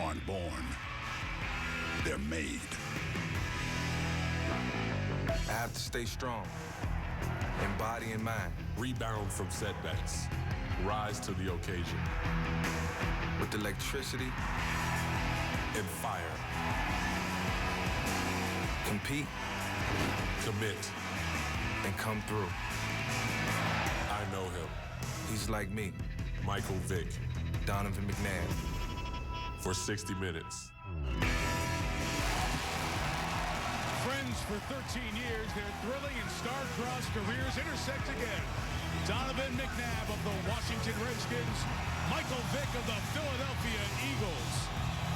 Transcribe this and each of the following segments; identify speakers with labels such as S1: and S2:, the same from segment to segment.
S1: aren't born. They're made.
S2: I have to stay strong in body and mind.
S3: Rebound from setbacks. Rise to the occasion.
S2: With electricity
S3: and fire.
S2: Compete.
S3: Commit.
S2: And come through.
S3: I know him.
S2: He's like me.
S3: Michael Vick.
S2: Donovan McNabb.
S3: For 60 minutes.
S4: Friends for 13 years, their thrilling and star-crossed careers intersect again. Donovan McNabb of the Washington Redskins, Michael Vick of the Philadelphia Eagles.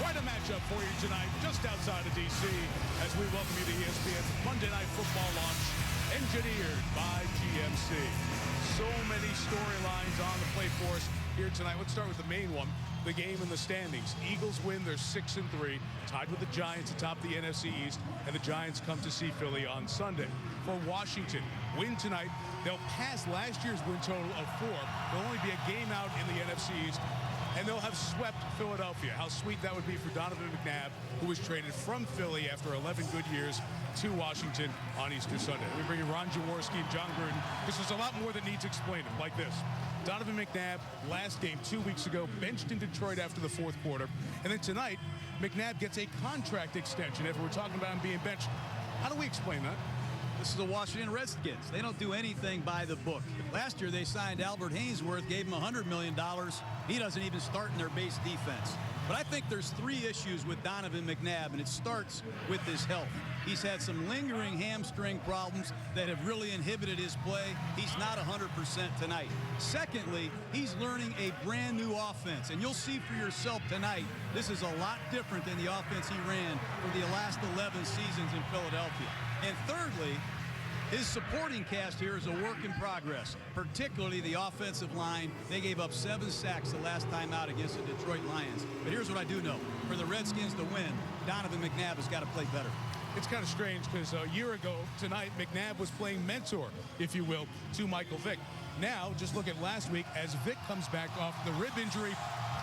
S4: Quite a matchup for you tonight, just outside of D.C., as we welcome you to ESPN's Monday Night Football launch, engineered by GMC. So many storylines on the plate for us here tonight. Let's start with the main one, the game in the standings. Eagles win, they're 6-3, tied with the Giants atop the NFC East, and the Giants come to see Philly on Sunday. For Washington, win tonight, they'll pass last year's win total of 4. There'll only be a game out in the NFC East, and they'll have swept Philadelphia. How sweet that would be for Donovan McNabb, who was traded from Philly after 11 good years to Washington on Easter Sunday. We bring you Ron Jaworski and John Gruden, because there's a lot more that needs explaining, like this. Donovan McNabb, last game 2 weeks ago, benched in Detroit after the fourth quarter. And then tonight, McNabb gets a contract extension after we're talking about him being benched. How do we explain that?
S5: This is the Washington Redskins. They don't do anything by the book. Last year, they signed Albert Haynesworth, gave him $100 million. He doesn't even start in their base defense. But I think there's 3 issues with Donovan McNabb, and it starts with his health. He's had some lingering hamstring problems that have really inhibited his play. He's not 100% tonight. Secondly, he's learning a brand new offense, and you'll see for yourself tonight, this is a lot different than the offense he ran for the last 11 seasons in Philadelphia. And thirdly, his supporting cast here is a work in progress, particularly the offensive line. They gave up 7 sacks the last time out against the Detroit Lions. But here's what I do know. For the Redskins to win, Donovan McNabb has got to play better.
S4: It's kind of strange because a year ago tonight, McNabb was playing mentor, if you will, to Michael Vick. Now, just look at last week, as Vick comes back off the rib injury,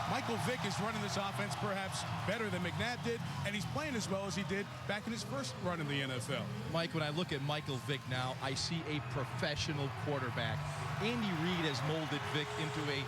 S4: Michael Vick is running this offense perhaps better than McNabb did, and he's playing as well as he did back in his first run in the NFL.
S6: Mike, when I look at Michael Vick now, I see a professional quarterback. Andy Reid has molded Vick into a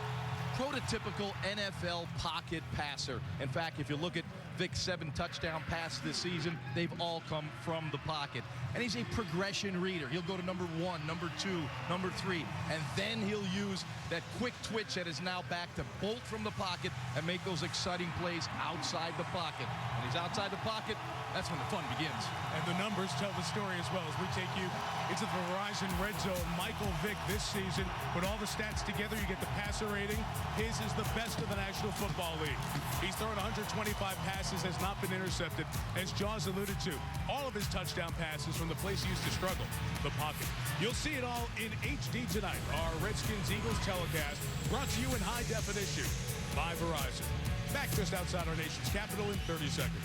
S6: prototypical NFL pocket passer. In fact, if you look at Vick's 7 touchdown passes this season, they've all come from the pocket. And he's a progression reader. He'll go to number 1, number 2, number 3, and then he'll use that quick twitch that is now back to bolt from the pocket and make those exciting plays outside the pocket. When he's outside the pocket, that's when the fun begins.
S4: And the numbers tell the story as well as we take you into the Verizon Red Zone. Michael Vick this season, put all the stats together, you get the passer rating. His is the best of the National Football League. He's thrown 125 passes, has not been intercepted. As Jaws alluded to, all of his touchdown passes from the place he used to struggle, the pocket. You'll see it all in HD tonight. Our Redskins-Eagles telecast brought to you in high definition by Verizon. Back just outside our nation's capital in 30 seconds.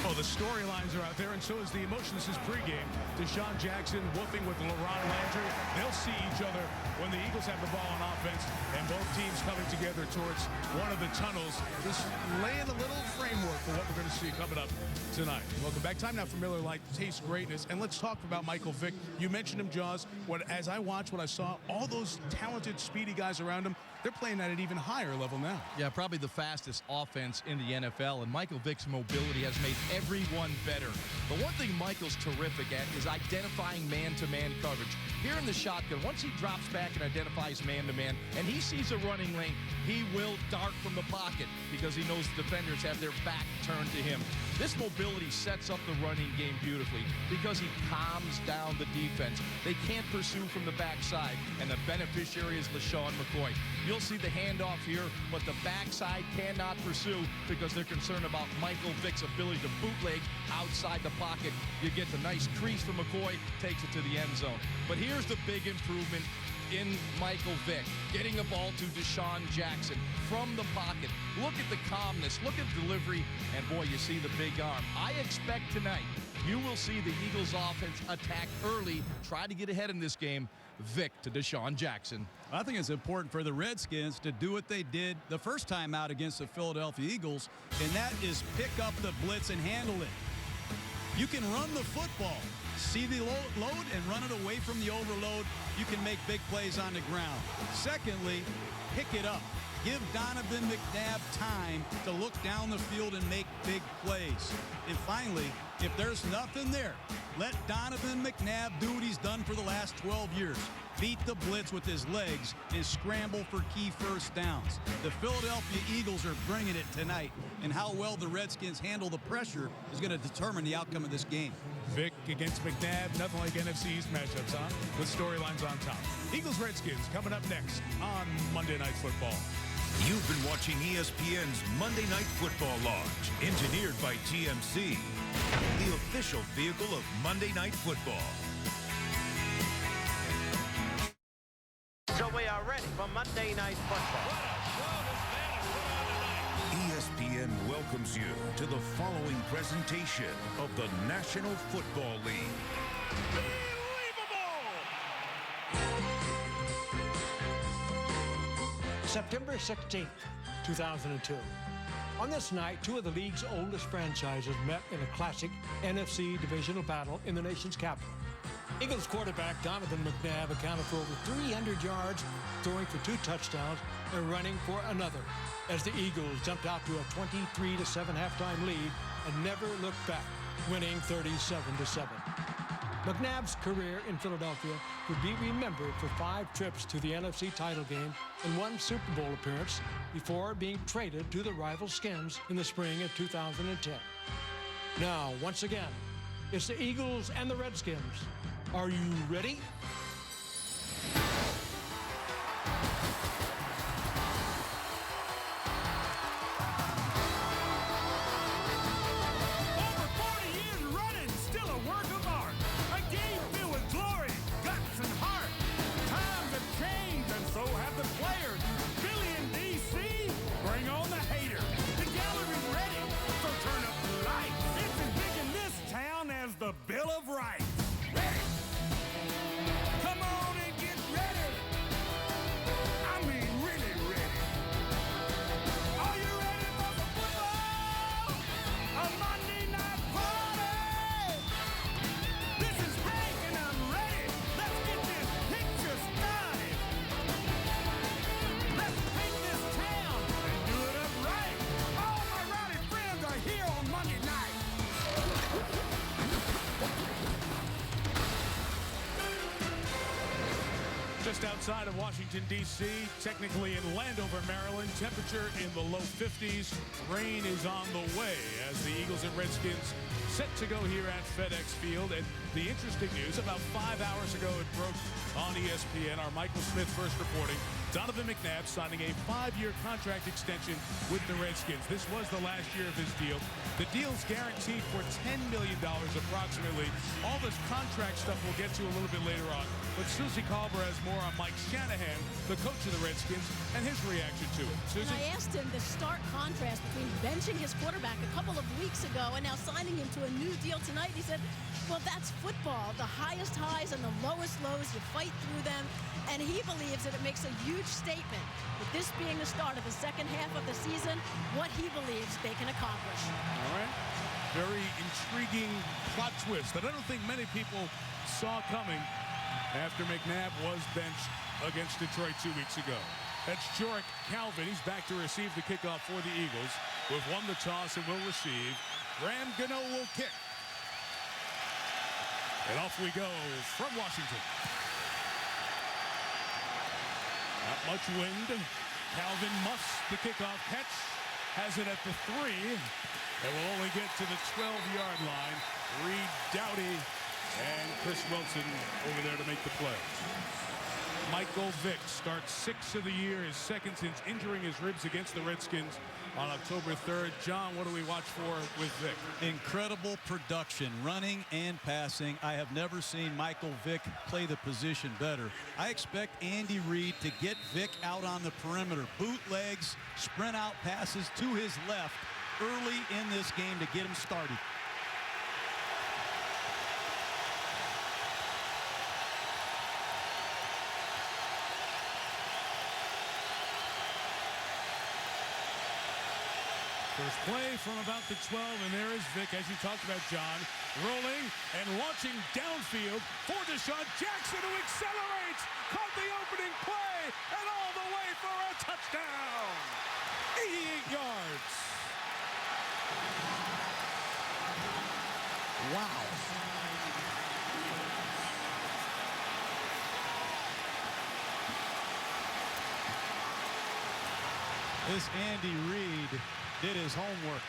S4: Oh, the storylines are out there, and so is the emotion. This is pregame. Deshaun Jackson woofing with LaRon Landry. They'll see each other when the Eagles have the ball on offense, and both teams coming together towards one of the tunnels, just laying a little framework for what we're going to see coming up tonight. Welcome back. Time now for Miller Lite Taste Greatness, and let's talk about Michael Vick. You mentioned him, Jaws. As I watched, what I saw, all those talented, speedy guys around him, they're playing at an even higher level now.
S6: Yeah, probably the fastest offense in the NFL, and Michael Vick's mobility has made everyone better. The one thing Michael's terrific at is identifying man-to-man coverage. Here in the shotgun, once he drops back and identifies man-to-man, and he sees a running lane, he will dart from the pocket because he knows the defenders have their back turned to him. This mobility sets up the running game beautifully because he calms down the defense. They can't pursue from the backside, and the beneficiary is LaShawn McCoy. You'll see the handoff here, but the backside cannot pursue because they're concerned about Michael Vick's ability to bootleg outside the pocket. You get the nice crease from McCoy, takes it to the end zone. But here's the big improvement in Michael Vick, getting a ball to Deshaun Jackson from the pocket. Look at the calmness, look at delivery, and boy, you see the big arm. I expect tonight you will see the Eagles offense attack early, try to get ahead in this game. Vick to Deshaun Jackson.
S5: I think it's important for the Redskins to do what they did the first time out against the Philadelphia Eagles, and that is pick up the blitz and handle it. You can run the football, see the load and run it away from the overload. You can make big plays on the ground. Secondly, pick it up. Give Donovan McNabb time to look down the field and make big plays. And finally, if there's nothing there, let Donovan McNabb do what he's done for the last 12 years. Beat the blitz with his legs and scramble for key first downs. The Philadelphia Eagles are bringing it tonight, and how well the Redskins handle the pressure is going to determine the outcome of this game.
S4: Vick against McNabb, nothing like NFC East matchups, huh? With storylines on top. Eagles-Redskins coming up next on Monday Night Football.
S7: You've been watching ESPN's Monday Night Football Launch, engineered by TMC, the official vehicle of Monday Night Football.
S8: So we are ready for Monday Night Football.
S7: ESPN welcomes you to the following presentation of the National Football League.
S9: September 16th, 2002. On this night, two of the league's oldest franchises met in a classic NFC divisional battle in the nation's capital. Eagles quarterback Donovan McNabb accounted for over 300 yards, throwing for 2 touchdowns and running for another, as the Eagles jumped out to a 23-7 halftime lead and never looked back, winning 37-7. McNabb's career in Philadelphia would be remembered for 5 trips to the NFC title game and 1 Super Bowl appearance before being traded to the rival Skins in the spring of 2010. Now, once again, it's the Eagles and the Redskins. Are you ready?
S4: The Bill of Rights. Ready? Come on and get ready. I mean, really ready. Are you ready for the football? A Monday night party. This is Hank and I'm ready. Let's get this picture started. Let's paint this town and do it up right. All my rowdy friends are here on Monday night. Just outside of Washington, D.C., technically in Landover, Maryland, temperature in the low 50s. Rain is on the way as the Eagles and Redskins set to go here at FedEx Field. And the interesting news, about 5 hours ago it broke on ESPN, our Michael Smith first reporting, Donovan McNabb signing a 5-year contract extension with the Redskins. This was the last year of his deal. The deal's guaranteed for $10 million approximately. All this contract stuff we'll get to a little bit later on. But Susie Colbert has more on Mike Shanahan, the coach of the Redskins, and his reaction to it. Susie?
S10: And I asked him the stark contrast between benching his quarterback a couple of weeks ago and now signing him to a new deal tonight. He said, well, that's football. The highest highs and the lowest lows, you fight through them. And he believes that it makes a huge statement, with this being the start of the second half of the season, what he believes they can accomplish.
S4: All right. Very intriguing plot twist that I don't think many people saw coming after McNabb was benched against Detroit 2 weeks ago. That's Jorick Calvin. He's back to receive the kickoff for the Eagles. We've won the toss and will receive. Graham Gano will kick. And off we go from Washington. Not much wind. Calvin Muffs the kickoff catch. Has it at the 3. And will only get to the 12-yard line. Reed Doughty and Chris Wilson over there to make the play. Michael Vick starts 6 of the year, his second since injuring his ribs against the Redskins on October 3rd. John, what do we watch for with Vick?
S5: Incredible production, running and passing. I have never seen Michael Vick play the position better. I expect Andy Reid to get Vick out on the perimeter. Bootlegs, sprint out passes to his left early in this game to get him started.
S4: First play from about the 12, and there is Vick, as you talked about, John, rolling and launching downfield for Deshaun Jackson, who accelerates, caught the opening play, and all the way for a touchdown. 88 yards.
S5: Wow. This Andy Reid did his homework.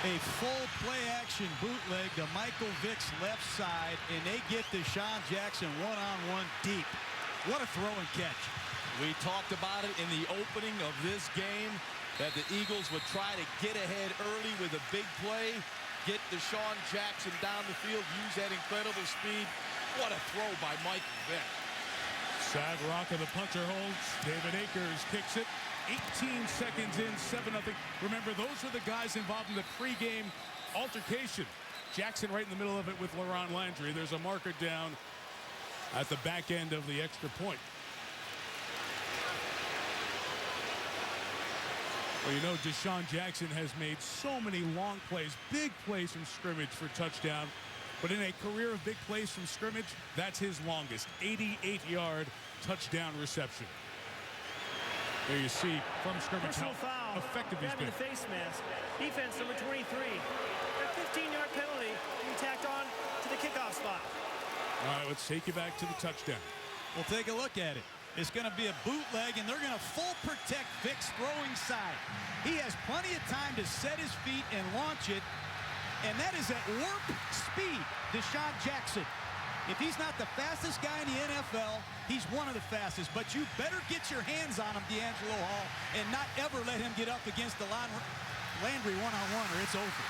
S5: A full play-action bootleg to Michael Vick's left side, and they get Deshaun Jackson one-on-one deep. What a throw and catch.
S6: We talked about it in the opening of this game, that the Eagles would try to get ahead early with a big play, get Deshaun Jackson down the field, use that incredible speed. What a throw by Michael Vick.
S4: Sad Rocca, the punter holds. David Akers kicks it. 18 seconds in, 7-0. Remember, those are the guys involved in the pregame altercation. Jackson right in the middle of it with Laron Landry. There's a marker down at the back end of the extra point. Well, you know, Deshaun Jackson has made so many long plays, big plays from scrimmage for touchdown. But in a career of big plays from scrimmage, that's his longest, 88-yard touchdown reception. There you see from scrimmage
S8: Personal
S4: how
S8: foul.
S4: effective he's
S8: Grabbing
S4: been.
S8: the face mask. Defense number 23. A 15-yard penalty being tacked on to the kickoff spot.
S4: All right, let's take you back to the touchdown.
S5: We'll take a look at it. It's going to be a bootleg, and they're going to full protect Vick's throwing side. He has plenty of time to set his feet and launch it, and that is at warp speed, Deshaun Jackson. If he's not the fastest guy in the NFL, he's one of the fastest. But you better get your hands on him, D'Angelo Hall, and not ever let him get up against the Landry one-on-one, or it's over.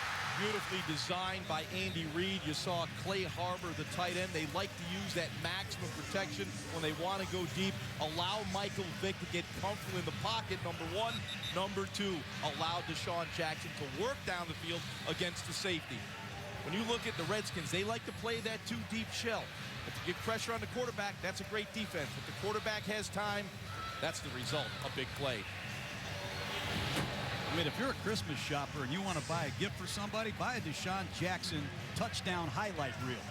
S6: Beautifully designed by Andy Reid. You saw Clay Harbor, the tight end. They like to use that maximum protection when they want to go deep. Allow Michael Vick to get comfortable in the pocket, number one. Number two, allow Deshaun Jackson to work down the field against the safety. When you look at the Redskins, they like to play that too deep shell. If you get pressure on the quarterback, that's a great defense. If the quarterback has time, that's the result, a big play.
S5: I mean, if you're a Christmas shopper and you want to buy a gift for somebody, buy a Deshaun Jackson touchdown highlight reel.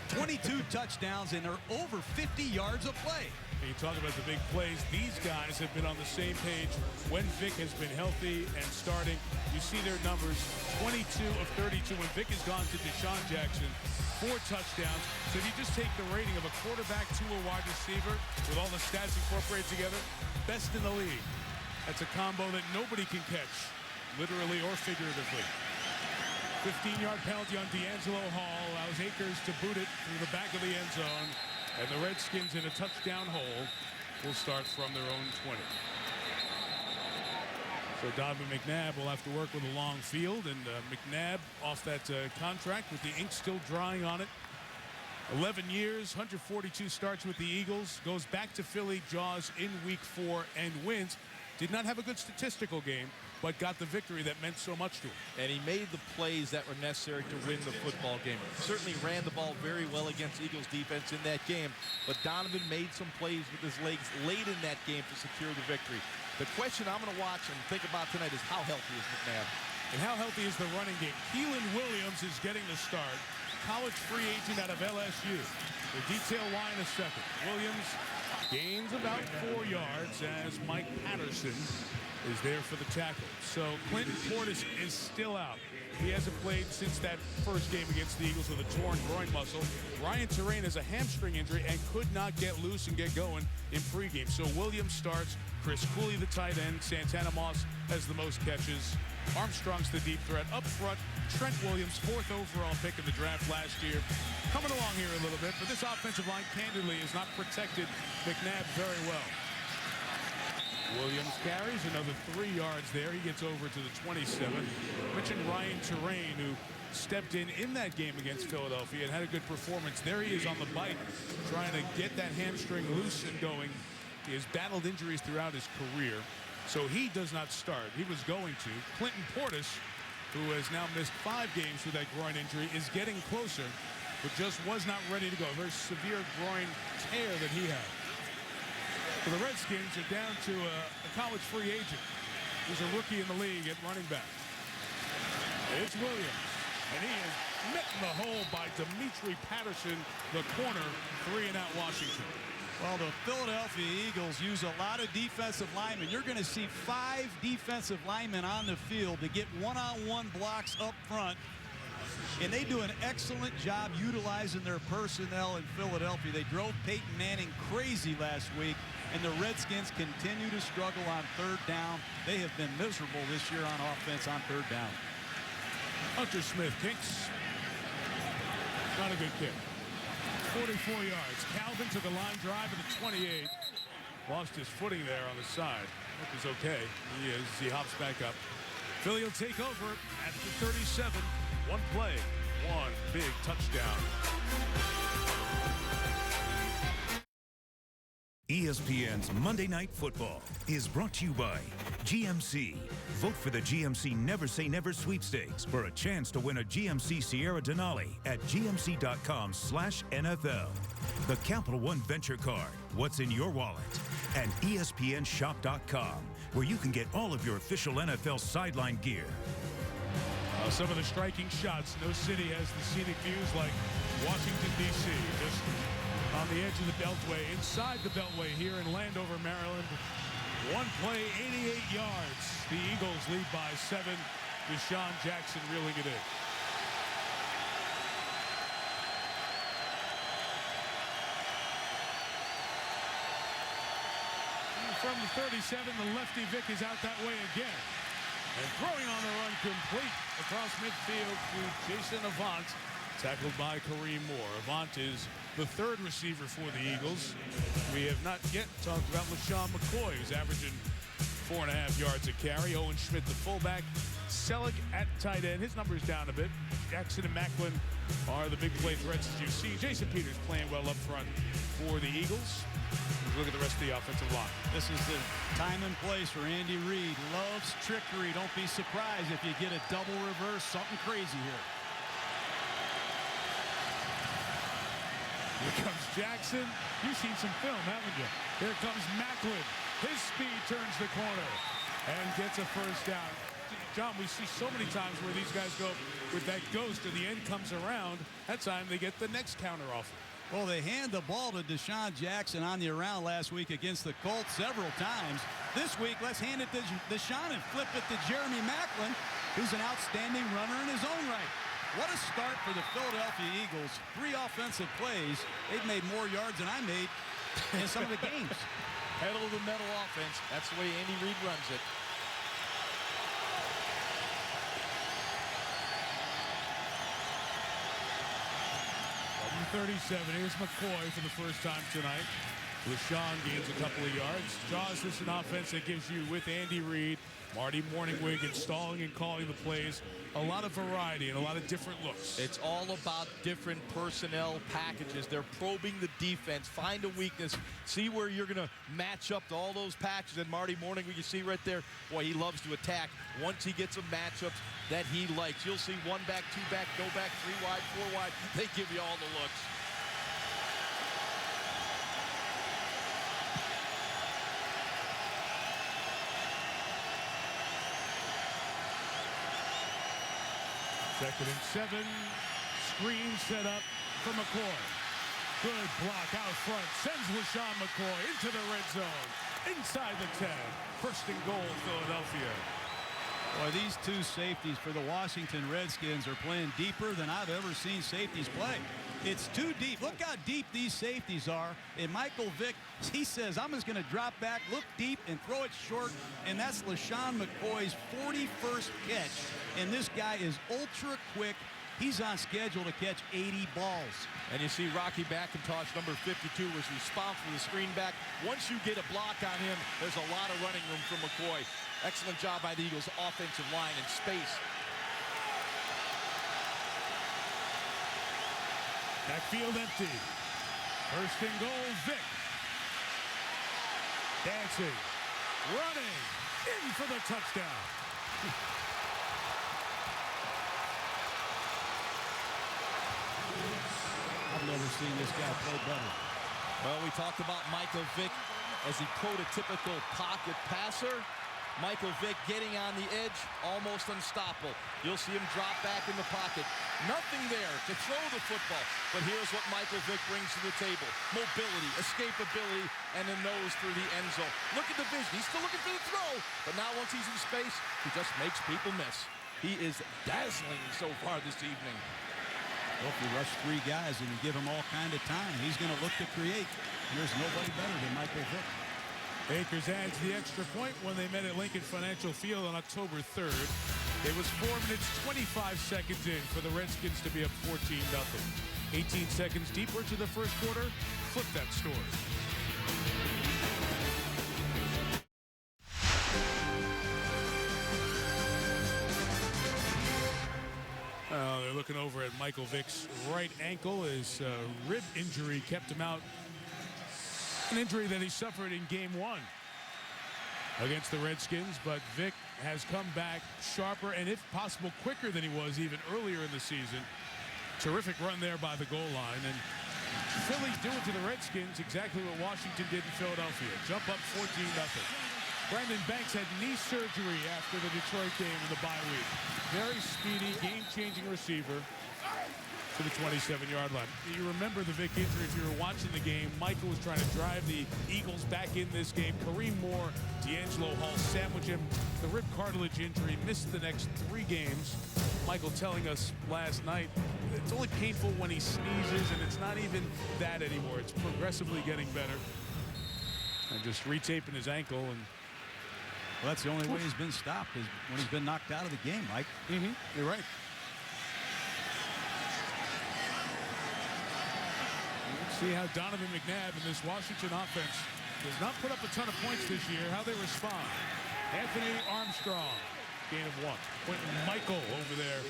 S5: 22 touchdowns, and they're over 50 yards of play.
S4: And you talk about the big plays. These guys have been on the same page when Vick has been healthy and starting. You see their numbers, 22 of 32. When Vick has gone to Deshaun Jackson, 4 touchdowns. So if you just take the rating of a quarterback to a wide receiver with all the stats incorporated together, best in the league. That's a combo that nobody can catch, literally or figuratively. 15-yard penalty on D'Angelo Hall allows Akers to boot it through the back of the end zone. And the Redskins in a touchdown hole will start from their own 20. So Donovan McNabb will have to work with a long field, and McNabb off that contract with the ink still drying on it. 11 years, 142 starts with the Eagles, goes back to Philly Jaws in week 4 and wins. Did not have a good statistical game, but got the victory that meant so much to him.
S6: And he made the plays that were necessary to win the football game. Certainly ran the ball very well against Eagles defense in that game, but Donovan made some plays with his legs late in that game to secure the victory. The question I'm going to watch and think about tonight is how healthy is McNabb?
S4: And how healthy is the running game? Keelan Williams is getting the start. College free agent out of LSU. We'll detail why in a second. Williams gains about 4 yards as Mike Patterson is there for the tackle. So Clinton Portis is still out. He hasn't played since that first game against the Eagles with a torn groin muscle. Ryan Terrain has a hamstring injury and could not get loose and get going in pregame. So Williams starts. Chris Cooley, the tight end. Santana Moss has the most catches. Armstrong's the deep threat. Up front, Trent Williams, 4th overall pick in the draft last year. Coming along here a little bit, but this offensive line, candidly, has not protected McNabb very well. Williams carries another 3 yards there. He gets over to the 27. Mentioned Ryan Terrain, who stepped in that game against Philadelphia and had a good performance. There he is on the bike, trying to get that hamstring loose and going. He has battled injuries throughout his career, so he does not start. He was going to. Clinton Portis, who has now missed 5 games with that groin injury, is getting closer, but just was not ready to go. A very severe groin tear that he had. So the Redskins are down to a college free agent. He's a rookie in the league at running back. It's Williams, and he is met in the hole by Demetri Patterson, the corner, 3-and-out Washington.
S5: Well, the Philadelphia Eagles use a lot of defensive linemen. You're going to see 5 defensive linemen on the field to get one-on-one blocks up front. And they do an excellent job utilizing their personnel in Philadelphia. They drove Peyton Manning crazy last week, and the Redskins continue to struggle on 3rd down. They have been miserable this year on offense on 3rd down.
S4: Hunter Smith kicks. Not a good kick. 44 yards. Calvin took a line drive at the 28. Lost his footing there on the side. Hope he's okay. He is. He hops back up. Philly will take over at the 37. 1 play, 1 big touchdown.
S7: ESPN's Monday Night Football is brought to you by GMC. Vote for the GMC Never Say Never sweepstakes for a chance to win a GMC Sierra Denali at gmc.com/NFL. The Capital One Venture Card, what's in your wallet? And ESPNshop.com, where you can get all of your official NFL sideline gear.
S4: Some of the striking shots. No city has the scenic views like Washington, D.C. Just on the edge of the Beltway, inside the Beltway here in Landover, Maryland. 1 play, 88 yards. The Eagles lead by 7. Deshaun Jackson reeling it in. From the 37, the lefty Vick is out that way again. And throwing on the run complete across midfield to Jason Avant, tackled by Kareem Moore. Avant is the 3rd receiver for the Eagles. We have not yet talked about LaShawn McCoy, who's averaging 4.5 yards a carry. Owen Schmidt, the fullback. Selleck at tight end. His number's down a bit. Jackson and Macklin are the big play threats as you see. Jason Peters playing well up front for the Eagles. Look at the rest of the offensive line.
S5: This is the time and place for Andy Reid. Loves trickery. Don't be surprised if you get a double reverse, something crazy here.
S4: Here comes Jackson. You've seen some film, haven't you? Here comes Macklin. His speed turns the corner and gets a first down. John, we see so many times where these guys go with that ghost and the end comes around. That time they get the next counter offer.
S5: Well, they hand the ball to Deshaun Jackson on the around last week against the Colts several times. This week, let's hand it to Deshaun and flip it to Jeremy Macklin, who's an outstanding runner in his own right. What a start for the Philadelphia Eagles. 3 offensive plays. They've made more yards than I made in some of the games.
S6: Pedal to the metal offense. That's the way Andy Reid runs it.
S4: 37. Here's McCoy for the first time tonight. LaShawn gains a couple of yards. Jaws, this is an offense that gives you, with Andy Reid, Marty Morningwig installing and calling the plays, a lot of variety and a lot of different looks.
S6: It's all about different personnel packages. They're probing the defense, find a weakness, see where you're going to match up to all those packages. And Marty Morningwig, you see right there, boy, he loves to attack. Once he gets some matchups that he likes, you'll see 1 back, 2 back, go back, 3 wide, 4 wide. They give you all the looks.
S4: Second and 7. Screen set up for McCoy. Good block out front. Sends LaShawn McCoy into the red zone. Inside the 10. First and goal, Philadelphia.
S5: Boy, these two safeties for the Washington Redskins are playing deeper than I've ever seen safeties play. It's too deep. Look how deep these safeties are. And Michael Vick, he says, I'm just going to drop back, look deep, and throw it short. And that's LaShawn McCoy's 41st catch. And this guy is ultra quick. He's on schedule to catch 80 balls.
S6: And you see Rocky McIntosh, number 52, was responsible for the screen back. Once you get a block on him, there's a lot of running room for McCoy. Excellent job by the Eagles' offensive line in space.
S4: Backfield empty. First and goal, Vick. Dancing, running, in for the touchdown.
S5: I've never seen this guy play better.
S6: Well, we talked about Michael Vick as the prototypical pocket passer. Michael Vick getting on the edge, almost unstoppable. You'll see him drop back in the pocket. Nothing there to throw the football. But here's what Michael Vick brings to the table. Mobility, escapability, and a nose through the end zone. Look at the vision. He's still looking for the throw. But now once he's in space, he just makes people miss. He is dazzling so far this evening.
S5: Well, if you rush three guys and you give him all kind of time, he's going to look to create. And there's nobody better than Michael Vick.
S4: Akers adds the extra point when they met at Lincoln Financial Field on October 3rd. It was 4 minutes, 25 seconds in for the Redskins to be up 14-0. 18 seconds deeper to the first quarter. Flip that story. They're looking over at Michael Vick's right ankle. His rib injury kept him out. An injury that he suffered in game 1 against the Redskins, but Vick has come back sharper and, if possible, quicker than he was even earlier in the season. Terrific run there by the goal line, and Philly doing to the Redskins exactly what Washington did in Philadelphia. Jump up 14-0. Brandon Banks had knee surgery after the Detroit game in the bye week. Very speedy, game-changing receiver to the 27-yard line. You remember the Vick injury if you were watching the game. Michael was trying to drive the Eagles back in this game. Kareem Moore, D'Angelo Hall sandwich him. The rib cartilage injury, missed the next 3 games. Michael telling us last night, it's only painful when he sneezes, and it's not even that anymore. It's progressively getting better. And just retaping his ankle. And
S5: well, that's the only way he's been stopped, is when he's been knocked out of the game, Mike.
S4: You're right. See how Donovan McNabb and this Washington offense does not put up a ton of points this year. How they respond. Anthony Armstrong, gain of 1. Quentin Michael over there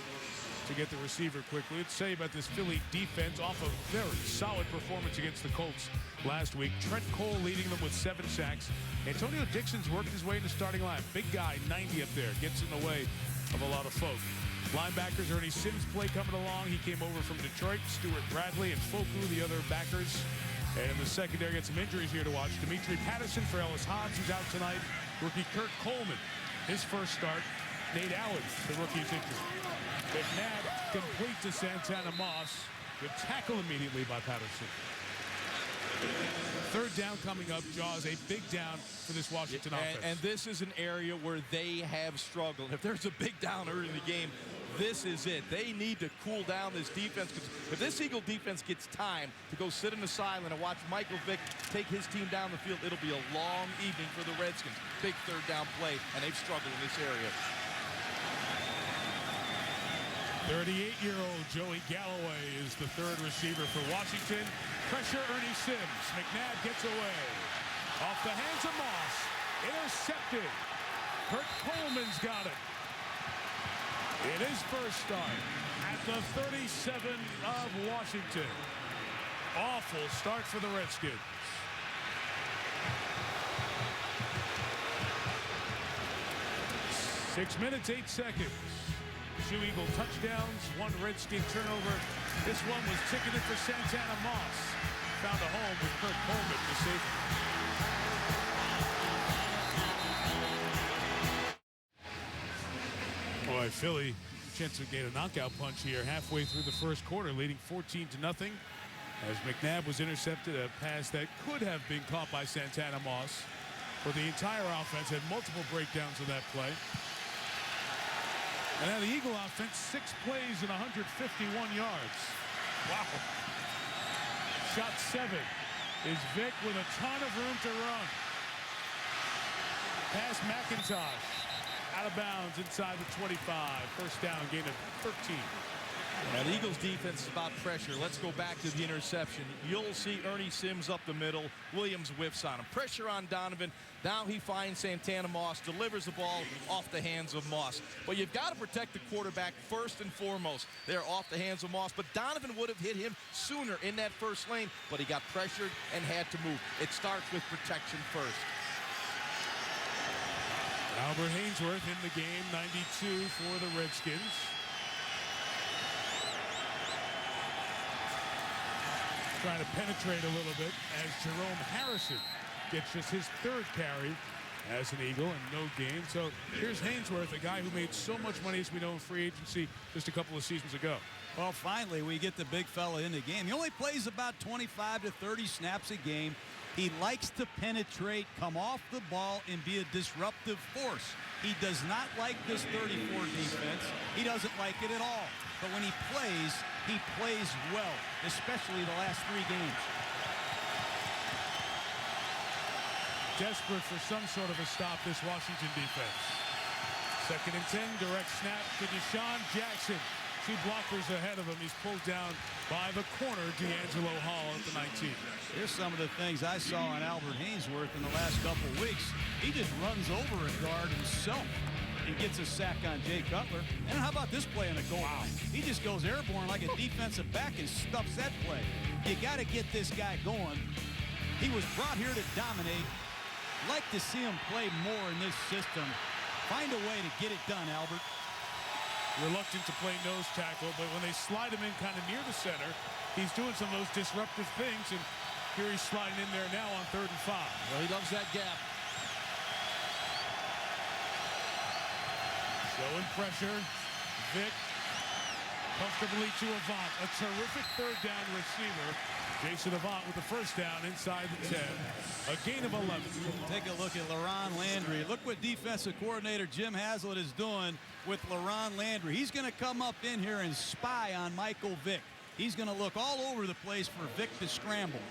S4: to get the receiver quickly. Let's say about this Philly defense off a very solid performance against the Colts last week. Trent Cole leading them with 7 sacks. Antonio Dixon's worked his way into starting line. Big guy, 90 up there, gets in the way of a lot of folk. Linebackers, Ernie Sims play coming along. He came over from Detroit. Stuart Bradley and Foku, the other backers. And in the secondary, got some injuries here to watch. Dimitri Patterson for Ellis Hobbs, who's out tonight. Rookie Kurt Coleman, his first start. Nate Allen, the rookie's injured. McNabb complete to Santana Moss. Good tackle immediately by Patterson. Third down coming up. Jaws, a big down for this Washington offense.
S6: And this is an area where they have struggled. If there's a big down early in the game, this is it. They need to cool down this defense. Because if this Eagle defense gets time to go sit in the sideline and watch Michael Vick take his team down the field, it'll be a long evening for the Redskins. Big third down play, and they've struggled in this area.
S4: 38-year-old Joey Galloway is the third receiver for Washington. Pressure, Ernie Sims. McNabb gets away. Off the hands of Moss. Intercepted. Kurt Coleman's got it. In his first start at the 37 of Washington. Awful start for the Redskins. Six minutes, 8 seconds. 2 Eagle touchdowns, 1 Redskin turnover. This one was ticketed for Santana Moss. Found a home with Kurt Coleman to save him. Boy, Philly, chance to get a knockout punch here halfway through the first quarter, leading 14-0. As McNabb was intercepted, a pass that could have been caught by Santana Moss. But the entire offense had multiple breakdowns of that play. And now the Eagle offense, 6 plays and 151 yards. Wow. Shot 7 is Vick with a ton of room to run. Pass McIntosh. Out of bounds inside the 25. First down, gain of 13.
S6: Now, the Eagles defense is about pressure. Let's go back to the interception. You'll see Ernie Sims up the middle. Williams whiffs on him. Pressure on Donovan. Now he finds Santana Moss, delivers the ball off the hands of Moss. But you've got to protect the quarterback first and foremost. They're off the hands of Moss. But Donovan would have hit him sooner in that first lane, but he got pressured and had to move. It starts with protection first.
S4: Albert Haynesworth in the game, 92 for the Redskins. Trying to penetrate a little bit as Jerome Harrison gets just his 3rd carry as an Eagle and no gain. So here's Haynesworth, a guy who made so much money, as we know, in free agency just a couple of seasons ago.
S5: Well, finally, we get the big fella in the game. He only plays about 25 to 30 snaps a game. He likes to penetrate, come off the ball, and be a disruptive force. He does not like this 34 defense. He doesn't like it at all. But when he plays well, especially the last 3 games.
S4: Desperate for some sort of a stop, this Washington defense. 2nd and 10, direct snap to Deshaun Jackson. 2 blockers ahead of him. He's pulled down by the corner, D'Angelo Hall at the 19.
S5: Here's some of the things I saw on Albert Haynesworth in the last couple weeks. He just runs over a guard himself and gets a sack on Jay Cutler. And how about this play in the goal line? He just goes airborne like a defensive back and stuffs that play. You got to get this guy going. He was brought here to dominate. Like to see him play more in this system. Find a way to get it done, Albert.
S4: Reluctant to play nose tackle, but when they slide him in kind of near the center, he's doing some of those disruptive things, and here he's sliding in there now on 3rd and 5.
S6: Well, he loves that gap.
S4: Showing pressure. Vick comfortably to Avant. A terrific 3rd down receiver. Jason Avant with the first down inside the 10. A gain of 11.
S5: Take a look at LaRon Landry. Look what defensive coordinator Jim Haslett is doing with LaRon Landry. He's going to come up in here and spy on Michael Vick. He's going to look all over the place for Vick to scramble.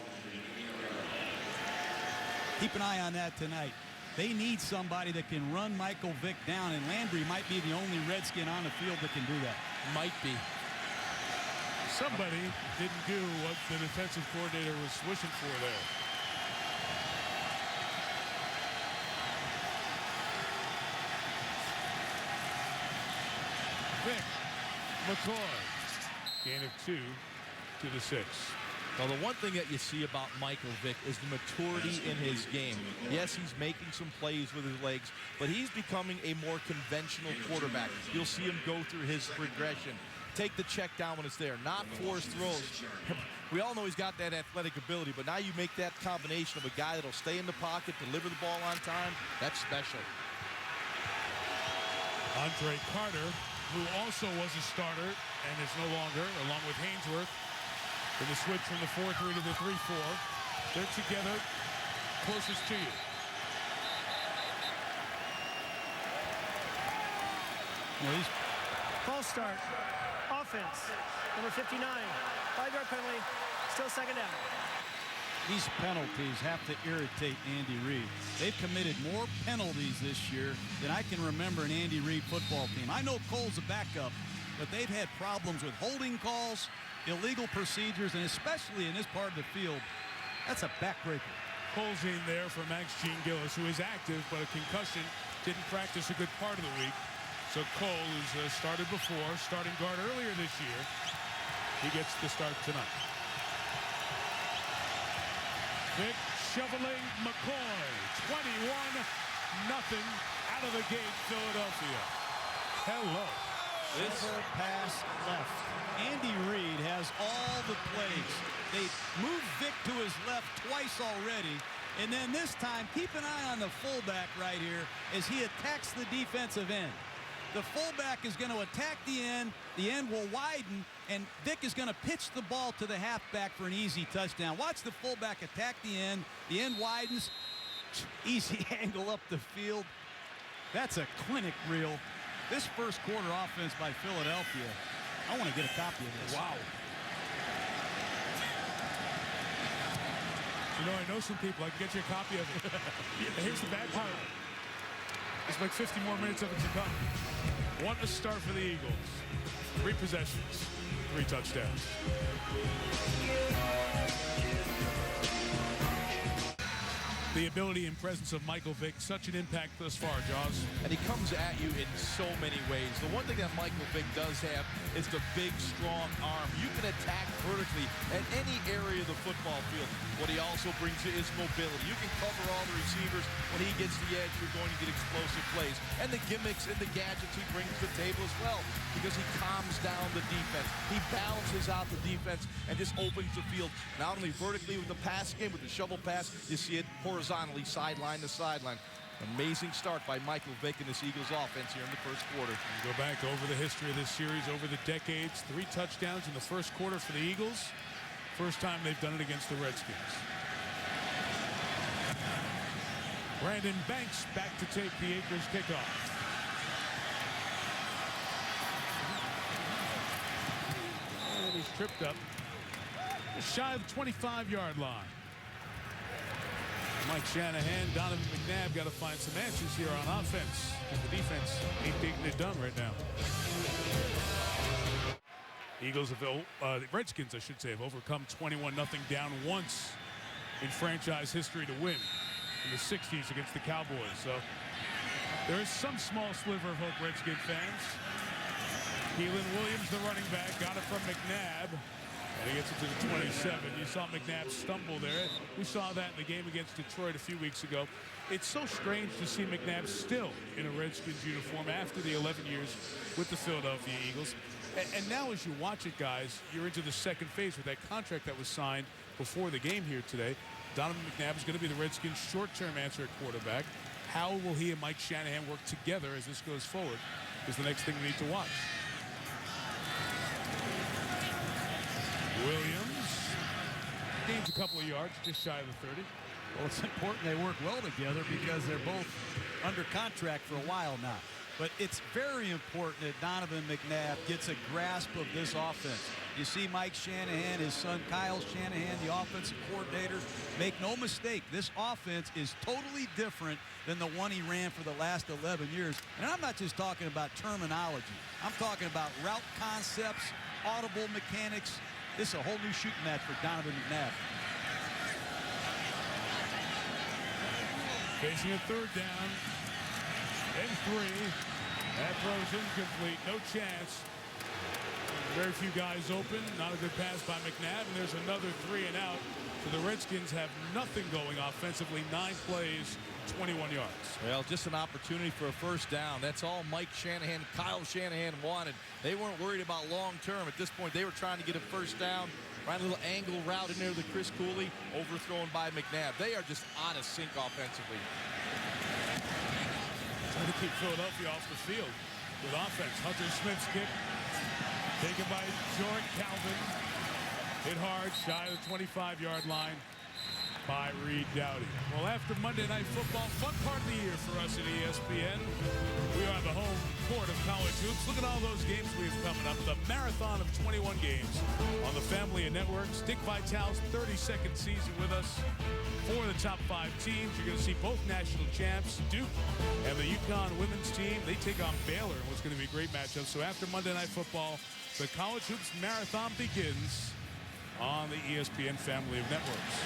S5: Keep an eye on that tonight. They need somebody that can run Michael Vick down, and Landry might be the only Redskin on the field that can do that.
S6: Might be.
S4: Somebody didn't do what the defensive coordinator was wishing for there. Vick, McCoy, gain of 2 to the 6.
S6: Well, the one thing that you see about Michael Vick is the maturity in his game. Yes, he's making some plays with his legs, but he's becoming a more conventional quarterback. You'll see him go through his progression. Take the check down when it's there, not forced throws. We all know he's got that athletic ability, but now you make that combination of a guy that'll stay in the pocket, deliver the ball on time. That's special.
S4: Andre Carter, who also was a starter and is no longer, along with Haynesworth, in the switch from the 4-3 to the 3-4. They're together closest to you.
S8: False start. Offense. Number 59. 5-yard penalty. Still 2nd down.
S5: These penalties have to irritate Andy Reid. They've committed more penalties this year than I can remember an Andy Reid football team. I know Cole's a backup, but they've had problems with holding calls, illegal procedures, and especially in this part of the field, that's a backbreaker.
S4: Cole's in there for Max Gene Gillis, who is active, but a concussion, didn't practice a good part of the week. So Cole, who's started before, starting guard earlier this year, he gets the start tonight. Vick shoveling McCoy, 21-0 out of the gate, Philadelphia. Hello.
S5: This pass left. Andy Reid has all the plays. They moved Vick to his left twice already. And then this time, keep an eye on the fullback right here as he attacks the defensive end. The fullback is going to attack the end will widen, and Vick is going to pitch the ball to the halfback for an easy touchdown. Watch the fullback attack the end widens, easy angle up the field. That's a clinic reel. This first quarter offense by Philadelphia, I want to get a copy of this.
S4: Wow. You know, I know some people. I can get you a copy of it. Here's the bad part. It's like 50 more minutes of it to come. One to start for the Eagles. 3 possessions, 3 touchdowns. The ability and presence of Michael Vick, such an impact thus far, Jaws.
S6: And he comes at you in so many ways. The one thing that Michael Vick does have is the big, strong arm. You can attack vertically at any area of the football field. What he also brings you is mobility. You can cover all the receivers. When he gets the edge, you're going to get explosive plays. And the gimmicks and the gadgets he brings to the table as well, because he calms down the defense. He balances out the defense and just opens the field, not only vertically with the pass game, with the shovel pass, you see it horizontally, sideline to sideline. Amazing start by Michael Vick and this Eagles offense here in the first quarter.
S4: Go back over the history of this series, over the decades. 3 touchdowns in the first quarter for the Eagles. First time they've done it against the Redskins. Brandon Banks back to take the Acres kickoff. And he's tripped up. Just shy of the 25-yard line. Mike Shanahan, Donovan McNabb got to find some answers here on offense. The defense ain't getting it done right now. Eagles have, the Redskins, I should say, have overcome 21-0 down once in franchise history to win in the 60s against the Cowboys. So there is some small sliver of hope, Redskin fans. Keelan Williams, the running back, got it from McNabb. And he gets it to the 27. You saw McNabb stumble there. We saw that in the game against Detroit a few weeks ago. It's so strange to see McNabb still in a Redskins uniform after the 11 years with the Philadelphia Eagles. And now as you watch it, guys, you're into the second phase with that contract that was signed before the game here today. Donovan McNabb is going to be the Redskins' short-term answer at quarterback. How will he and Mike Shanahan work together as this goes forward is the next thing we need to watch. Williams gains a couple of yards, just shy of the 30.
S5: Well, it's important they work well together because they're both under contract for a while now. But it's very important that Donovan McNabb gets a grasp of this offense. You see Mike Shanahan, his son Kyle Shanahan, the offensive coordinator. Make no mistake, this offense is totally different than the one he ran for the last 11 years. And I'm not just talking about terminology. I'm talking about route concepts, audible mechanics. This is a whole new shooting match for Donovan McNabb.
S4: Facing a 3rd down and 3. That throw's incomplete. No chance. Very few guys open. Not a good pass by McNabb. And there's another 3 and out. So the Redskins have nothing going offensively. 9 plays, 21 yards.
S6: Well, just an opportunity for a first down. That's all Mike Shanahan, Kyle Shanahan wanted. They weren't worried about long term. At this point, they were trying to get a first down. Right, a little angle route in there to Chris Cooley, overthrown by McNabb. They are just out of sync offensively.
S4: Trying to keep Philadelphia off the field with offense. Hunter Smith's kick taken by Jordan Calvin. Hit hard, shy of the 25-yard line by Reed Dowdy. Well, after Monday Night Football, fun part of the year for us at ESPN. We are the home court of college hoops. Look at all those games we have coming up. The marathon of 21 games on the family of networks. Dick Vitale's 32nd season with us. 4 of the top 5 teams. You're going to see both national champs, Duke and the UConn women's team. They take on Baylor in what's going to be a great matchup. So after Monday Night Football, the college hoops marathon begins on the ESPN family of networks.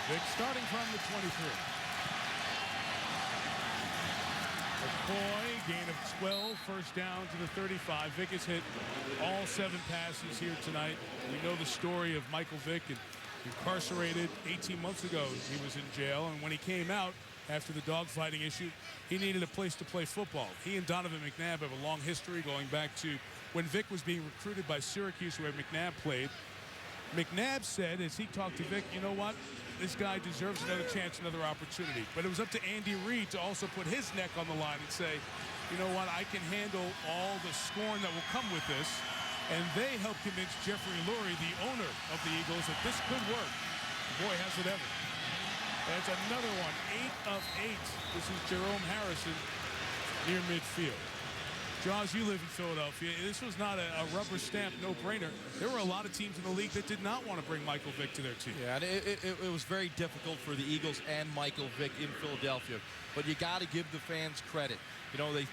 S4: Vick starting from the 23. McCoy, gain of 12, first down to the 35. Vick has hit all 7 passes here tonight. We know the story of Michael Vick, incarcerated 18 months ago. He was in jail, and when he came out after the dogfighting issue, he needed a place to play football. He and Donovan McNabb have a long history going back to when Vick was being recruited by Syracuse, where McNabb played. McNabb said, as he talked to Vick, you know what? This guy deserves another chance, another opportunity. But it was up to Andy Reid to also put his neck on the line and say, you know what, I can handle all the scorn that will come with this. And they helped convince Jeffrey Lurie, the owner of the Eagles, that this could work. Boy, has it ever. That's another one, 8 of 8. This is Jerome Harrison near midfield. Jaws, you live in Philadelphia. This was not a rubber stamp no-brainer. There were a lot of teams in the league that did not want to bring Michael Vick to their team.
S6: Yeah, and it was very difficult for the Eagles and Michael Vick in Philadelphia. But you got to give the fans credit. You know, they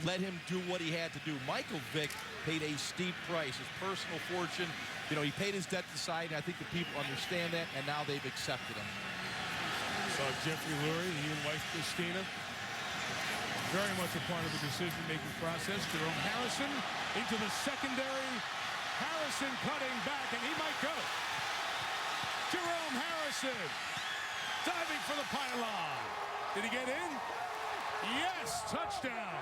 S6: let him do what he had to do. Michael Vick paid a steep price, his personal fortune. You know, he paid his debt to society. I think the people understand that, and now they've accepted him.
S4: So Jeffrey Lurie, he and wife Christina, very much a part of the decision-making process. Jerome Harrison into the secondary. Harrison cutting back, and he might go. Jerome Harrison diving for the pylon. Did he get in? Yes, touchdown.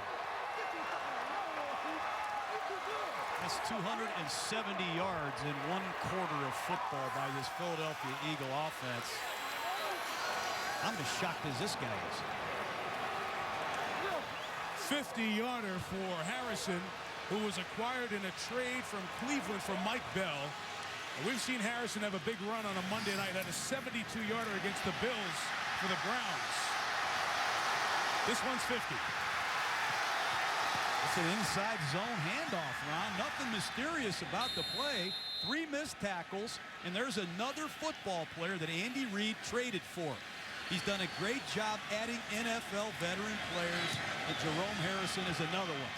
S5: That's 270 yards in 1 quarter of football by this Philadelphia Eagle offense. I'm as shocked as this guy is.
S4: 50-yarder for Harrison, who was acquired in a trade from Cleveland for Mike Bell. And we've seen Harrison have a big run on a Monday night. Had a 72-yarder against the Bills for the Browns. This one's 50.
S5: It's an inside zone handoff, Ron. Nothing mysterious about the play. 3 missed tackles, and there's another football player that Andy Reid traded for. He's done a great job adding NFL veteran players, and Jerome Harrison is another one.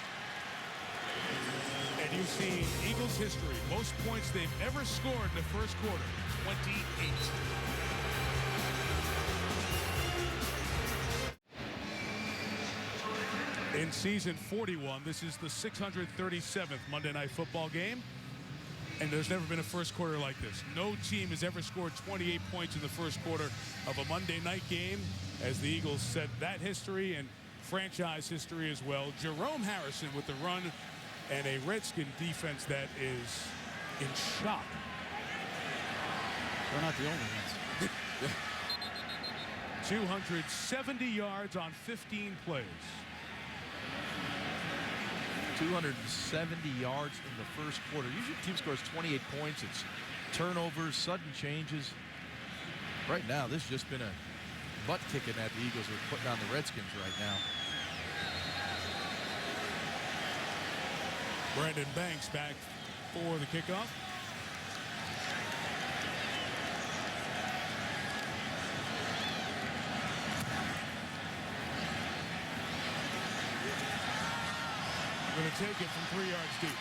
S4: And you've seen Eagles history. Most points they've ever scored in the first quarter, 28. In season 41, this is the 637th Monday Night Football game. And there's never been a first quarter like this. No team has ever scored 28 points in the first quarter of a Monday night game, as the Eagles set that history and franchise history as well. Jerome Harrison with the run and a Redskin defense that is in shock.
S5: They're not the only ones.
S4: 270 yards on 15 plays.
S6: 270 yards in the first quarter. Usually the team scores 28 points. It's turnovers, sudden changes. Right now, this has just been a butt kicking that the Eagles are putting on the Redskins right now.
S4: Brandon Banks back for the kickoff. Going to take it from 3 yards deep.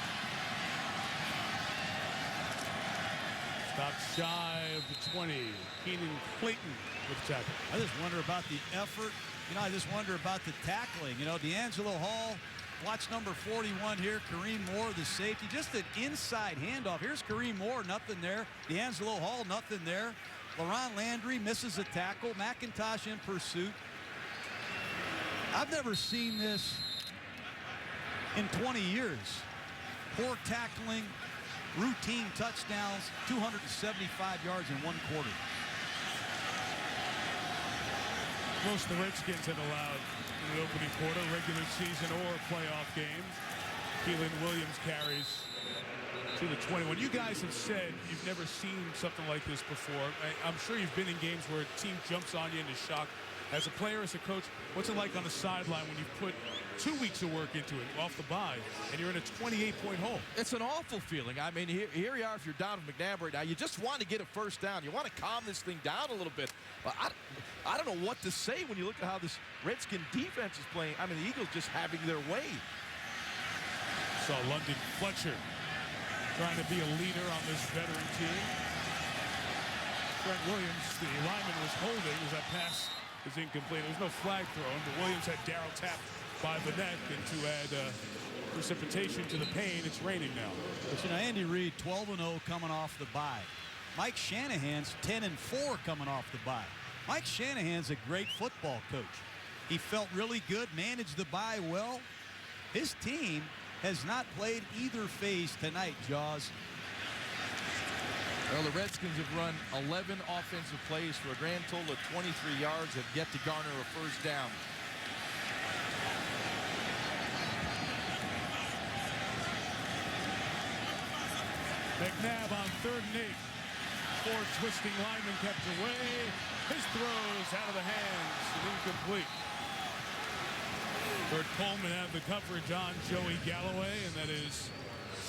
S4: Stopped shy of the 20. Keenan Clayton with the tackle.
S5: I just wonder about the effort. You know, I just wonder about the tackling. You know, D'Angelo Hall, watch number 41 here. Kareem Moore, the safety. Just an inside handoff. Here's Kareem Moore, nothing there. D'Angelo Hall, nothing there. LaRon Landry misses a tackle. McIntosh in pursuit. I've never seen this in 20 years. Poor tackling, routine touchdowns, 275 yards in 1 quarter.
S4: Most of the Redskins have allowed in the opening quarter, regular season or playoff games. Keelan Williams carries to the 21. You guys have said you've never seen something like this before. I'm sure you've been in games where a team jumps on you into shock. As a player, as a coach, what's it like on the sideline when you put 2 weeks of work into it off the bye and you're in a 28-point hole?
S6: It's an awful feeling. I mean, here you are if you're down with McNabb right now. You just want to get a first down. You want to calm this thing down a little bit. I don't know what to say when you look at how this Redskin defense is playing. I mean, the Eagles just having their way.
S4: So London Fletcher trying to be a leader on this veteran team. Trent Williams, the lineman, was holding as that pass is incomplete. There was no flag thrown, but Williams had Darryl tapped by the neck, and to add precipitation to the pain, it's raining now.
S5: But you know, Andy Reid 12-0 coming off the bye. Mike Shanahan's 10-4 coming off the bye. Mike Shanahan's a great football coach. He felt really good, managed the bye well. His team has not played either phase tonight, Jaws.
S6: Well, the Redskins have run 11 offensive plays for a grand total of 23 yards, have yet to garner a first down.
S4: McNabb on 3rd and 8. 4 twisting linemen kept away. His throws out of the hands and incomplete. Bert Coleman had the coverage on Joey Galloway, and that is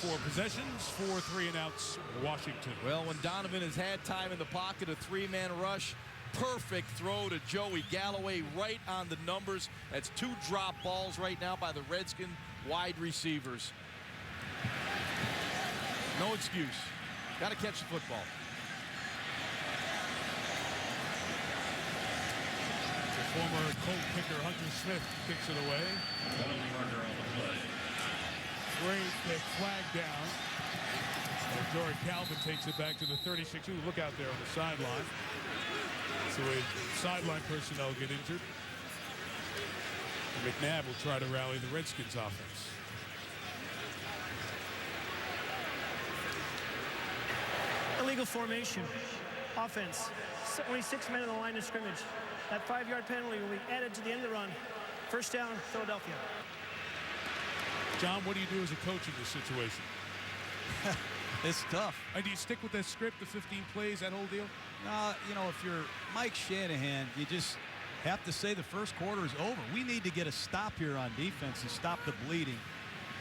S4: 4 possessions, 4 3-and-outs, Washington.
S6: Well, when Donovan has had time in the pocket, a 3-man rush, perfect throw to Joey Galloway right on the numbers. That's 2 drop balls right now by the Redskin wide receivers. No excuse. Got to catch the football.
S4: The former Colt kicker Hunter Smith kicks it away. Great pick, flag down. And Jordan Calvin takes it back to the 36. Ooh, look out there on the sideline. So sideline personnel get injured. And McNabb will try to rally the Redskins offense.
S8: Illegal formation. Offense. Only 6 men on the line of scrimmage. That 5-yard penalty will be added to the end of the run. First down, Philadelphia.
S4: John, what do you do as a coach in this situation?
S5: It's tough.
S4: And do you stick with that script, the 15 plays, that whole deal?
S5: You know, if you're Mike Shanahan, you just have to say the first quarter is over. We need to get a stop here on defense and stop the bleeding.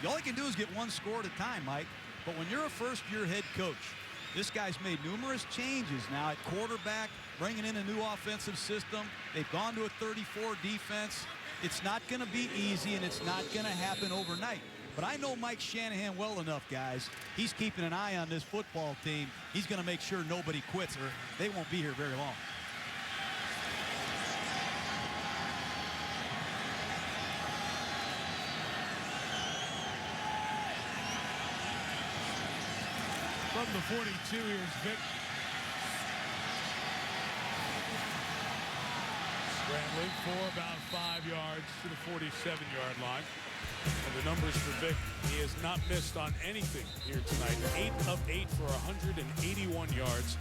S5: All you can do is get 1 score at a time, Mike. But when you're a first-year head coach, this guy's made numerous changes now at quarterback, bringing in a new offensive system. They've gone to a 34 defense. It's not going to be easy, and it's not going to happen overnight. But I know Mike Shanahan well enough, guys. He's keeping an eye on this football team. He's going to make sure nobody quits, or they won't be here very long.
S4: From the 42, here's Vic. Scrambling for about 5 yards to the 47-yard line. And the numbers for Vic, he has not missed on anything here tonight. 8 of 8 for 181 yards.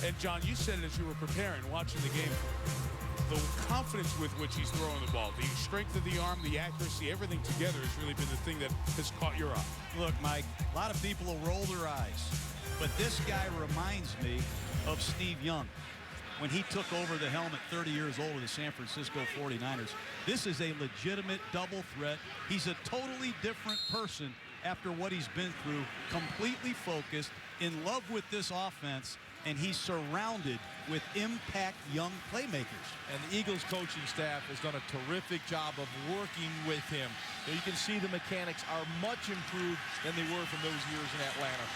S4: And John, you said it as you were preparing, watching the game. The confidence with which he's throwing the ball, the strength of the arm, the accuracy, everything together has really been the thing that has caught your eye.
S5: Look, Mike, a lot of people will roll their eyes. But this guy reminds me of Steve Young when he took over the helm at 30 years old with the San Francisco 49ers. This is a legitimate double threat. He's a totally different person after what he's been through, completely focused, in love with this offense, and he's surrounded with impact young playmakers.
S6: And the Eagles coaching staff has done a terrific job of working with him. You can see the mechanics are much improved than they were from those years in Atlanta.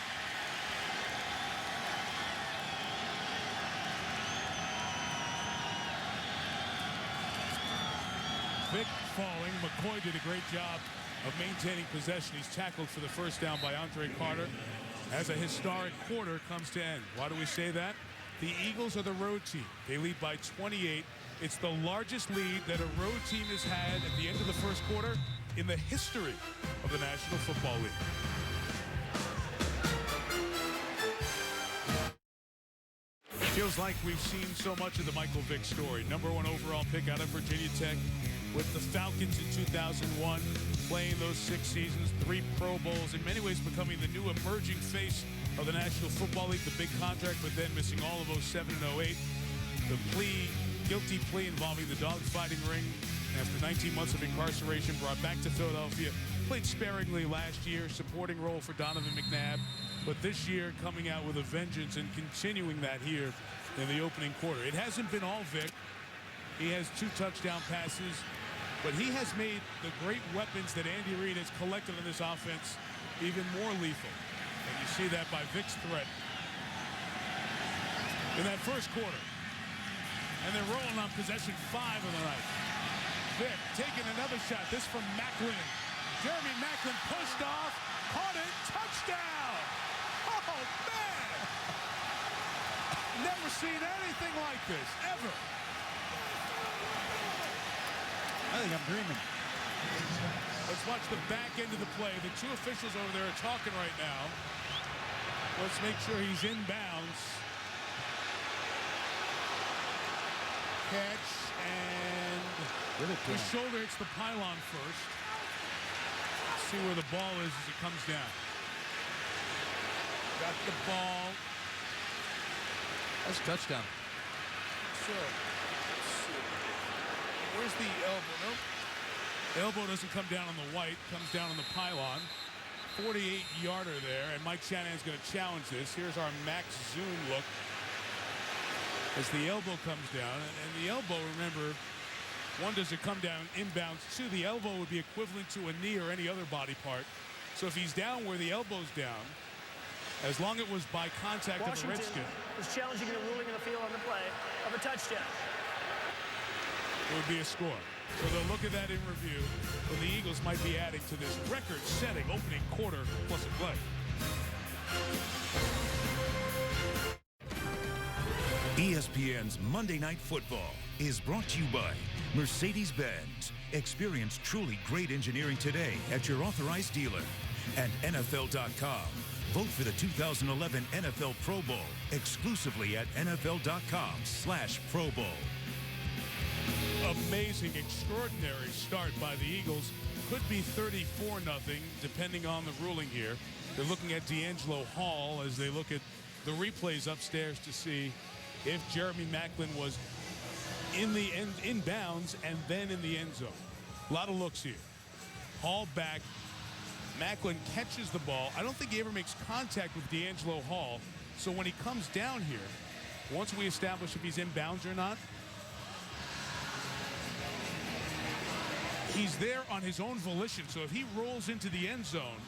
S4: Vic falling. McCoy did a great job of maintaining possession. He's tackled for the first down by Andre Carter as a historic quarter comes to end. Why do we say that? The Eagles are the road team. They lead by 28. It's the largest lead that a road team has had at the end of the first quarter in the history of the National Football League. Feels like we've seen so much of the Michael Vick story. #1 overall pick out of Virginia Tech with the Falcons in 2001, playing those 6 seasons, 3 Pro Bowls, in many ways becoming the new emerging face of the National Football League, the big contract, but then missing all of 07 and 08. The guilty plea involving the dogfighting ring after 19 months of incarceration, brought back to Philadelphia, played sparingly last year, supporting role for Donovan McNabb, but this year coming out with a vengeance and continuing that here in the opening quarter. It hasn't been all Vic. He has 2 touchdown passes, but he has made the great weapons that Andy Reid has collected on this offense even more lethal. And you see that by Vic's threat in that first quarter. And they're rolling on possession 5 of the night. Vic taking another shot, this from Macklin. Jeremy Macklin pushed off, caught it, touchdown! Oh, man! Never seen anything like this, ever.
S5: I think I'm dreaming.
S4: Let's watch the back end of the play. The 2 officials over there are talking right now. Let's make sure he's in bounds. Catch, and the shoulder hits the pylon first. Let's see where the ball is as it comes down. Got the ball.
S6: That's a touchdown.
S4: So, where's the elbow? Nope. The elbow doesn't come down on the white, comes down on the pylon. 48-yarder there, and Mike Shanahan's going to challenge this. Here's our max zoom look as the elbow comes down. And the elbow, remember, one, does it come down inbounds? Two, the elbow would be equivalent to a knee or any other body part. So if he's down where the elbow's down, as long as it was by contact of a Redskin,
S8: was challenging the ruling in the field on the play of a touchdown.
S4: It would be a score. So they'll look at that in review, but the Eagles might be adding to this record-setting opening quarter plus a play.
S7: ESPN's Monday Night Football is brought to you by Mercedes-Benz. Experience truly great engineering today at your authorized dealer. And NFL.com. Vote for the 2011 NFL Pro Bowl exclusively at NFL.com/Pro Bowl.
S4: Amazing, extraordinary start by the Eagles. Could be 34-0, depending on the ruling here. They're looking at D'Angelo Hall as they look at the replays upstairs to see if Jeremy Maclin was in the inbounds and then in the end zone. A lot of looks here. Hall back. Maclin catches the ball. I don't think he ever makes contact with D'Angelo Hall. So when he comes down here, once we establish if he's inbounds or not, he's there on his own volition. So if he rolls into the end zone,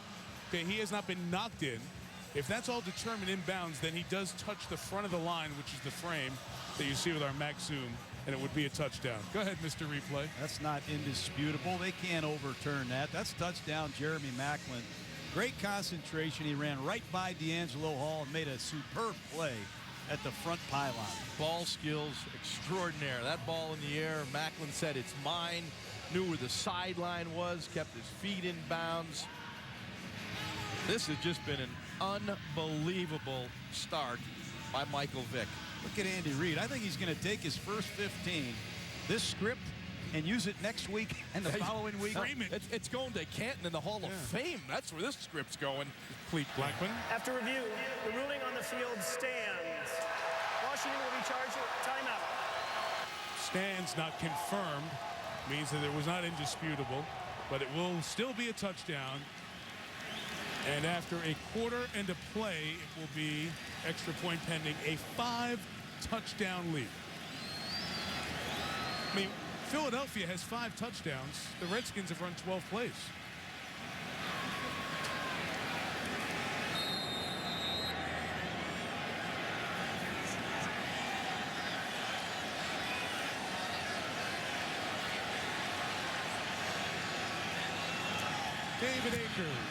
S4: okay, he has not been knocked in. If that's all determined inbounds, then he does touch the front of the line, which is the frame that you see with our max zoom, and it would be a touchdown. Go ahead, Mr. Replay.
S5: That's not indisputable. They can't overturn that. That's touchdown, Jeremy Maclin. Great concentration. He ran right by D'Angelo Hall and made a superb play at the front pylon.
S6: Ball skills extraordinary. That ball in the air, Maclin said it's mine, knew where the sideline was, kept his feet in bounds. This has just been an unbelievable start by Michael Vick.
S5: Look at Andy Reid. I think he's going to take his first 15, this script, and use it next week and the following week.
S6: It's going to Canton in the Hall of Fame. That's where this script's going.
S4: Cleat Blackman.
S8: After review, the ruling on the field stands. Washington will be charged with timeout.
S4: Stands not confirmed. Means that it was not indisputable, but it will still be a touchdown. And after a quarter and a play, it will be extra point pending, a 5-touchdown lead. I mean, Philadelphia has 5 touchdowns. The Redskins have run 12 plays. David Akers,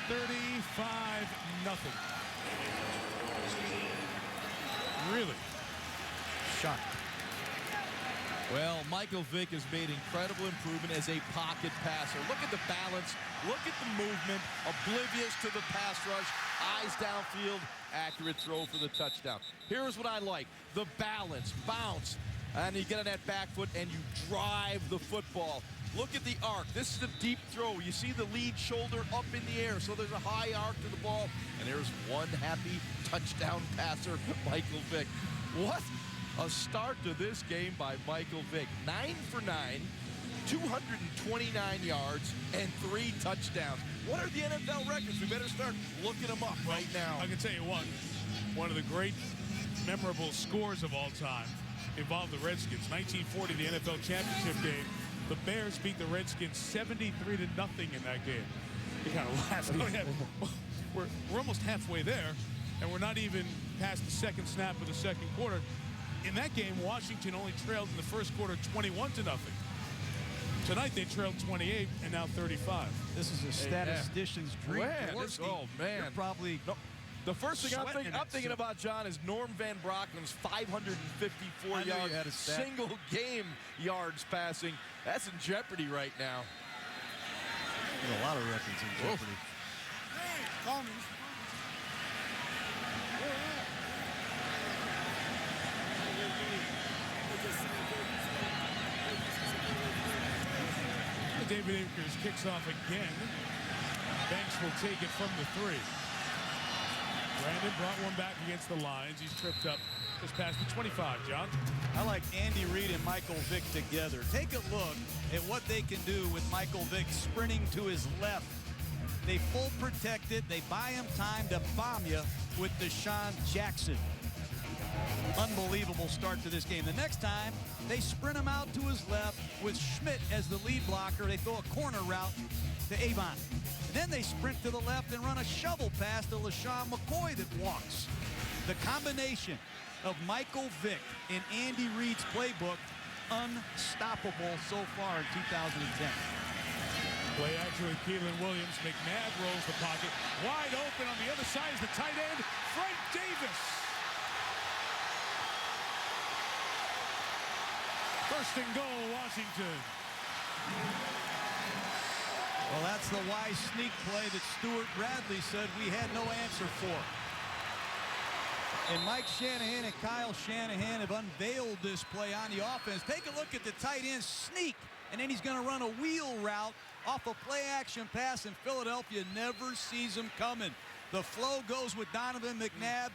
S4: 35-0. Really?
S5: Shocked.
S6: Well, Michael Vick has made incredible improvement as a pocket passer. Look at the balance. Look at the movement. Oblivious to the pass rush. Eyes downfield. Accurate throw for the touchdown. Here's what I like. The balance. Bounce. And you get on that back foot and you drive the football. Look at the arc. This is a deep throw. You see the lead shoulder up in the air, so there's a high arc to the ball. And there's one happy touchdown passer, Michael Vick. What a start to this game by Michael Vick. 9 for 9, 229 yards, and 3 touchdowns. What are the NFL records? We better start looking them up right now.
S4: I can tell you one of the great memorable scores of all time involved the Redskins. 1940, the NFL championship game. The Bears beat the Redskins 73-0 in that game. You kind of laughed. We're almost halfway there, and we're not even past the second snap of the second quarter. In that game, Washington only trailed in the first quarter 21-0. Tonight they trailed 28 and now 35.
S5: This is a statistician's dream.
S6: Man.
S5: You're probably
S6: the first thing I'm thinking about, John, is Norm Van Brocken's 554 yards, single game yards passing. That's in jeopardy right now.
S5: A lot of records in jeopardy.
S1: Call me.
S4: David Akers kicks off again. Banks will take it from the 3. Brandon brought one back against the Lions. He's tripped up just past the 25, John.
S5: I like Andy Reid and Michael Vick together. Take a look at what they can do with Michael Vick sprinting to his left. They full protect it. They buy him time to bomb you with Deshaun Jackson. Unbelievable start to this game. The next time, they sprint him out to his left with Schmidt as the lead blocker. They throw a corner route to Avon. And then they sprint to the left and run a shovel pass to LaShawn McCoy that walks. The combination of Michael Vick and Andy Reid's playbook, unstoppable so far in 2010.
S4: Play action with Keelan Williams. McNabb rolls the pocket. Wide open on the other side is the tight end, Frank Davis. First and goal, Washington.
S5: Well, that's the wise sneak play that Stuart Bradley said we had no answer for. And Mike Shanahan and Kyle Shanahan have unveiled this play on the offense. Take a look at the tight end sneak, and then he's going to run a wheel route off a play-action pass, and Philadelphia never sees him coming. The flow goes with Donovan McNabb.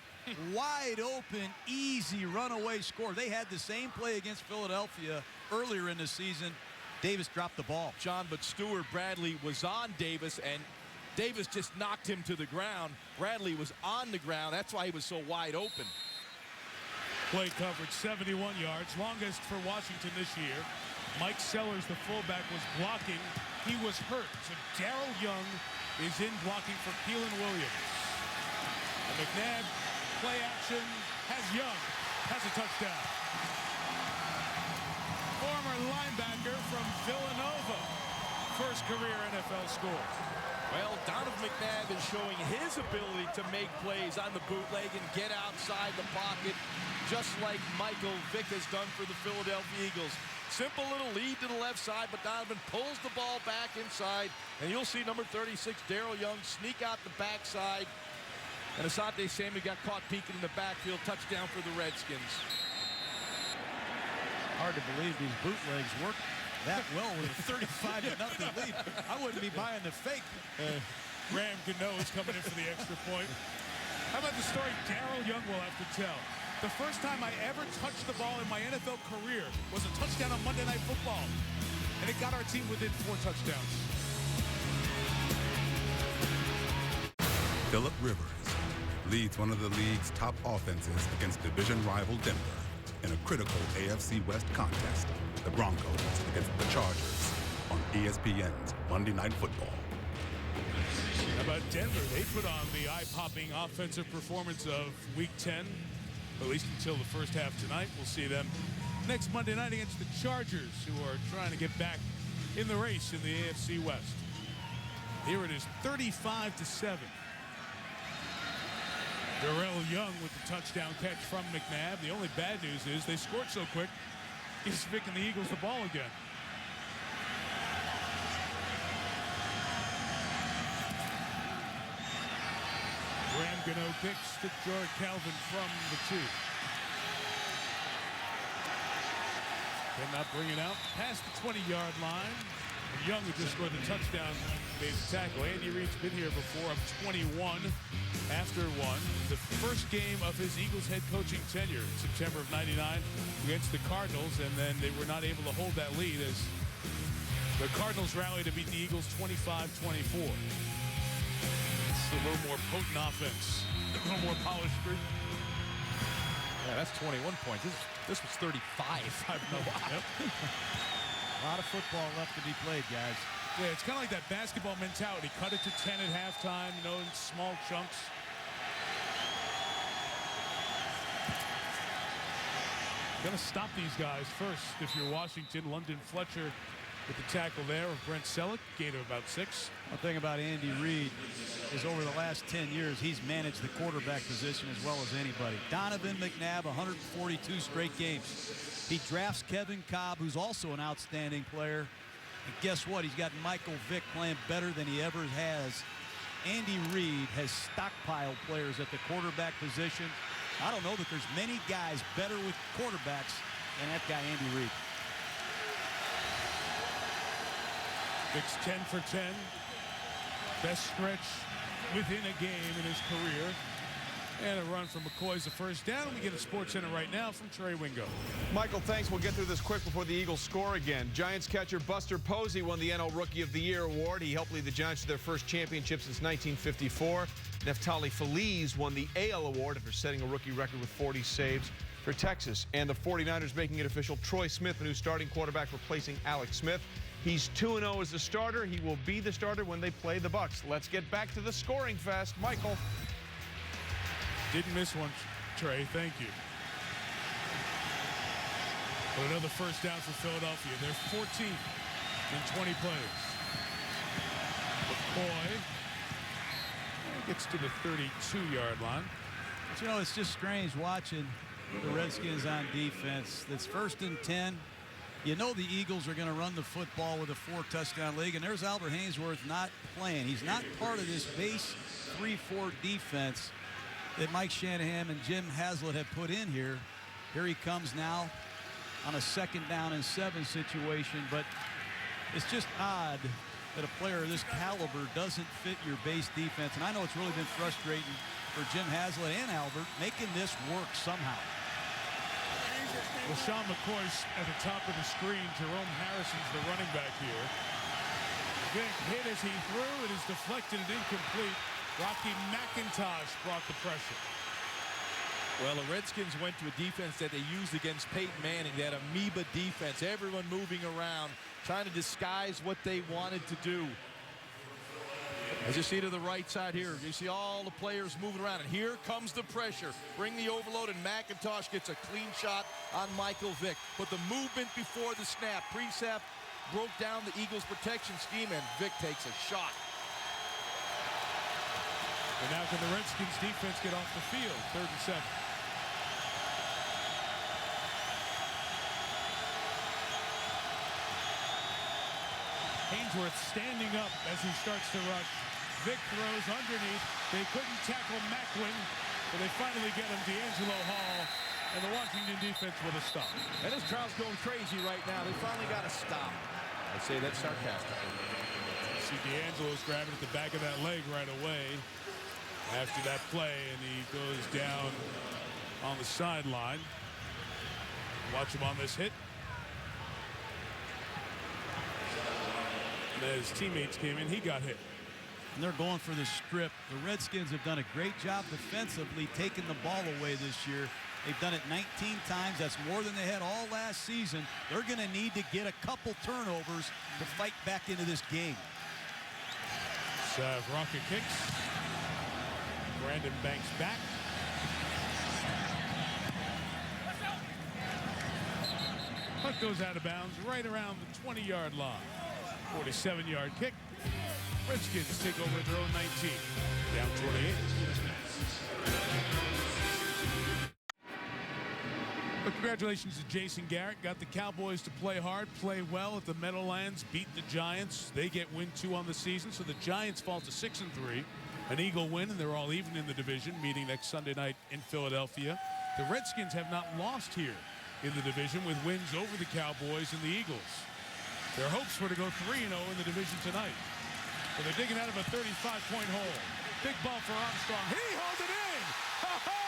S5: Wide open, easy runaway score. They had the same play against Philadelphia earlier in the season. Davis dropped the ball.
S6: John, but Stuart Bradley was on Davis, and Davis just knocked him to the ground. Bradley was on the ground. That's why he was so wide open.
S4: Play coverage, 71 yards, longest for Washington this year. Mike Sellers, the fullback, was blocking. He was hurt, so Darrell Young is in blocking for Keelan Williams. And McNabb, play action, has Young, has a touchdown. Former linebacker from Villanova, first career NFL score.
S6: Well, Donovan McNabb is showing his ability to make plays on the bootleg and get outside the pocket, just like Michael Vick has done for the Philadelphia Eagles. Simple little lead to the left side, but Donovan pulls the ball back inside, and you'll see number 36, Darrell Young, sneak out the backside. And Asante Samuel got caught peeking in the backfield. Touchdown for the Redskins.
S5: Hard to believe these bootlegs work that well with a 35-0 lead. I wouldn't be buying the fake.
S4: Graham Gano is coming in for the extra point. How about the story Darrell Young will have to tell? The first time I ever touched the ball in my NFL career was a touchdown on Monday Night Football. And it got our team within 4 touchdowns.
S11: Phillip Rivers leads one of the league's top offenses against division rival Denver in a critical AFC West contest, the Broncos against the Chargers on ESPN's Monday Night Football.
S4: How about Denver? They put on the eye-popping offensive performance of Week 10, at least until the first half tonight. We'll see them next Monday night against the Chargers, who are trying to get back in the race in the AFC West. Here it is, 35-7. Darrell Young with the touchdown catch from McNabb. The only bad news is they scored so quick, gives Vick and the Eagles the ball again. Graham Gano kicks to George Calvin from the 2. Cannot bring it out past the 20-yard line. And Young, who just scored the touchdown, made the tackle. Andy Reid's been here before, up 21 after 1. The first game of his Eagles head coaching tenure, September of '99, against the Cardinals, and then they were not able to hold that lead as the Cardinals rallied to beat the Eagles 25-24. A little more potent offense, a little more polished group.
S6: Yeah, that's 21 points. This was 35.
S4: Yep.
S5: A lot of football left to be played, guys.
S4: Yeah, it's kind of like that basketball mentality. Cut it to 10 at halftime, you know, in small chunks. Gonna stop these guys first if you're Washington. London Fletcher with the tackle there of Brent Selleck, gain of about 6.
S5: One thing about Andy Reid is over the last 10 years, he's managed the quarterback position as well as anybody. Donovan McNabb, 142 straight games. He drafts Kevin Cobb, who's also an outstanding player. And guess what? He's got Michael Vick playing better than he ever has. Andy Reid has stockpiled players at the quarterback position. I don't know that there's many guys better with quarterbacks than that guy, Andy Reid.
S4: Vick's 10 for 10. Best stretch within a game in his career. And a run from McCoy's the first down. We get a Sports Center right now from Trey Wingo.
S12: Michael, thanks. We'll get through this quick before the Eagles score again. Giants catcher Buster Posey won the NL Rookie of the Year award. He helped lead the Giants to their first championship since 1954. Neftali Feliz won the AL award after setting a rookie record with 40 saves for Texas. And the 49ers making it official. Troy Smith, the new starting quarterback, replacing Alex Smith. He's 2-0 as the starter. He will be the starter when they play the Bucs. Let's get back to the scoring fest. Michael.
S4: Didn't miss one, Trey. Thank you. But another first down for Philadelphia. They're 14th in 20 plays. McCoy gets to the 32-yard line.
S5: But, you know, it's just strange watching the Redskins on defense. That's 1st and 10. You know the Eagles are going to run the football with a 4-touchdown league, and there's Albert Haynesworth not playing. He's not part of this base 3-4 defense that Mike Shanahan and Jim Haslett have put in here. Here he comes now on a 2nd down and 7 situation, but it's just odd that a player of this caliber doesn't fit your base defense. And I know it's really been frustrating for Jim Haslett and Albert making this work somehow.
S4: Well, Sean McCoy's at the top of the screen. Jerome Harrison's the running back here. Vic hit as he threw. It is deflected and incomplete. Rocky McIntosh brought the pressure.
S6: Well, the Redskins went to a defense that they used against Peyton Manning, that amoeba defense, everyone moving around, trying to disguise what they wanted to do. As you see to the right side here, you see all the players moving around, and here comes the pressure. Bring the overload, and McIntosh gets a clean shot on Michael Vick. But the movement before the snap, Presap broke down the Eagles' protection scheme, and Vick takes a shot.
S4: And now can the Redskins defense get off the field? 3rd and 7. Haynesworth standing up as he starts to rush. Vick throws underneath. They couldn't tackle Macklin, but they finally get him. D'Angelo Hall and the Washington defense with a stop.
S6: And this crowd's going crazy right now. They finally got a stop. I say that sarcastically.
S4: See D'Angelo's grabbing at the back of that leg right away after that play, and he goes down on the sideline. Watch him on this hit. And as teammates came in, he got hit.
S5: And they're going for the strip. The Redskins have done a great job defensively taking the ball away this year. They've done it 19 times. That's more than they had all last season. They're going to need to get a couple turnovers to fight back into this game.
S4: Savranka kicks. Brandon Banks back. Puck goes out of bounds right around the 20-yard line. 47-yard kick. Redskins take over at their own 19. Down 28. Well, congratulations to Jason Garrett. Got the Cowboys to play hard, play well at the Meadowlands, beat the Giants. They get win 2 on the season, so the Giants fall to 6-3. An Eagle win, and they're all even in the division, meeting next Sunday night in Philadelphia. The Redskins have not lost here in the division with wins over the Cowboys and the Eagles. Their hopes were to go 3-0 in the division tonight. But they're digging out of a 35-point hole. Big ball for Armstrong. He holds it in! Ho-ho!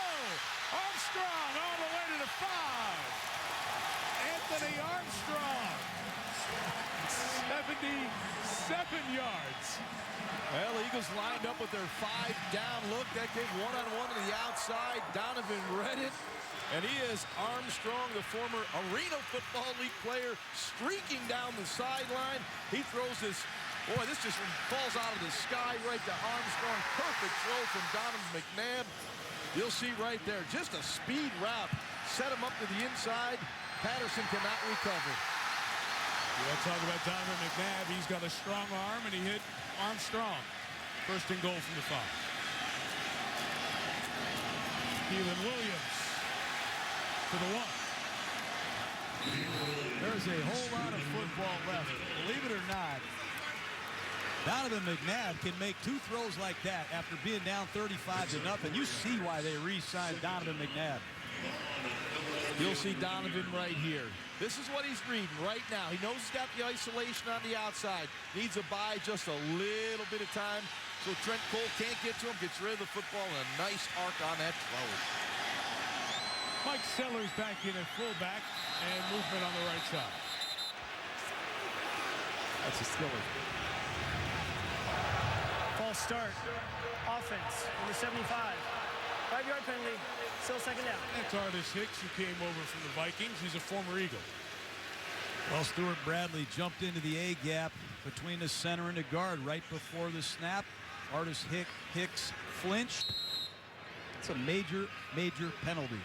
S4: Armstrong all the way to the 5. Anthony Armstrong. 77 yards.
S6: Well, the Eagles lined up with their 5-down look. That gave one-on-one to the outside. Donovan read it. And he is Armstrong, the former Arena Football League player, streaking down the sideline. He throws this, boy, this just falls out of the sky right to Armstrong. Perfect throw from Donovan McNabb. You'll see right there, just a speed route. Set him up to the inside. Patterson cannot recover.
S4: You want to talk about Donovan McNabb. He's got a strong arm, and he hit Armstrong. 1st and goal from the 5. Keelan Williams to the 1.
S5: There's a whole lot of football left. Believe it or not, Donovan McNabb can make 2 throws like that after being down 35-0. You see why they re-signed Donovan McNabb.
S6: You'll see Donovan right here. This is what he's reading right now. He knows he's got the isolation on the outside. Needs to buy just a little bit of time So Trent Cole can't get to him, gets rid of the football, and a nice arc on that throw.
S4: Mike Sellers back in at fullback and movement on the right side.
S5: That's a skiller.
S8: False start. Offense, number 75. 5-yard penalty, still second down.
S4: That's Artis Hicks, who came over from the Vikings. He's a former Eagle.
S5: Well, Stuart Bradley jumped into the A gap between the center and the guard right before the snap. Artis Hicks flinched. It's a major, major penalty.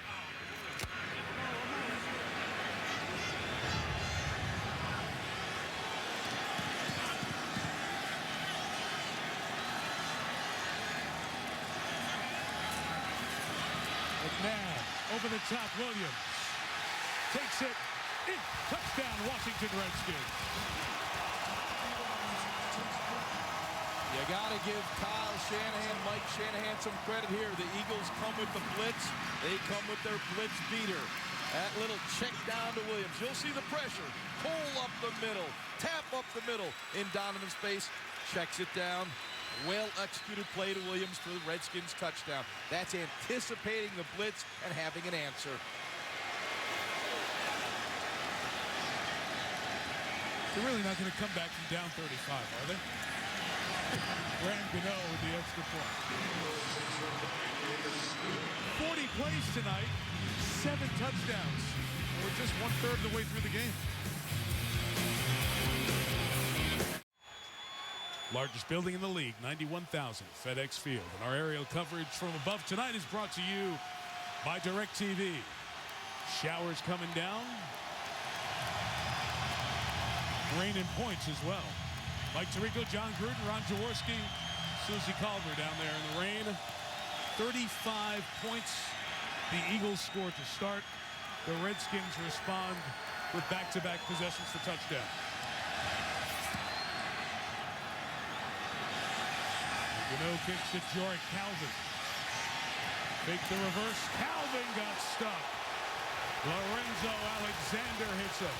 S4: McNabb over the top, Williams takes it in. Touchdown, Washington Redskins.
S6: You got to give Kyle Shanahan, Mike Shanahan, some credit here. The Eagles come with the blitz. They come with their blitz beater. That little check down to Williams. You'll see the pressure. Pull up the middle. Tap up the middle in Donovan's face. Checks it down. Well-executed play to Williams for the Redskins touchdown. That's anticipating the blitz and having an answer.
S4: They're really not going to come back from down 35, are they? Graham Gano with the extra point. 40 plays tonight, 7 touchdowns. We're just 1/3 of the way through the game. Largest building in the league, 91,000, FedEx Field. And our aerial coverage from above tonight is brought to you by DirecTV. Showers coming down. Rain and points as well. Mike Tirico, John Gruden, Ron Jaworski, Susie Culver down there in the rain. 35 points the Eagles scored to start. The Redskins respond with back-to-back possessions for touchdown. Gano kicks to Jorrick Calvin. Fake the reverse. Calvin got stuck. Lorenzo Alexander hits him.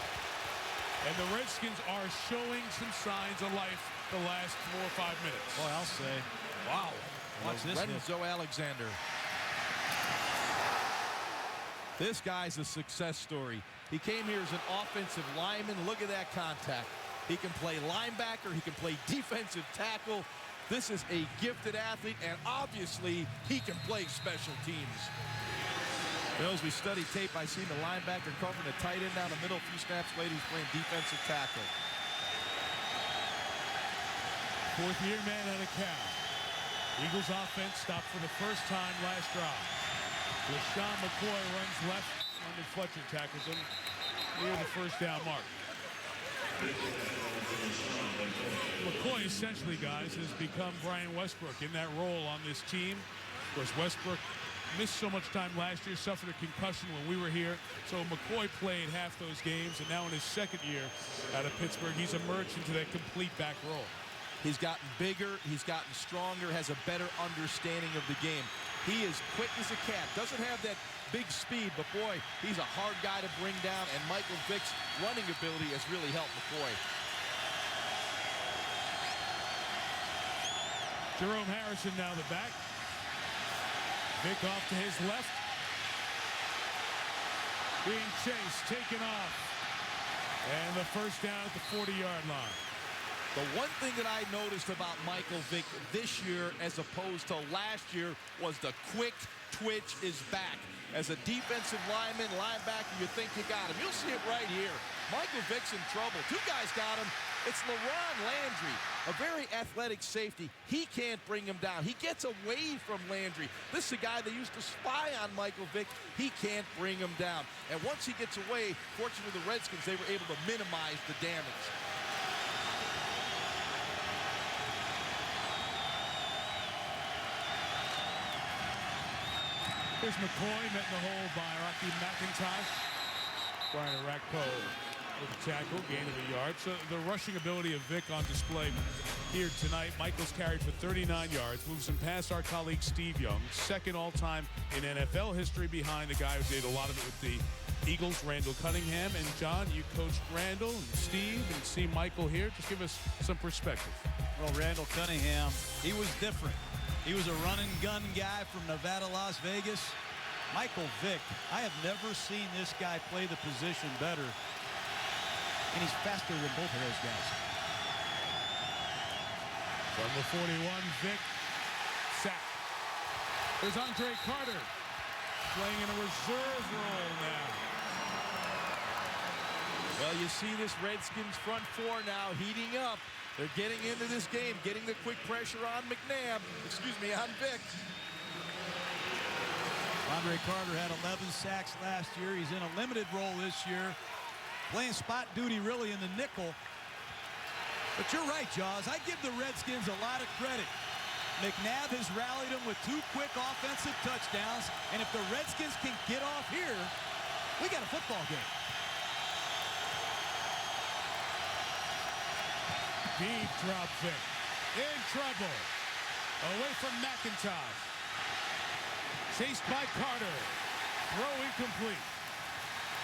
S4: And the Redskins are showing some signs of life the last 4 or 5 minutes.
S5: Boy, I'll say, wow. Watch this.
S6: Lorenzo Alexander. This guy's a success story. He came here as an offensive lineman. Look at that contact. He can play linebacker. He can play defensive tackle. This is a gifted athlete, and obviously he can play special teams. As we study tape, I see the linebacker covering the tight end down the middle. A few snaps later, he's playing defensive tackle.
S4: 4th-year man out of Cal. Eagles offense stopped for the first time last drive. LaShawn McCoy runs left. London Fletcher tackles him near the first down mark. McCoy essentially, guys, has become Brian Westbrook in that role on this team. Of course, Westbrook missed so much time last year, suffered a concussion when we were here. So McCoy played half those games, and now in his 2nd year out of Pittsburgh, he's emerged into that complete back role.
S6: He's gotten bigger, he's gotten stronger, has a better understanding of the game. He is quick as a cat, doesn't have that big speed, but boy, he's a hard guy to bring down, and Michael Vick's running ability has really helped McCoy.
S4: Jerome Harrison now the back. Vick off to his left. Being chased, taken off. And the first down at the 40-yard line.
S6: The one thing that I noticed about Michael Vick this year as opposed to last year was the quick twitch is back. As a defensive lineman, linebacker, you think you got him. You'll see it right here. Michael Vick's in trouble. 2 guys got him. It's LaRon Landry, a very athletic safety. He can't bring him down. He gets away from Landry. This is a guy that used to spy on Michael Vick. He can't bring him down. And once he gets away, fortunately the Redskins, they were able to minimize the damage.
S4: Here's McCoy, met in the hole by Rocky McIntosh. Brian Arakpo with a tackle, gain of a yard. So the rushing ability of Vick on display here tonight. Michael's carried for 39 yards, moves him past our colleague Steve Young, 2nd all-time in NFL history behind the guy who did a lot of it with the Eagles, Randall Cunningham. And John, you coached Randall and Steve and see Michael here. Just give us some perspective.
S5: Well, Randall Cunningham, he was different. He was a run-and-gun guy from Nevada, Las Vegas. Michael Vick, I have never seen this guy play the position better. And he's faster than both of those guys.
S4: From the 41, Vick, sack. There's Andre Carter playing in a reserve role now.
S6: Well, you see this Redskins front four now heating up. They're getting into this game, getting the quick pressure on McNabb. Excuse me, on Vick.
S5: Andre Carter had 11 sacks last year. He's in a limited role this year, playing spot duty really in the nickel. But you're right, Jaws. I give the Redskins a lot of credit. McNabb has rallied them with 2 quick offensive touchdowns, and if the Redskins can get off here, we got a football game.
S4: Deep drop Vick. In trouble. Away from McIntosh. Chased by Carter. Throw incomplete.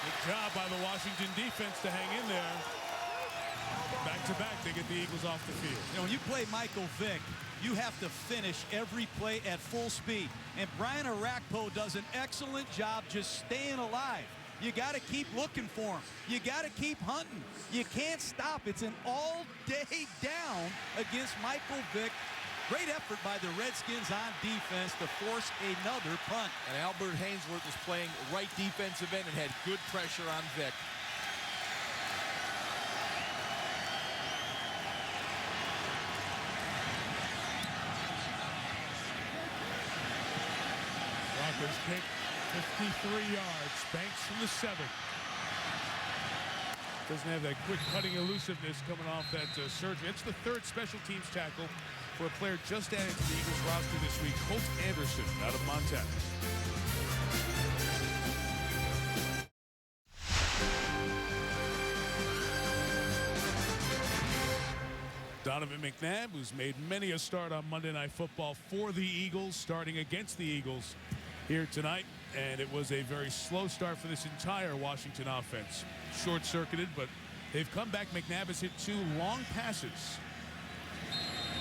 S4: Good job by the Washington defense to hang in there. Back to back, they get the Eagles off the field.
S5: You know, when you play Michael Vick, you have to finish every play at full speed. And Brian Arakpo does an excellent job just staying alive. You got to keep looking for him. You got to keep hunting. You can't stop. It's an all-day down against Michael Vick. Great effort by the Redskins on defense to force another punt.
S6: And Albert Hainsworth was playing right defensive end and had good pressure on Vick.
S4: Broncos kick, 53 yards. Banks from the 7. Doesn't have that quick cutting elusiveness coming off that surgery. It's the 3rd special teams tackle for a player just added to the Eagles roster this week, Colt Anderson out of Montana. Donovan McNabb, who's made many a start on Monday Night Football for the Eagles, starting against the Eagles here tonight. And it was a very slow start for this entire Washington offense. Short-circuited, but they've come back. McNabb has hit 2 long passes,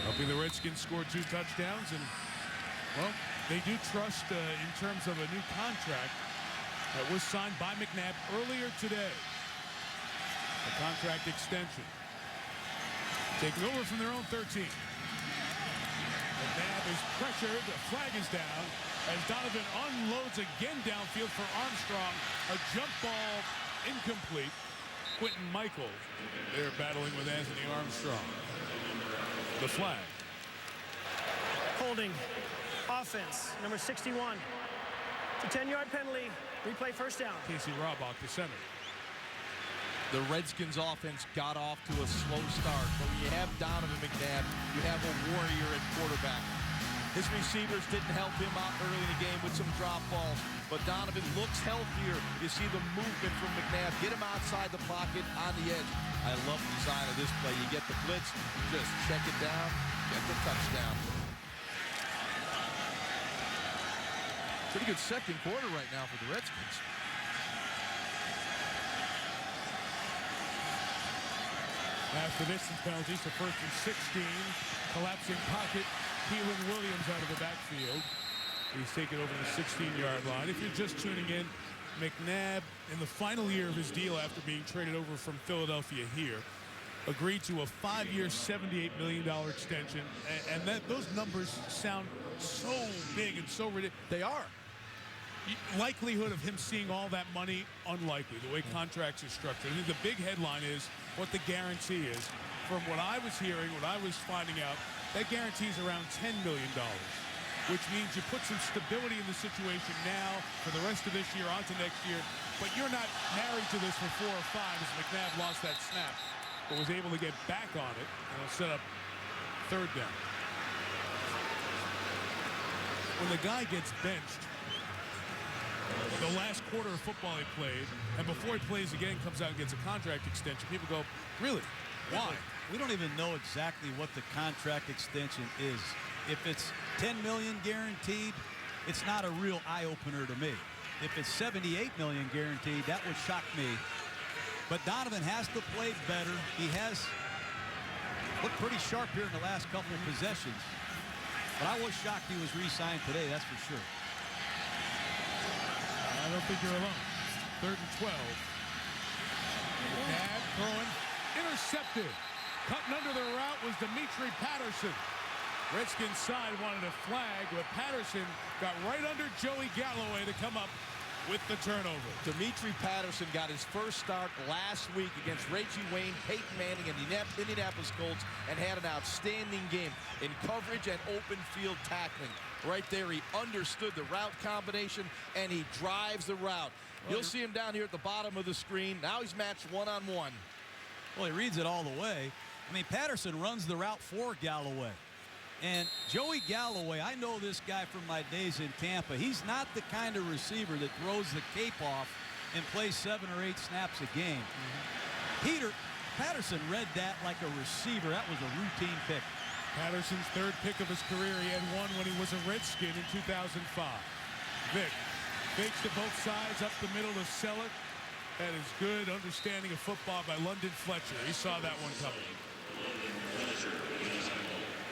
S4: helping the Redskins score 2 touchdowns. And, well, they do trust in terms of a new contract that was signed by McNabb earlier today. A contract extension. Taking over from their own 13. McNabb is pressured. The flag is down as Donovan unloads again downfield for Armstrong. A jump ball incomplete. Quentin Michael there battling with Anthony Armstrong. The flag.
S8: Holding. Offense. Number 61. It's a 10-yard penalty. Replay first down.
S4: Casey Robach, the center.
S6: The Redskins offense got off to a slow start, but when you have Donovan McNabb, you have a warrior at quarterback. His receivers didn't help him out early in the game with some drop balls, but Donovan looks healthier. You see the movement from McNabb. Get him outside the pocket on the edge. I love the design of this play. You get the blitz, just check it down, get the touchdown. Pretty good second quarter right now for the Redskins.
S4: After distance penalties, so 1st and 16. Collapsing pocket. Keelan Williams out of the backfield. He's taken over the 16-yard line. If you're just tuning in, McNabb, in the final year of his deal after being traded over from Philadelphia here, agreed to a 5-year, $78 million extension. And those numbers sound so big and so ridiculous.
S6: They are.
S4: Likelihood of him seeing all that money, unlikely, the way contracts are structured. I think the big headline is what the guarantee is. From what I was hearing, what I was finding out, that guarantee is around $10 million, which means you put some stability in the situation now for the rest of this year, on to next year, but you're not married to this for 4 or 5 as McNabb lost that snap, but was able to get back on it, and it'll set up 3rd down. When the guy gets benched, the last quarter of football he played, and before he plays again, comes out and gets a contract extension, people go, really? Why?
S5: We don't even know exactly what the contract extension is. If it's $10 million guaranteed, it's not a real eye-opener to me. if it's $78 million guaranteed, that would shock me. But Donovan has to play better. He has looked pretty sharp here in the last couple of possessions. But I was shocked he was re-signed today, that's for sure.
S4: I don't think you're alone. 3rd and 12. McNabb throwing. Intercepted. Cutting under the route was Dimitri Patterson. Redskins side wanted a flag, but Patterson got right under Joey Galloway to come up with the turnover.
S6: Dimitri Patterson got his first start last week against Reggie Wayne, Peyton Manning, and the Indianapolis Colts, and had an outstanding game in coverage and open field tackling. Right there, he understood the route combination, and he drives the route. You'll see him down here at the bottom of the screen. Now he's matched one-on-one.
S5: Well, he reads it all the way. I mean, Patterson runs the route for Galloway. And Joey Galloway, I know this guy from my days in Tampa. He's not the kind of receiver that throws the cape off and plays 7 or 8 snaps a game. Patterson read that like a receiver. That was a routine pick.
S4: Patterson's 3rd pick of his career. He had one when he was a Redskin in 2005. Vick fakes to both sides up the middle to sell it. That is good understanding of football by London Fletcher. He saw that one coming.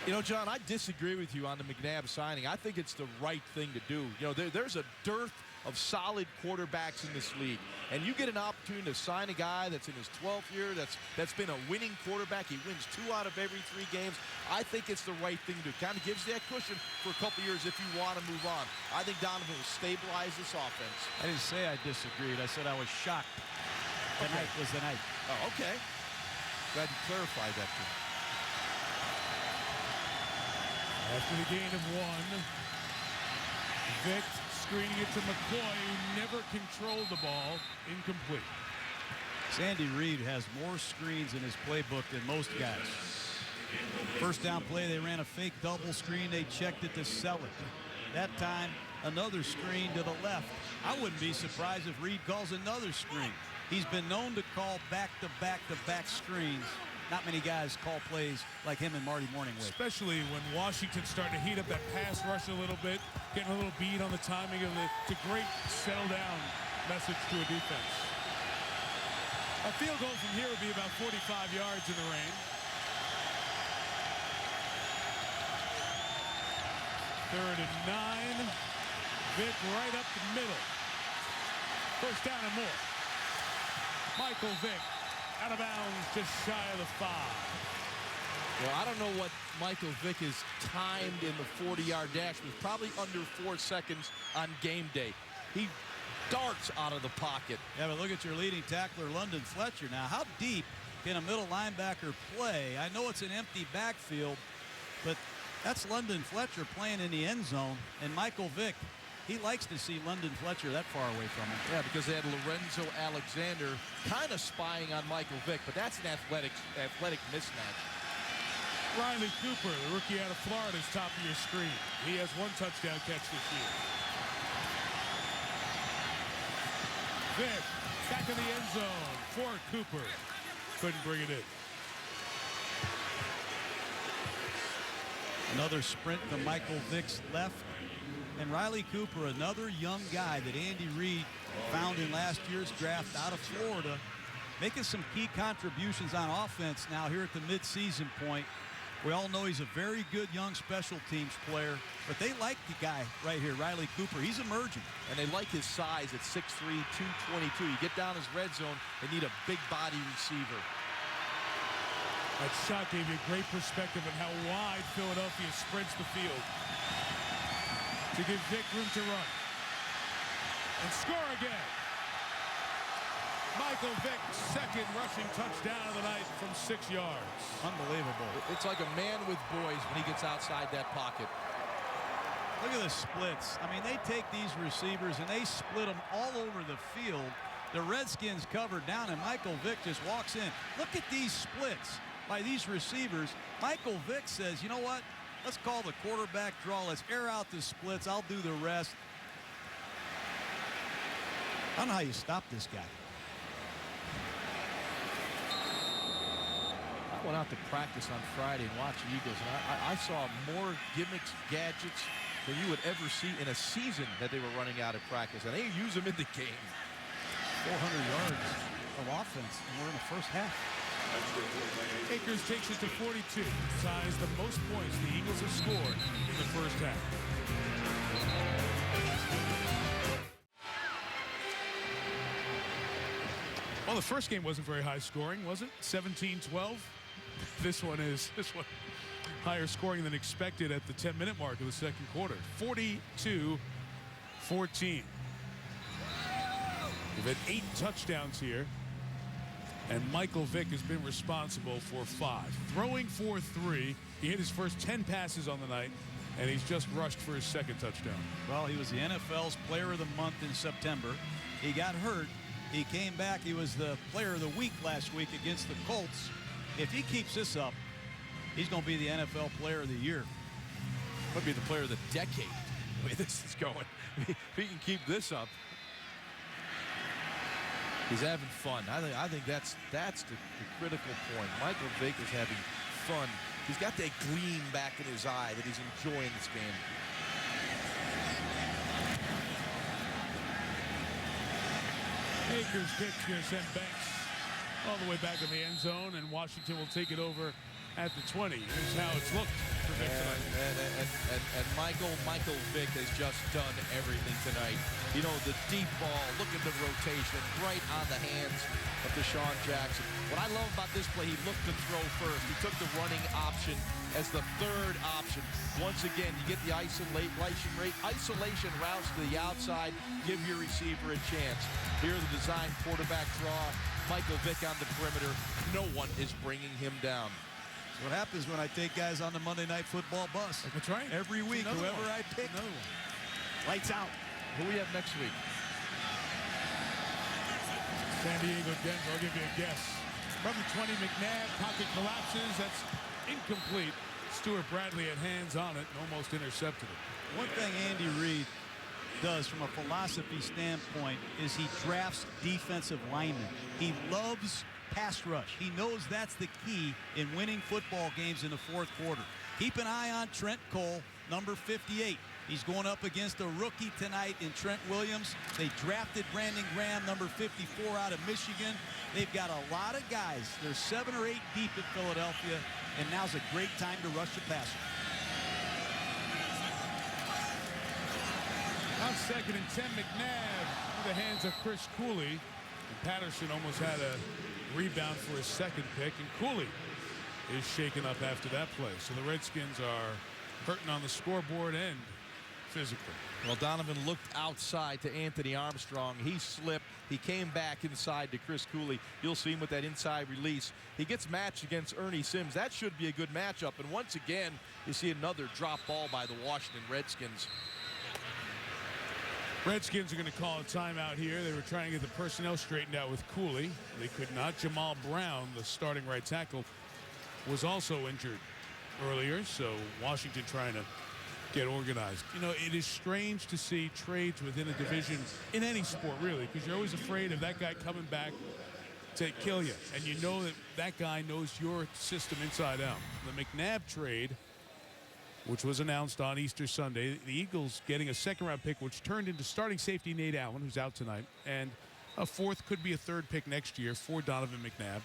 S6: You know, John, I disagree with you on the McNabb signing. I think it's the right thing to do. You know, there's a dearth of solid quarterbacks in this league. And you get an opportunity to sign a guy that's in his 12th year, that's been a winning quarterback. He wins 2 out of every 3 games. I think it's the right thing to do. Kind of gives you that cushion for a couple years if you want to move on. I think Donovan will stabilize this offense.
S5: I didn't say I disagreed. I said I was shocked. Tonight was the night.
S6: Oh, okay. Glad you clarified that to me.
S4: After the gain of 1, Vick screening it to McCoy, who never controlled the ball. Incomplete.
S5: Sandy Reed has more screens in his playbook than most guys. First down play, they ran a fake double screen. They checked it to sell it. That time, another screen to the left. I wouldn't be surprised if Reed calls another screen. He's been known to call back-to-back-to-back screens. Not many guys call plays like him and Marty Morningway.
S4: Especially when Washington's starting to heat up that pass rush a little bit, getting a little beat on the timing of it. It's a great settle-down message to a defense. A field goal from here would be about 45 yards in the rain. 3rd and 9. Vick right up the middle. First down and more. Michael Vick. Out of bounds, just shy of the 5.
S6: Well, I don't know what Michael Vick is timed in the 40-yard dash. It was probably under 4 seconds on game day. He darts out of the pocket.
S5: Yeah, but look at your leading tackler, London Fletcher. Now, how deep can a middle linebacker play? I know it's an empty backfield, but that's London Fletcher playing in the end zone, and Michael Vick, he likes to see London Fletcher that far away from him.
S6: Yeah, because they had Lorenzo Alexander kind of spying on Michael Vick, but that's an athletic mismatch.
S4: Riley Cooper, the rookie out of Florida, is top of your screen. He has 1 touchdown catch this year. Vick, back in the end zone for Cooper. Couldn't bring it in.
S5: Another sprint to Michael Vick's left. And Riley Cooper, another young guy that Andy Reid found in last year's draft out of Florida, making some key contributions on offense now here at the midseason point. We all know he's a very good young special teams player, but they like the guy right here, Riley Cooper. He's emerging.
S6: And they like his size at 6'3", 222. You get down his red zone, they need a big body receiver.
S4: That shot gave you great perspective on how wide Philadelphia sprints the field to give Vick room to run. And score again. Michael Vick, 2nd rushing touchdown of the night from 6 yards.
S5: Unbelievable.
S6: It's like a man with boys when he gets outside that pocket.
S5: Look at the splits. I mean, they take these receivers and they split them all over the field. The Redskins covered down and Michael Vick just walks in. Look at these splits by these receivers. Michael Vick says, you know what? Let's call the quarterback draw. Let's air out the splits. I'll do the rest. I don't know how you stop this guy.
S6: I went out to practice on Friday and watched the Eagles, and I saw more gimmicks, gadgets than you would ever see in a season that they were running out of practice, and they use them in the game.
S5: 400 yards of offense, and we're in the first half.
S4: Akers takes it to 42. Ties the most points the Eagles have scored in the first half. Well, the first game wasn't very high scoring, was it? 17-12. This one higher scoring than expected at the 10-minute mark of the second quarter. 42-14. We've had 8 touchdowns here, and Michael Vick has been responsible for 5. Throwing for 3. He hit his first 10 passes on the night, and he's just rushed for his second touchdown.
S5: Well, he was the NFL's Player of the Month in September. He got hurt. He came back. He was the Player of the Week last week against the Colts. If he keeps this up, he's going to be the NFL Player of the Year.
S6: Might be the Player of the Decade, the way this is going. If he can keep this up, he's having fun. I think that's the critical point. Michael Vick is having fun. He's got that gleam back in his eye that he's enjoying this game.
S4: Akers kick's going to send Banks all the way back in the end zone, and Washington will take it over at the 20. Here's how it's looked for Vick tonight.
S6: And Michael Vick has just done everything tonight. You know, the deep ball, look at the rotation, right on the hands of Deshaun Jackson. What I love about this play, he looked to throw first. He took the running option as the third option. Once again, you get the isolation routes to the outside, give your receiver a chance. Here the design quarterback draw. Michael Vick on the perimeter. No one is bringing him down.
S5: That's what happens when I take guys on the Monday Night Football bus.
S4: That's right.
S5: Every week, whoever I pick, lights out.
S6: Who we have next week?
S4: San Diego, Denver. I'll give you a guess. From the 20, McNabb. Pocket collapses. That's incomplete. Stuart Bradley had hands on it and almost intercepted it.
S5: One thing Andy Reid does from a philosophy standpoint is he drafts defensive linemen. He loves pass rush. He knows that's the key in winning football games in the fourth quarter. Keep an eye on Trent Cole, number 58. He's going up against a rookie tonight in Trent Williams. They drafted Brandon Graham, number 54, out of Michigan. They've got a lot of guys. They're 7 or 8 deep in Philadelphia, and now's a great time to rush the passer.
S4: On 2nd and 10, McNabb in the hands of Chris Cooley. And Patterson almost had a rebound for his second pick, and Cooley is shaken up after that play. So the Redskins are hurting on the scoreboard and physically.
S6: Well, Donovan looked outside to Anthony Armstrong. He slipped. He came back inside to Chris Cooley. You'll see him with that inside release. He gets matched against Ernie Sims. That should be a good matchup. And once again, you see another drop ball by the Washington Redskins.
S4: Redskins are going to call a timeout here. They were trying to get the personnel straightened out with Cooley. They could not. Jamal Brown, the starting right tackle, was also injured earlier, so Washington trying to get organized. You know, it is strange to see trades within a division in any sport, really, because you're always afraid of that guy coming back to kill you, and you know that that guy knows your system inside out. The McNabb trade, which was announced on Easter Sunday, the Eagles getting a second-round pick, which turned into starting safety Nate Allen, who's out tonight, and a fourth, could be a third pick next year for Donovan McNabb,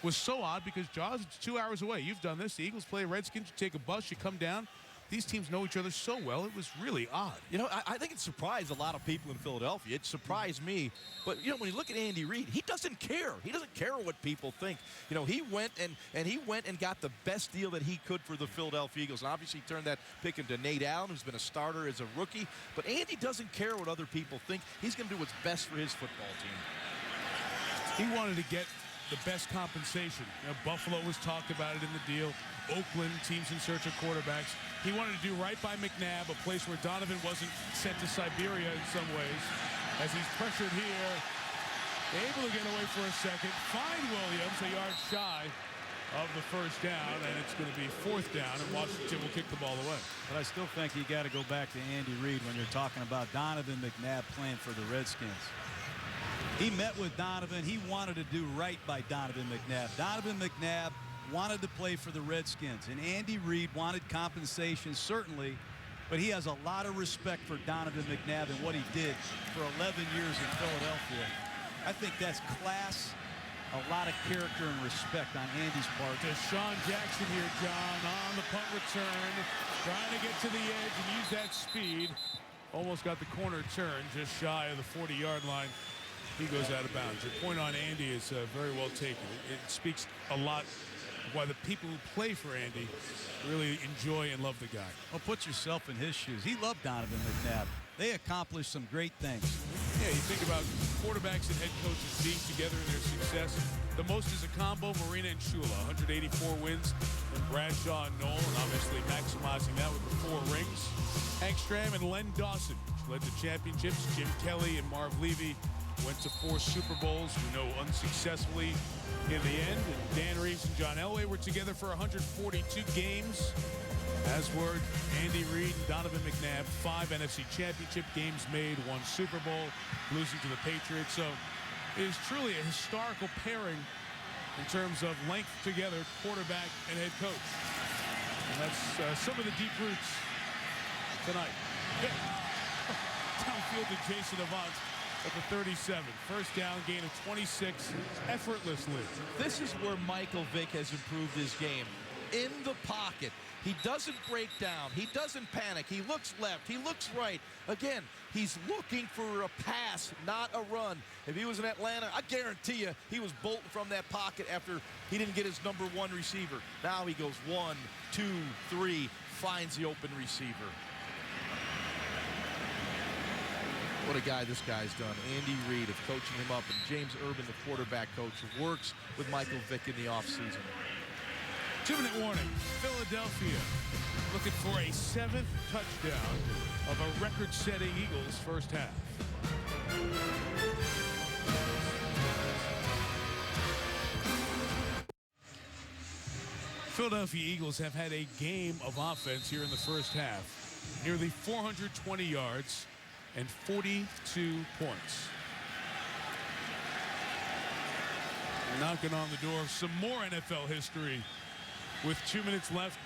S4: was so odd because, Jaws, it's 2 hours away. You've done this. The Eagles play Redskins. You take a bus. You come down. These teams know each other so well. It was really odd.
S6: You know, I think it surprised a lot of people in Philadelphia. It surprised me. But, you know, when you look at Andy Reid, he doesn't care. He doesn't care what people think. You know, he went and got the best deal that he could for the Philadelphia Eagles. And obviously turned that pick into Nate Allen, who's been a starter as a rookie. But Andy doesn't care what other people think. He's going to do what's best for his football team.
S4: He wanted to get the best compensation. You know, Buffalo was talked about it in the deal. Oakland, teams in search of quarterbacks. He wanted to do right by McNabb, a place where Donovan wasn't sent to Siberia in some ways. As he's pressured here, able to get away for a second. Find Williams a yard shy of the first down, and it's going to be fourth down, and Washington will kick the ball away.
S5: But I still think you got to go back to Andy Reid when you're talking about Donovan McNabb playing for the Redskins. He met with Donovan. He wanted to do right by Donovan McNabb. Donovan McNabb wanted to play for the Redskins, and Andy Reid wanted compensation, certainly, but he has a lot of respect for Donovan McNabb and what he did for 11 years in Philadelphia. I think that's class, a lot of character and respect on Andy's part.
S4: Deshaun Jackson here, John, on the punt return, trying to get to the edge and use that speed. Almost got the corner turn just shy of the 40-yard line. He goes out of bounds. Your point on Andy is very well taken. It speaks a lot why the people who play for Andy really enjoy and love the guy.
S5: Well, put yourself in his shoes. He loved Donovan McNabb. They accomplished some great things.
S4: Yeah, you think about quarterbacks and head coaches being together in their success. The most is a combo, Marina and Shula, 184 wins, and Bradshaw and Noel, and obviously maximizing that with the 4 rings. Hank Stram and Len Dawson led the championships. Jim Kelly and Marv Levy went to 4 Super Bowls, we know unsuccessfully in the end. And Dan Reeves and John Elway were together for 142 games, as were Andy Reid and Donovan McNabb. 5 NFC championship games made, 1 Super Bowl, losing to the Patriots. So it is truly a historical pairing in terms of length together, quarterback and head coach. And that's some of the deep roots tonight. Downfield to Jason Avant at the 37. First down, gain of 26 effortlessly.
S6: This is where Michael Vick has improved his game. In the pocket. He doesn't break down. He doesn't panic. He looks left. He looks right. Again, he's looking for a pass, not a run. If he was in Atlanta, I guarantee you he was bolting from that pocket after he didn't get his #1 receiver. Now he goes 1, 2, 3, finds the open receiver. What a guy this guy's done. Andy Reid of coaching him up, and James Urban, the quarterback coach, who works with Michael Vick in the offseason.
S4: 2-minute warning. Philadelphia looking for a 7th touchdown of a record-setting Eagles first half. Philadelphia Eagles have had a game of offense here in the first half. Nearly 420 yards and 42 points. Knocking on the door of some more NFL history with 2 minutes left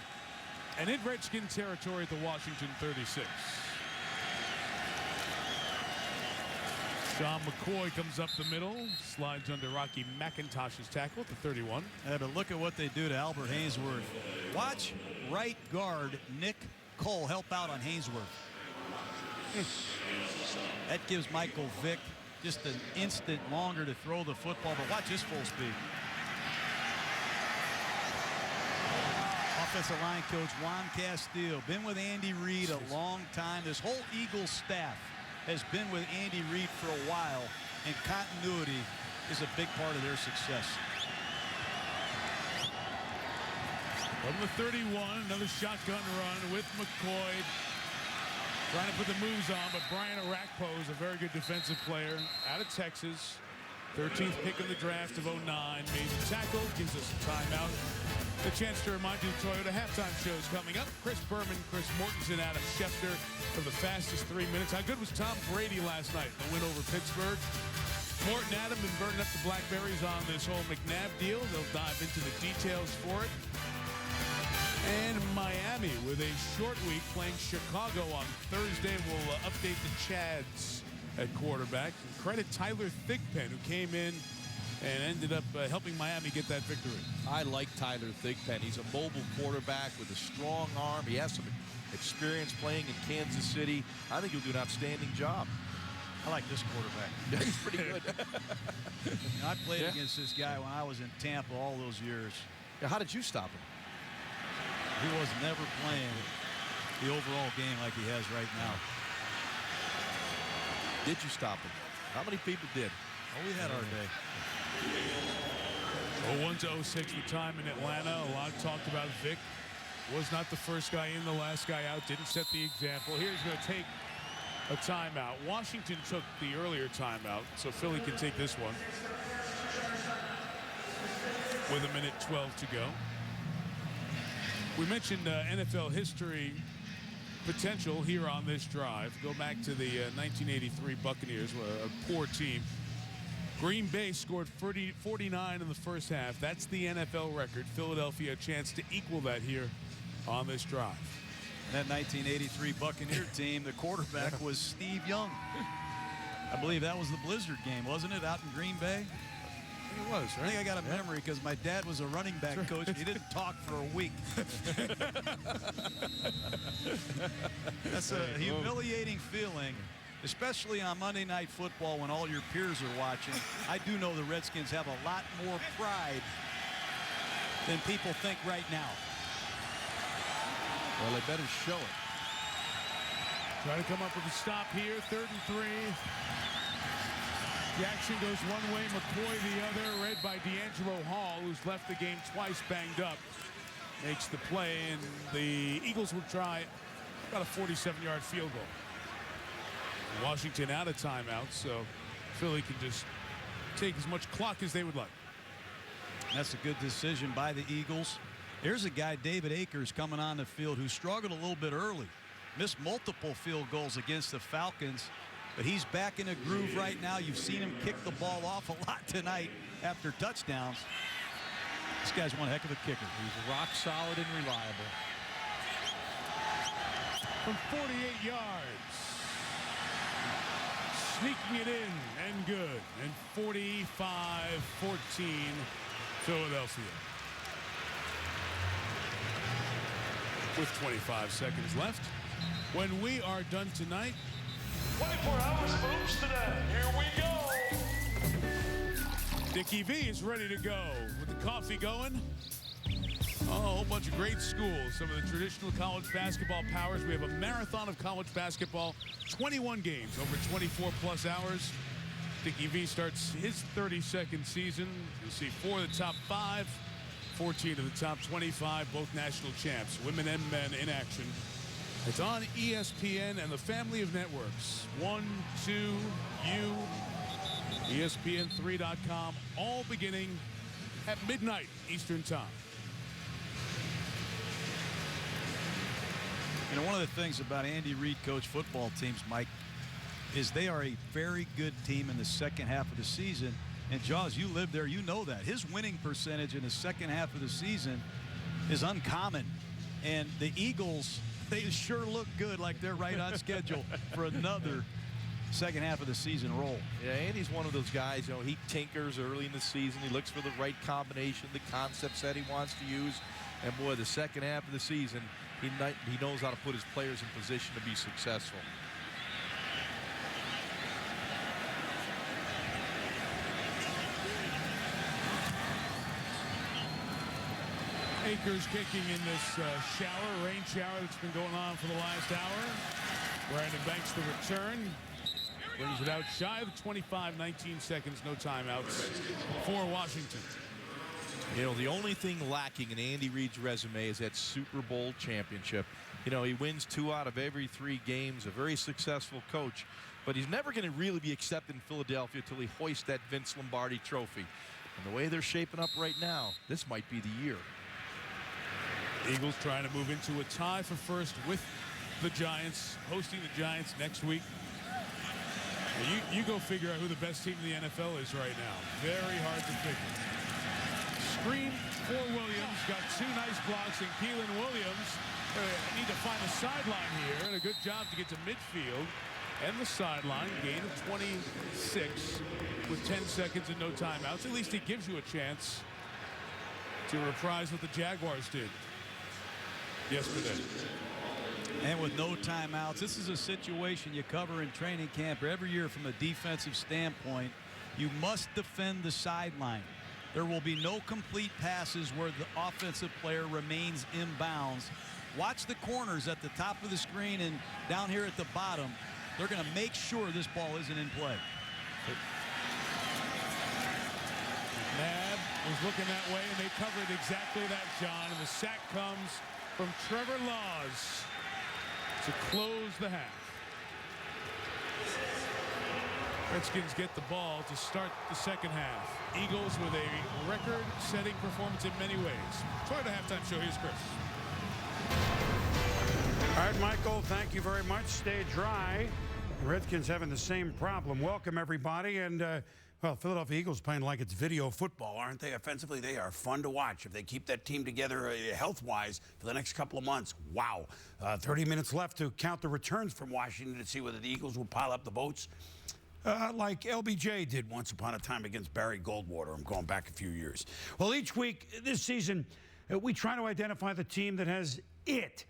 S4: and in Redskin territory at the Washington 36. Sean McCoy comes up the middle, slides under Rocky McIntosh's tackle at the 31.
S5: Yeah, but look at what they do to Albert Hainsworth. Watch right guard Nick Cole help out on Hainsworth. That gives Michael Vick just an instant longer to throw the football, but watch his full speed. Offensive line coach Juan Castillo, been with Andy Reid a long time. This whole Eagles staff has been with Andy Reid for a while, and continuity is a big part of their success.
S4: From the 31, another shotgun run with McCoy. Trying to put the moves on, but Brian Orakpo is a very good defensive player out of Texas. 13th pick in the draft of 09. Made the tackle, gives us a timeout. The chance to remind you the Toyota halftime show is coming up. Chris Berman, Chris Mortensen, Adam Schefter for the fastest 3 minutes. How good was Tom Brady last night in the win over Pittsburgh? Morton Adam been burning up the Blackberries on this whole McNabb deal. They'll dive into the details for it. And Miami with a short week playing Chicago on Thursday. We'll update the Chads at quarterback. And credit Tyler Thigpen, who came in and ended up helping Miami get that victory.
S6: I like Tyler Thigpen. He's a mobile quarterback with a strong arm. He has some experience playing in Kansas City. I think he'll do an outstanding job.
S5: I like this quarterback.
S6: Yeah, he's pretty good.
S5: You know, I played against this guy when I was in Tampa all those years.
S6: Yeah, how did you stop him?
S5: He was never playing the overall game like he has right now.
S6: Did you stop him? How many people did?
S5: Oh, we had our day.
S4: 01-06 the time in Atlanta. A lot talked about Vic. Was not the first guy in, the last guy out. Didn't set the example. Here's going to take a timeout. Washington took the earlier timeout, so Philly can take this one with 1:12 to go. We mentioned NFL history potential here on this drive. Go back to the 1983 Buccaneers, a poor team. Green Bay scored 49 in the first half. That's the NFL record. Philadelphia a chance to equal that here on this drive.
S5: That 1983 Buccaneer team, the quarterback was Steve Young. I believe that was the Blizzard game, wasn't it, out in Green Bay?
S12: It was, right?
S5: I think I got a memory because my dad was a running back coach. He didn't talk for a week. That's a humiliating feeling, especially on Monday Night Football when all your peers are watching. I do know the Redskins have a lot more pride than people think right now.
S6: Well, they better show it.
S4: Try to come up with a stop here. 3rd and 3. Jackson goes one way, McCoy the other, read by D'Angelo Hall, who's left the game twice banged up. Makes the play, and the Eagles will try about a 47-yard field goal. Washington out of timeout, so Philly can just take as much clock as they would like.
S5: That's a good decision by the Eagles. Here's a guy, David Akers, coming on the field who struggled a little bit early. Missed multiple field goals against the Falcons, but he's back in a groove right now. You've seen him kick the ball off a lot tonight after touchdowns. This guy's one heck of a kicker.
S6: He's rock solid and reliable.
S4: From 48 yards. Sneaking it in and good. And 45-14 Philadelphia. With 25 seconds left. When we are done tonight.
S13: 24 hours moves today. Here we go.
S4: Dickie V is ready to go with the coffee going. Oh, a whole bunch of great schools. Some of the traditional college basketball powers. We have a marathon of college basketball. 21 games over 24+ hours. Dickie V starts his 32nd season. You see 4 of the top 5. 14 of the top 25, both national champs, women and men in action. It's on ESPN and the family of networks. 1, 2, U, ESPN3.com, all beginning at midnight Eastern Time.
S5: You know, one of the things about Andy Reid coach football teams, Mike, is they are a very good team in the second half of the season. And Jaws, you live there, you know that. His winning percentage in the second half of the season is uncommon. And the Eagles, they sure look good, like they're right on schedule for another second half of the season roll.
S6: Yeah, Andy's one of those guys, you know, he tinkers early in the season. He looks for the right combination, the concepts that he wants to use. And boy, the second half of the season, he knows how to put his players in position to be successful.
S4: Akers kicking in this rain shower that's been going on for the last hour. Brandon Banks the return. Brings it out shy of 25, 19 seconds, no timeouts for Washington.
S6: You know, the only thing lacking in Andy Reid's resume is that Super Bowl championship. You know, he wins 2 out of every 3 games, a very successful coach, but he's never going to really be accepted in Philadelphia until he hoists that Vince Lombardi trophy. And the way they're shaping up right now, this might be the year.
S4: Eagles trying to move into a tie for first with the Giants, hosting the Giants next week. You go figure out who the best team in the NFL is right now. Very hard to figure. Screen for Williams, got 2 nice blocks, and Keelan Williams need to find a sideline here, and a good job to get to midfield and the sideline. Gain of 26 with 10 seconds and no timeouts. At least he gives you a chance to reprise what the Jaguars did yesterday.
S5: And with no timeouts, this is a situation you cover in training camp every year from a defensive standpoint. You must defend the sideline. There will be no complete passes where the offensive player remains in bounds. Watch the corners at the top of the screen and down here at the bottom. They're going to make sure this ball isn't in play.
S4: Nab was looking that way, and they covered exactly that, John. And the sack comes from Trevor Laws to close the half. Redskins get the ball to start the second half. Eagles with a record-setting performance in many ways. Toward the halftime show, here's Chris.
S1: All right, Michael, thank you very much. Stay dry. Redskins having the same problem. Welcome, everybody. And Well, Philadelphia Eagles playing like it's video football, aren't they? Offensively, they are fun to watch. If they keep that team together health-wise for the next couple of months, wow. 30 minutes left to count the returns from Washington to see whether the Eagles will pile up the votes like LBJ did once upon a time against Barry Goldwater. I'm going back a few years. Well, each week this season, we try to identify the team that has it.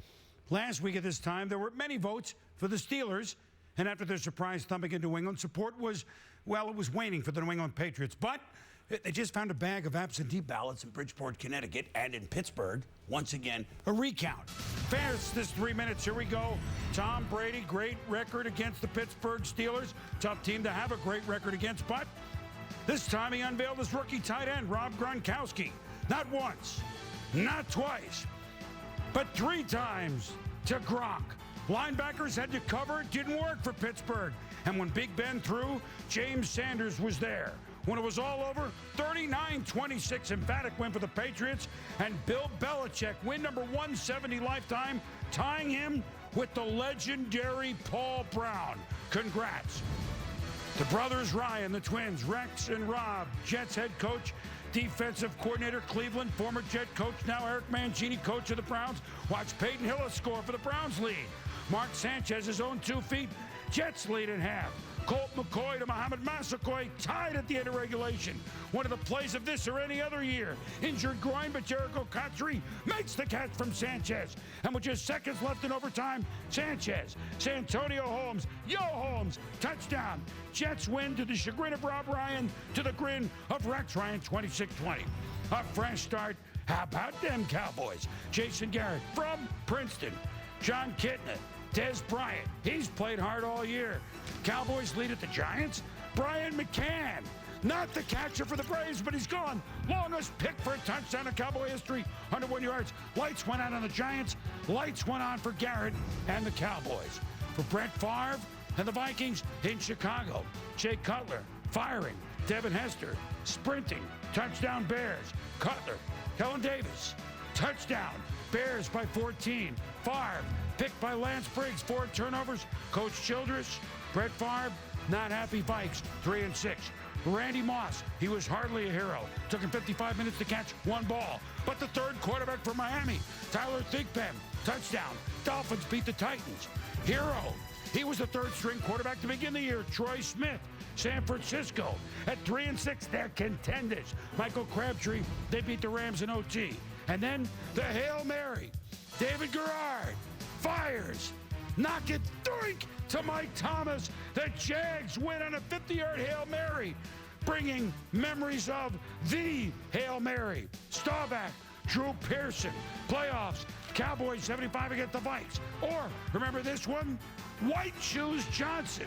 S1: Last week at this time, there were many votes for the Steelers, and after their surprise thumping in New England, support was, well, it was waning for the New England Patriots. But they just found a bag of absentee ballots in Bridgeport, Connecticut, and in Pittsburgh. Once again, a recount. Fastest 3 minutes. Here we go. Tom Brady, great record against the Pittsburgh Steelers. Tough team to have a great record against, but this time he unveiled his rookie tight end, Rob Gronkowski. Not once, not twice, but 3 times to Gronk. Linebackers had to cover. It didn't work for Pittsburgh. And when Big Ben threw, James Sanders was there. When it was all over, 39-26 emphatic win for the Patriots, and Bill Belichick win number 170 lifetime, tying him with the legendary Paul Brown. Congrats. The brothers Ryan, the twins, Rex and Rob, Jets head coach, defensive coordinator Cleveland, former Jet coach, now Eric Mangini, coach of the Browns. Watch Peyton Hillis score for the Browns lead. Mark Sanchez, his own 2 feet. Jets lead in half. Colt McCoy to Mohamed Massaquoi, tied at the end of regulation. One of the plays of this or any other year. Injured groin, but Jericho Cotchery makes the catch from Sanchez. And with just seconds left in overtime, Sanchez, Santonio Holmes, Yo Holmes, touchdown. Jets win to the chagrin of Rob Ryan, to the grin of Rex Ryan, 26-20. A fresh start. How about them Cowboys? Jason Garrett from Princeton. John Kitna, Dez Bryant. He's played hard all year. Cowboys lead at the Giants. Brian McCann, not the catcher for the Braves, but he's gone. Longest pick for a touchdown in Cowboy history, 101 yards. Lights went out on the Giants. Lights went on for Garrett and the Cowboys. For Brett Favre and the Vikings in Chicago. Jay Cutler, firing. Devin Hester, sprinting. Touchdown Bears. Cutler, Kellen Davis, touchdown. Bears by 14. Favre, picked by Lance Briggs, 4 turnovers. Coach Childress, Brett Favre, not happy Vikes, 3-6. Randy Moss, he was hardly a hero. Took him 55 minutes to catch 1 ball. But the third quarterback for Miami, Tyler Thigpen, touchdown. Dolphins beat the Titans. Hero, he was the 3rd string quarterback to begin the year. Troy Smith, San Francisco. At 3-6, they're contenders. Michael Crabtree, they beat the Rams in OT. And then the Hail Mary. David Garrard fires. Knock it, doink, to Mike Thomas. The Jags win on a 50-yard Hail Mary, bringing memories of the Hail Mary. Staubach, Drew Pearson, playoffs, Cowboys 75 against the Vikes. Or, remember this one? White Shoes Johnson.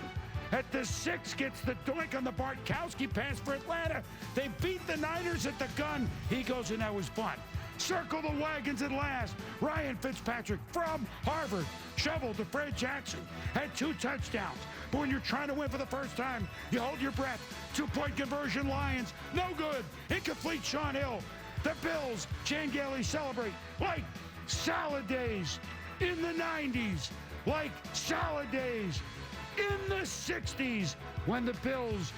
S1: At the 6 gets the doink on the Bartkowski pass for Atlanta. They beat the Niners at the gun. He goes, and that was fun. Circle the wagons at last. Ryan Fitzpatrick from Harvard shoveled to Fred Jackson. Had 2 touchdowns. But when you're trying to win for the first time, you hold your breath. 2-point conversion Lions. No good. Incomplete Sean Hill. The Bills, Chan Gailey celebrate like salad days in the 90s. Like salad days in the 60s when the Bills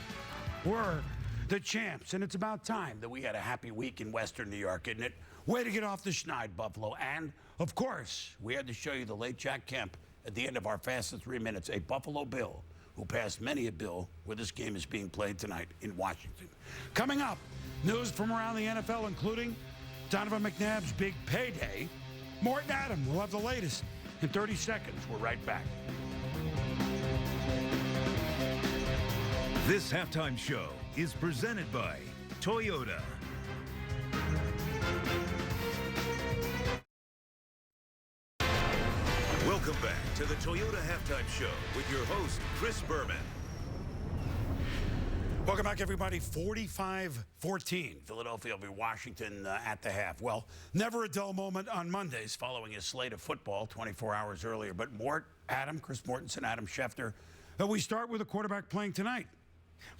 S1: were the champs. And it's about time that we had a happy week in Western New York, isn't it? Way to get off the schneid, Buffalo. And, of course, we had to show you the late Jack Kemp at the end of our fastest 3 minutes, a Buffalo Bill who passed many a bill where this game is being played tonight in Washington. Coming up, news from around the NFL, including Donovan McNabb's big payday. Mort and Adam will have the latest in 30 seconds. We're right back.
S7: This halftime show is presented by Toyota. Welcome back to the Toyota Halftime Show with your host, Chris Berman.
S1: Welcome back, everybody. 45-14. Philadelphia over Washington at the half. Well, never a dull moment on Mondays following a slate of football 24 hours earlier. But Mort, Adam, Chris Mortensen, Adam Schefter. We start with a quarterback playing tonight.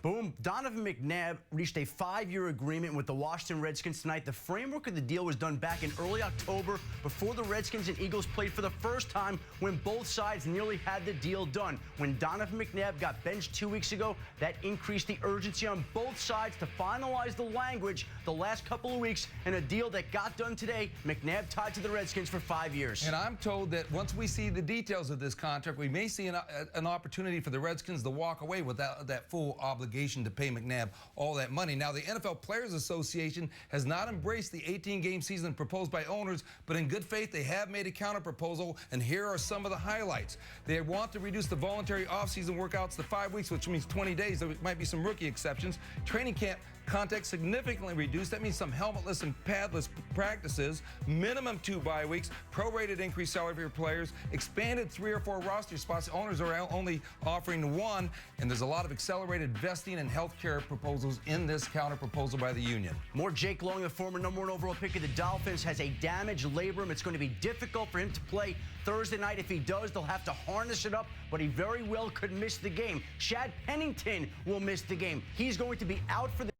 S14: Boom. Donovan McNabb reached a 5-year agreement with the Washington Redskins tonight. The framework of the deal was done back in early October before the Redskins and Eagles played for the first time, when both sides nearly had the deal done. When Donovan McNabb got benched 2 weeks ago, that increased the urgency on both sides to finalize the language the last couple of weeks, and a deal that got done today. McNabb tied to the Redskins for 5 years.
S15: And I'm told that once we see the details of this contract, we may see an opportunity for the Redskins to walk away without that full obligation to pay McNabb all that money. Now, the NFL Players Association has not embraced the 18-game season proposed by owners, but in good faith, they have made a counter-proposal, and here are some of the highlights. They want to reduce the voluntary off-season workouts to 5 weeks, which means 20 days. There might be some rookie exceptions. Training camp contact significantly reduced. That means some helmetless and padless practices, minimum 2 bye weeks, prorated increased salary for your players, expanded 3 or 4 roster spots. Owners are only offering 1, and there's a lot of accelerated vesting and health care proposals in this counter proposal by the union.
S14: More Jake Long, the former #1 overall pick of the Dolphins, has a damaged labrum. It's going to be difficult for him to play Thursday night. If he does, they'll have to harness it up, but he very well could miss the game. Chad Pennington will miss the game. He's going to be out for the...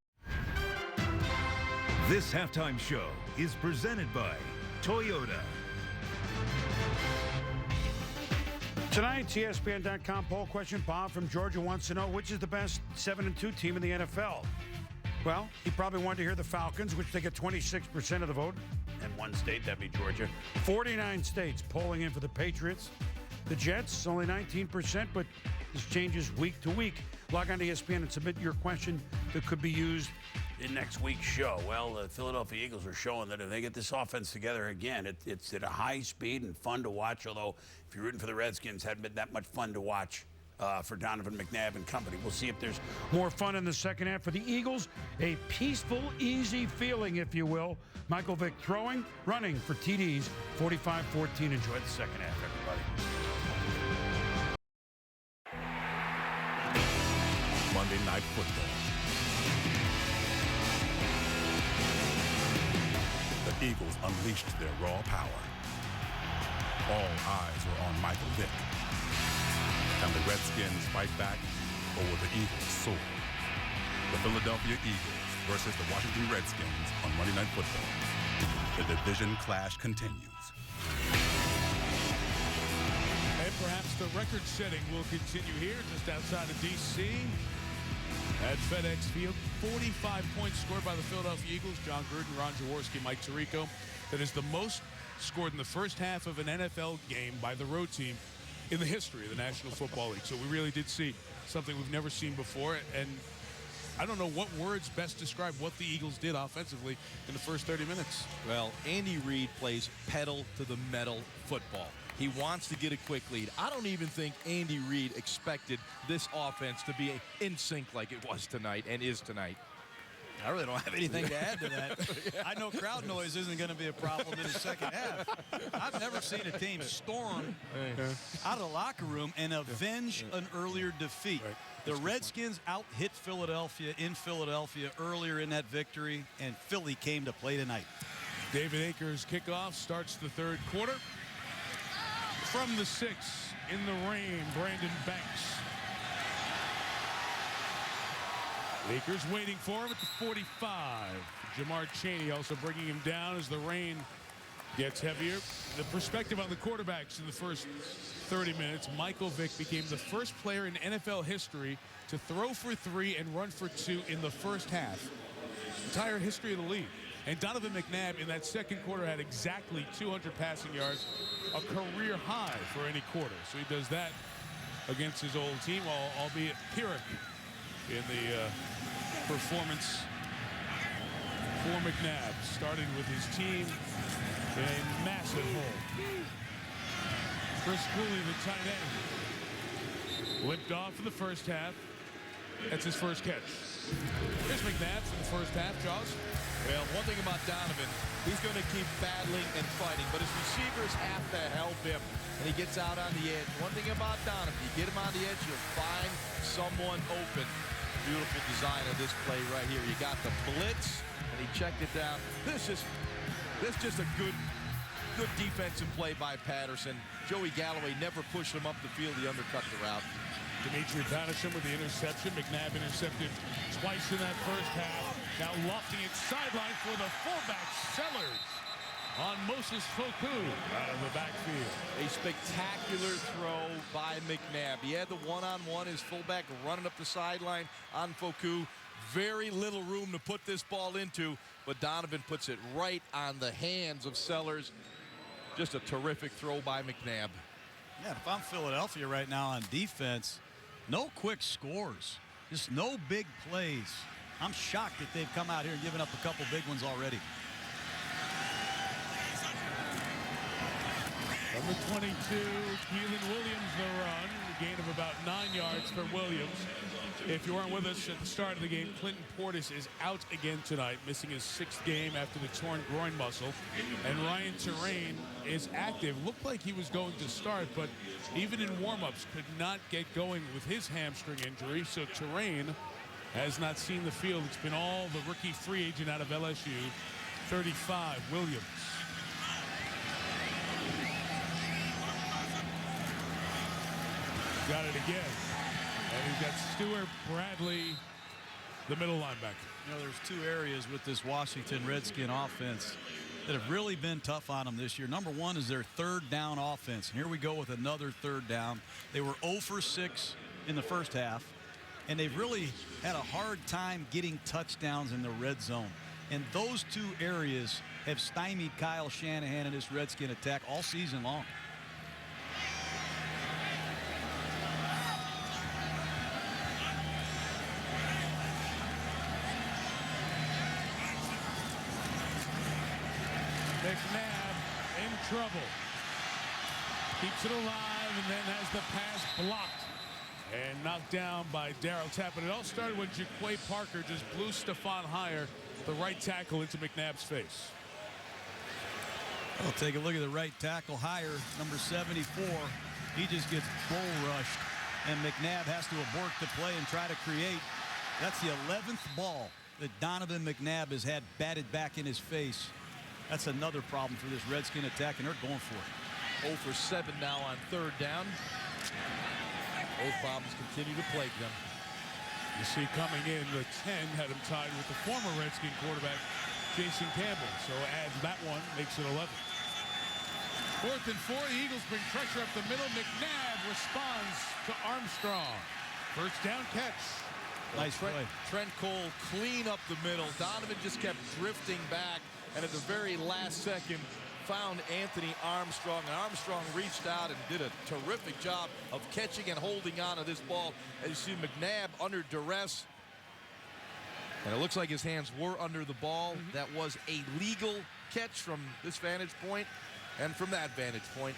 S7: This halftime show is presented by Toyota.
S1: Tonight's ESPN.com poll question. Bob from Georgia wants to know, which is the best 7-2 team in the NFL? Well, he probably wanted to hear the Falcons, which they get 26% of the vote. And one state, that'd be Georgia. 49 states polling in for the Patriots. The Jets, only 19%, but this changes week to week. Log on to ESPN and submit your question that could be used in next week's show. Well, the Philadelphia Eagles are showing that if they get this offense together again, it's at a high speed and fun to watch, although if you're rooting for the Redskins, hadn't been that much fun to watch for Donovan McNabb and company. We'll see if there's more fun in the second half for the Eagles. A peaceful, easy feeling, if you will. Michael Vick throwing, running for TDs, 45-14. Enjoy the second half, everybody.
S11: Monday Night Football. The Eagles unleashed their raw power. All eyes were on Michael Vick. And the Redskins fight back, or will the Eagles soar? The Philadelphia Eagles versus the Washington Redskins on Monday Night Football. The division clash continues.
S4: And perhaps the record setting will continue here just outside of D.C. at FedEx Field. 45 points scored by the Philadelphia Eagles. John Gruden, Ron Jaworski, Mike Tirico. That is the most scored in the first half of an NFL game by the road team in the history of the National Football League. So we really did see something we've never seen before. And I don't know what words best describe what the Eagles did offensively in the first 30 minutes.
S6: Well, Andy Reid plays pedal to the metal football. He wants to get a quick lead. I don't even think Andy Reid expected this offense to be in sync like it was tonight and is tonight.
S5: I really don't have anything to add to that. I know crowd noise isn't going to be a problem in the second half. I've never seen a team storm out of the locker room and avenge an earlier defeat. The Redskins out-hit Philadelphia in Philadelphia earlier in that victory, and Philly came to play tonight.
S4: David Akers' kickoff starts the third quarter. From the 6, in the rain, Brandon Banks. Akers waiting for him at the 45. Jamar Chaney also bringing him down as the rain gets heavier. The perspective on the quarterbacks in the first 30 minutes. Michael Vick became the first player in NFL history to throw for 3 and run for 2 in the first half. Entire history of the league. And Donovan McNabb in that second quarter had exactly 200 passing yards, a career high for any quarter. So he does that against his old team, albeit Pyrrhic in the performance for McNabb. Started with his team in a massive hole. Chris Cooley, the tight end, limped off in the first half. That's his first catch. Here's McNabb for the first half, Jaws.
S6: Well, one thing about Donovan, he's going to keep battling and fighting, but his receivers have to help him, and he gets out on the edge. One thing about Donovan, you get him on the edge, you'll find someone open. Beautiful design of this play right here. You got the blitz, and he checked it down. This is just a good defensive play by Patterson. Joey Galloway never pushed him up the field. He undercut the route.
S4: Dimitri Patterson with the interception. McNabb intercepted twice in that first half. Now lofting it sideline for the fullback, Sellers, on Moses Foku out of the backfield.
S6: A spectacular throw by McNabb. He had the one-on-one, his fullback running up the sideline on Foku. Very little room to put this ball into, but Donovan puts it right on the hands of Sellers. Just a terrific throw by McNabb.
S5: Yeah, if I'm Philadelphia right now on defense, no quick scores, just no big plays. I'm shocked that they've come out here and given up a couple big ones already.
S4: Number 22, Keelan Williams, the run. A gain of about 9 yards for Williams. If you weren't with us at the start of the game, Clinton Portis is out again tonight, missing his 6th game after the torn groin muscle. And Ryan Terrain is active. Looked like he was going to start, but even in warm-ups could not get going with his hamstring injury. So Terrain has not seen the field. It's been all the rookie free agent out of LSU, 35, Williams. Got it again. And he's got Stewart Bradley, the middle linebacker.
S5: You know, there's 2 areas with this Washington Redskin offense that have really been tough on them this year. Number 1 is their 3rd down offense. And here we go with another 3rd down. They were 0 for 6 in the first half, and they've really had a hard time getting touchdowns in the red zone. And those 2 areas have stymied Kyle Shanahan and his Redskin attack all season long.
S4: McNabb in trouble. Keeps it alive and then has the pass blocked and knocked down by Darryl Tappan. It all started when Jaquay Parker just blew Stephon Higher, the right tackle, into McNabb's face.
S5: Well, take a look at the right tackle, Higher, number 74. He just gets bull rushed, and McNabb has to abort the play and try to create. That's the 11th ball that Donovan McNabb has had batted back in his face. That's another problem for this Redskin attack, and they're going for it.
S6: 0 for 7 now on 3rd down. Those problems continue to plague them.
S4: You see coming in, the 10 had him tied with the former Redskin quarterback, Jason Campbell. So add that one, makes it 11. 4th and 4, the Eagles bring pressure up the middle. McNabb responds to Armstrong. First down catch.
S5: Nice play.
S6: Trent Cole clean up the middle. Donovan just kept drifting back, and at the very last second found Anthony Armstrong, and Armstrong reached out and did a terrific job of catching and holding on to this ball. As you see, McNabb under duress, and it looks like his hands were under the ball. That was a legal catch from this vantage point, and from that vantage point,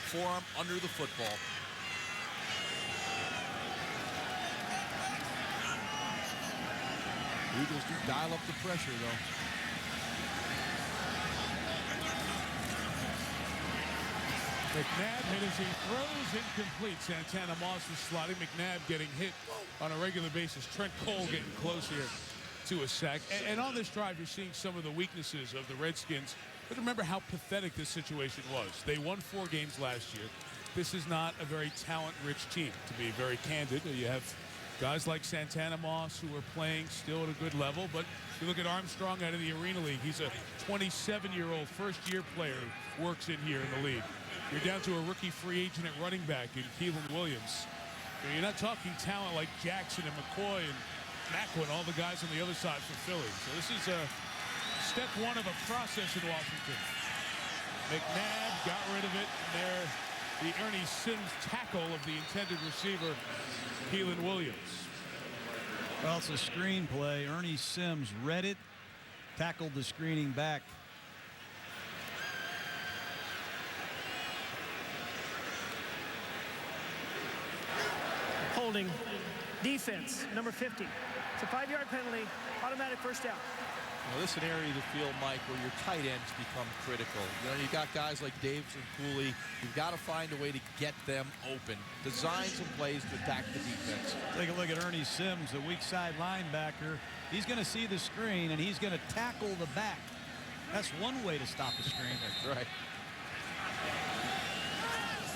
S6: forearm under the football. Eagles do dial up the pressure, though.
S4: McNabb hit as he throws, incomplete. Santana Moss was slotting. McNabb getting hit on a regular basis. Trent Cole getting close here to a sack. And on this drive, you're seeing some of the weaknesses of the Redskins. But remember how pathetic this situation was. They won 4 games last year. This is not a very talent-rich team, to be very candid. You have guys like Santana Moss who are playing still at a good level. But you look at Armstrong out of the Arena League. He's a 27-year-old first-year player who works in here in the league. You're down to a rookie free agent at running back in Keelan Williams. You're not talking talent like Jackson and McCoy and Macklin, all the guys on the other side for Philly. So this is step 1 of a process in Washington. McNabb got rid of it. There, the Ernie Sims tackle of the intended receiver, Keelan Williams.
S5: Well, it's a screen play. Ernie Sims read it, tackled the screening back.
S8: Holding defense, number 50. It's a 5-yard penalty, automatic first down.
S6: Well, this is an area of the field, Mike, where your tight ends become critical. You know, you got guys like Davis and Cooley. You've got to find a way to get them open. Design some plays to attack the defense.
S5: Take a look at Ernie Sims, the weak side linebacker. He's going to see the screen, and he's going to tackle the back. That's one way to stop a screen.
S6: That's right.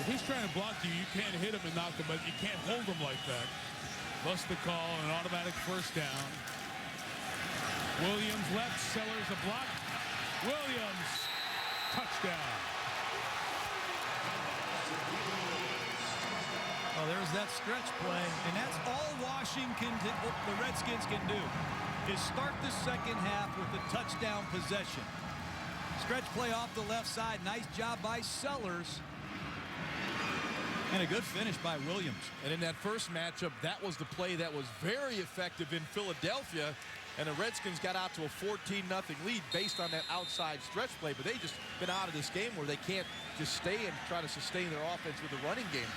S4: he's trying to block you, you can't hit him and knock him, but you can't hold him like that. Bust the call, an automatic first down. Williams left, Sellers a block. Williams, touchdown.
S5: Well, there's that stretch play, and that's all Washington, the Redskins can do, is start the second half with a touchdown possession. Stretch play off the left side. Nice job by Sellers. And a good finish by Williams.
S6: And in that first matchup, that was the play that was very effective in Philadelphia. And the Redskins got out to a 14-0 lead based on that outside stretch play. But they just been out of this game where they can't just stay and try to sustain their offense with the running game.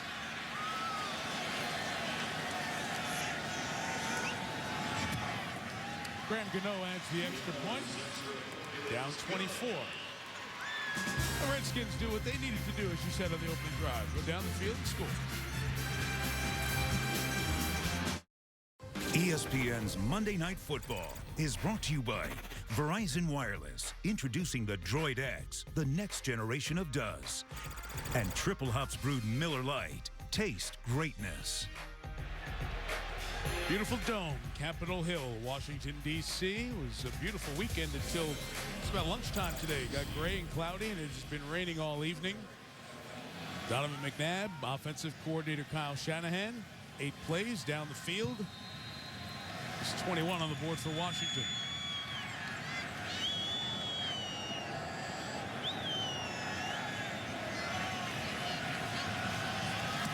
S4: Graham Gano adds the extra point. Down 24. The Redskins do what they needed to do, as you said on the opening drive. Go down the field and score.
S7: ESPN's Monday Night Football is brought to you by Verizon Wireless, introducing the Droid X, the next generation of does. And Triple Hops Brewed Miller Lite. Taste greatness.
S4: Beautiful dome, Capitol Hill, Washington, D.C. It was a beautiful weekend until it's about lunchtime today. Got gray and cloudy, and it's been raining all evening. Donovan McNabb, offensive coordinator Kyle Shanahan, 8 plays down the field. It's 21 on the board for Washington.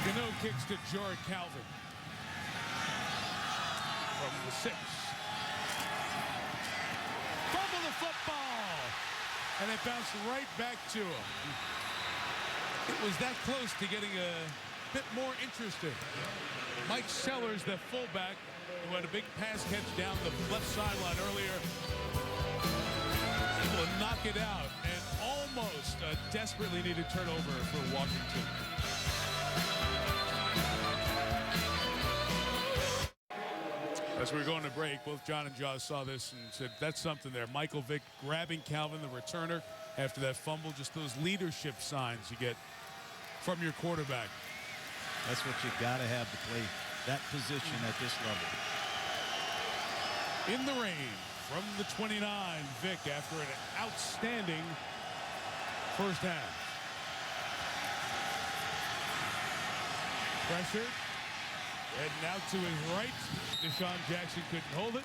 S4: Gano kicks to Jordan Calvin. From the 6. Fumble the football. And it bounced right back to him. It was that close to getting a bit more interesting. Mike Sellers, the fullback, who had a big pass catch down the left sideline earlier, able to knock it out, and almost a desperately needed turnover for Washington. As we were going to break, both John and Jaws saw this and said, that's something there. Michael Vick grabbing Calvin, the returner, after that fumble. Just those leadership signs you get from your quarterback.
S5: That's what you got to have to play that position at this level.
S4: In the rain, from the 29, Vick after an outstanding first half. Pressure. Heading out to his right. Deshaun Jackson couldn't hold it.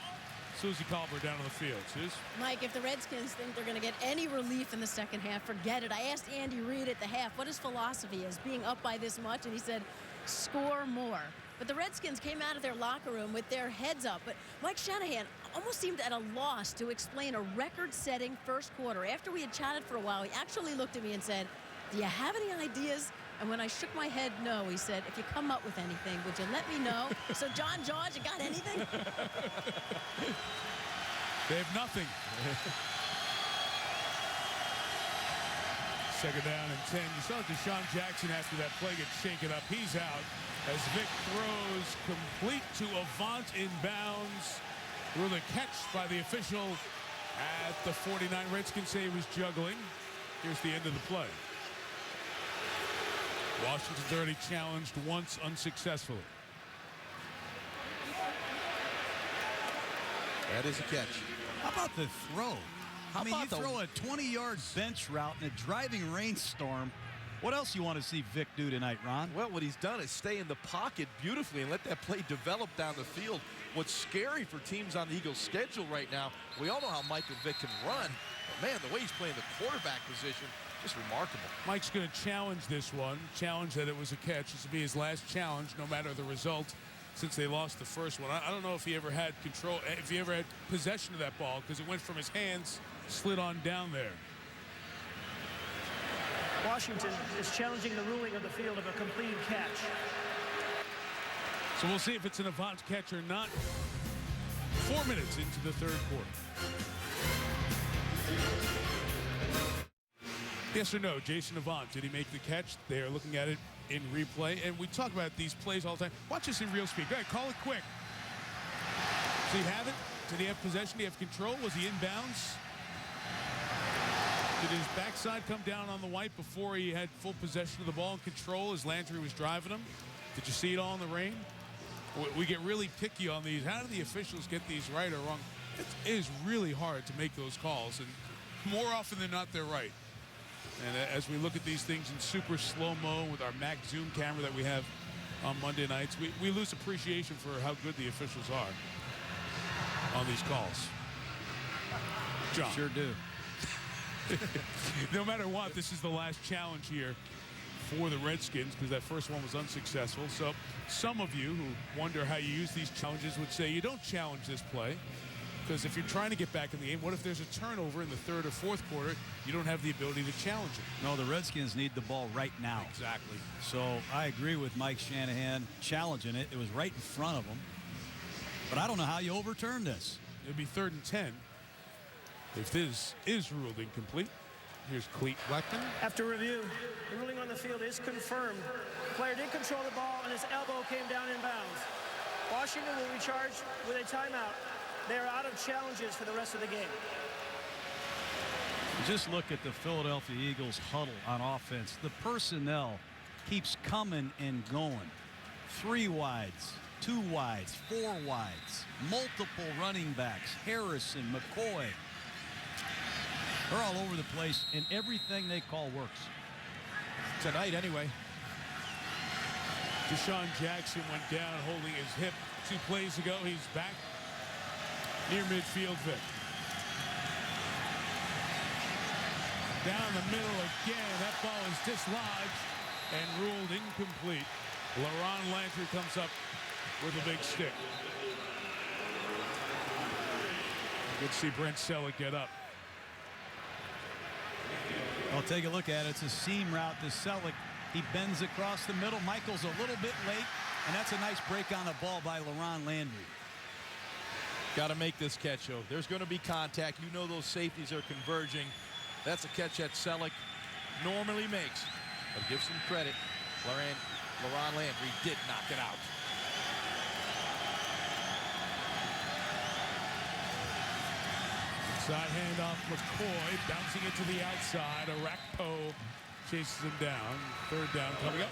S4: Susie Colbert down on the field. Suze?
S10: Mike, if the Redskins think they're going to get any relief in the second half, forget it. I asked Andy Reid at the half what his philosophy is, being up by this much, and he said, score more. But the Redskins came out of their locker room with their heads up. But Mike Shanahan almost seemed at a loss to explain a record-setting first quarter. After we had chatted for a while, he actually looked at me and said, do you have any ideas? And when I shook my head no, he said, if you come up with anything, would you let me know? So, John George, you got anything?
S4: They have nothing. Second down and 10. You saw Deshaun Jackson after that play get shaken up. He's out as Vick throws complete to Avant inbounds. Through the catch by the official at the 49. Redskins say he was juggling. Here's the end of the play. Washington's already challenged once unsuccessfully.
S6: That is a catch.
S5: How about the throw? I mean, you throw a 20-yard bench route in a driving rainstorm. What else you want to see Vick do tonight, Ron?
S6: Well, what he's done is stay in the pocket beautifully and let that play develop down the field. What's scary for teams on the Eagles' schedule right now, we all know how Michael Vick can run. But, man, the way he's playing the quarterback position, just remarkable.
S4: Mike's going to challenge this one, challenge that it was a catch. This will be his last challenge, no matter the result, since they lost the first one. I don't know if he ever had control, if he ever had possession of that ball, because it went from his hands, slid on down there.
S8: Washington is challenging the ruling of the field of a completed catch.
S4: So we'll see if it's an Avant catch or not. 4 minutes into the third quarter. Yes or no, Jason Avant, did he make the catch? They are looking at it in replay, and we talk about these plays all the time. Watch this in real speed. Go ahead, call it quick. Does he have it? Did he have possession? Did he have control? Was he inbounds? Did his backside come down on the white before he had full possession of the ball and control as Landry was driving him? Did you see it all in the rain? We get really picky on these. How do the officials get these right or wrong? It is really hard to make those calls, and more often than not, they're right. And as we look at these things in super slow-mo with our Mac Zoom camera that we have on Monday nights, we lose appreciation for how good the officials are on these calls. John.
S5: Sure do.
S4: No matter what, this is the last challenge here for the Redskins because that first one was unsuccessful. So some of you who wonder how you use these challenges would say you don't challenge this play because if you're trying to get back in the game, what if there's a turnover in the third or fourth quarter? You don't have the ability to challenge it.
S5: No, the Redskins need the ball right now.
S4: Exactly.
S5: So I agree with Mike Shanahan challenging it. It was right in front of him. But I don't know how you overturn this.
S4: It'd be 3rd and 10 if this is ruled incomplete. Here's Cleat Blackman.
S8: After review, the ruling on the field is confirmed. The player did control the ball, and his elbow came down in bounds. Washington will be charged with a timeout. They are out of challenges for the rest of the game.
S5: Just look at the Philadelphia Eagles huddle on offense. The personnel keeps coming and going. 3 wides, 2 wides, 4 wides, multiple running backs, Harrison, McCoy. They're all over the place, and everything they call works.
S4: Tonight, anyway. Deshaun Jackson went down holding his hip 2 plays ago. He's back near midfield. Vic. Down the middle again. That ball is dislodged and ruled incomplete. LaRon Landry comes up with a big stick. Good to see Brent Selleck get up.
S5: Well, take a look at it. It's a seam route to Selleck. He bends across the middle. Michael's a little bit late, and that's a nice break on the ball by LaRon Landry.
S6: Got to make this catch, though. There's going to be contact. You know those safeties are converging. That's a catch that Selleck normally makes. But give some credit. LaRon Landry did knock it out.
S4: Side handoff, McCoy bouncing it to the outside. Arakpo chases him down. 3rd down coming up.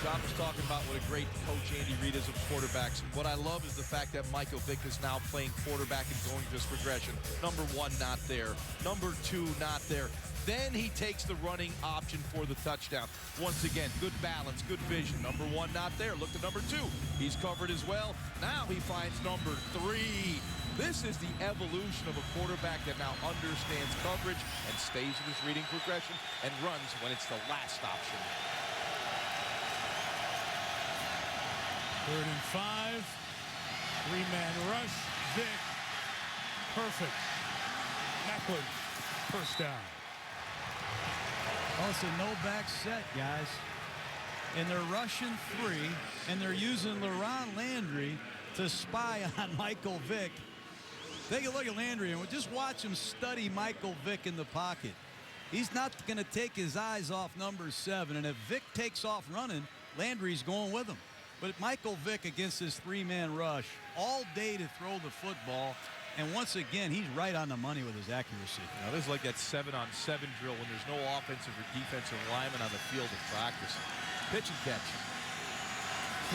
S6: John was talking about what a great coach Andy Reid is of quarterbacks. What I love is the fact that Michael Vick is now playing quarterback and going this progression. Number 1, not there. Number 2, not there. Then he takes the running option for the touchdown. Once again, good balance, good vision. Number 1, not there. Look at number 2. He's covered as well. Now he finds number 3. This is the evolution of a quarterback that now understands coverage and stays with his reading progression and runs when it's the last option.
S4: 3rd and 5. 3-man rush. Vick. Perfect. Macklin. First down.
S5: Oh, it's a no-back set, guys. And they're rushing 3, and they're using LaRon Landry to spy on Michael Vick. Take a look at Landry and just watch him study Michael Vick in the pocket. He's not going to take his eyes off number 7, and if Vick takes off running, Landry's going with him. But Michael Vick against this 3-man rush all day to throw the football, and once again, he's right on the money with his accuracy.
S6: Now, this is like that 7-on-7 drill when there's no offensive or defensive lineman on the field of practice. Pitch and catch.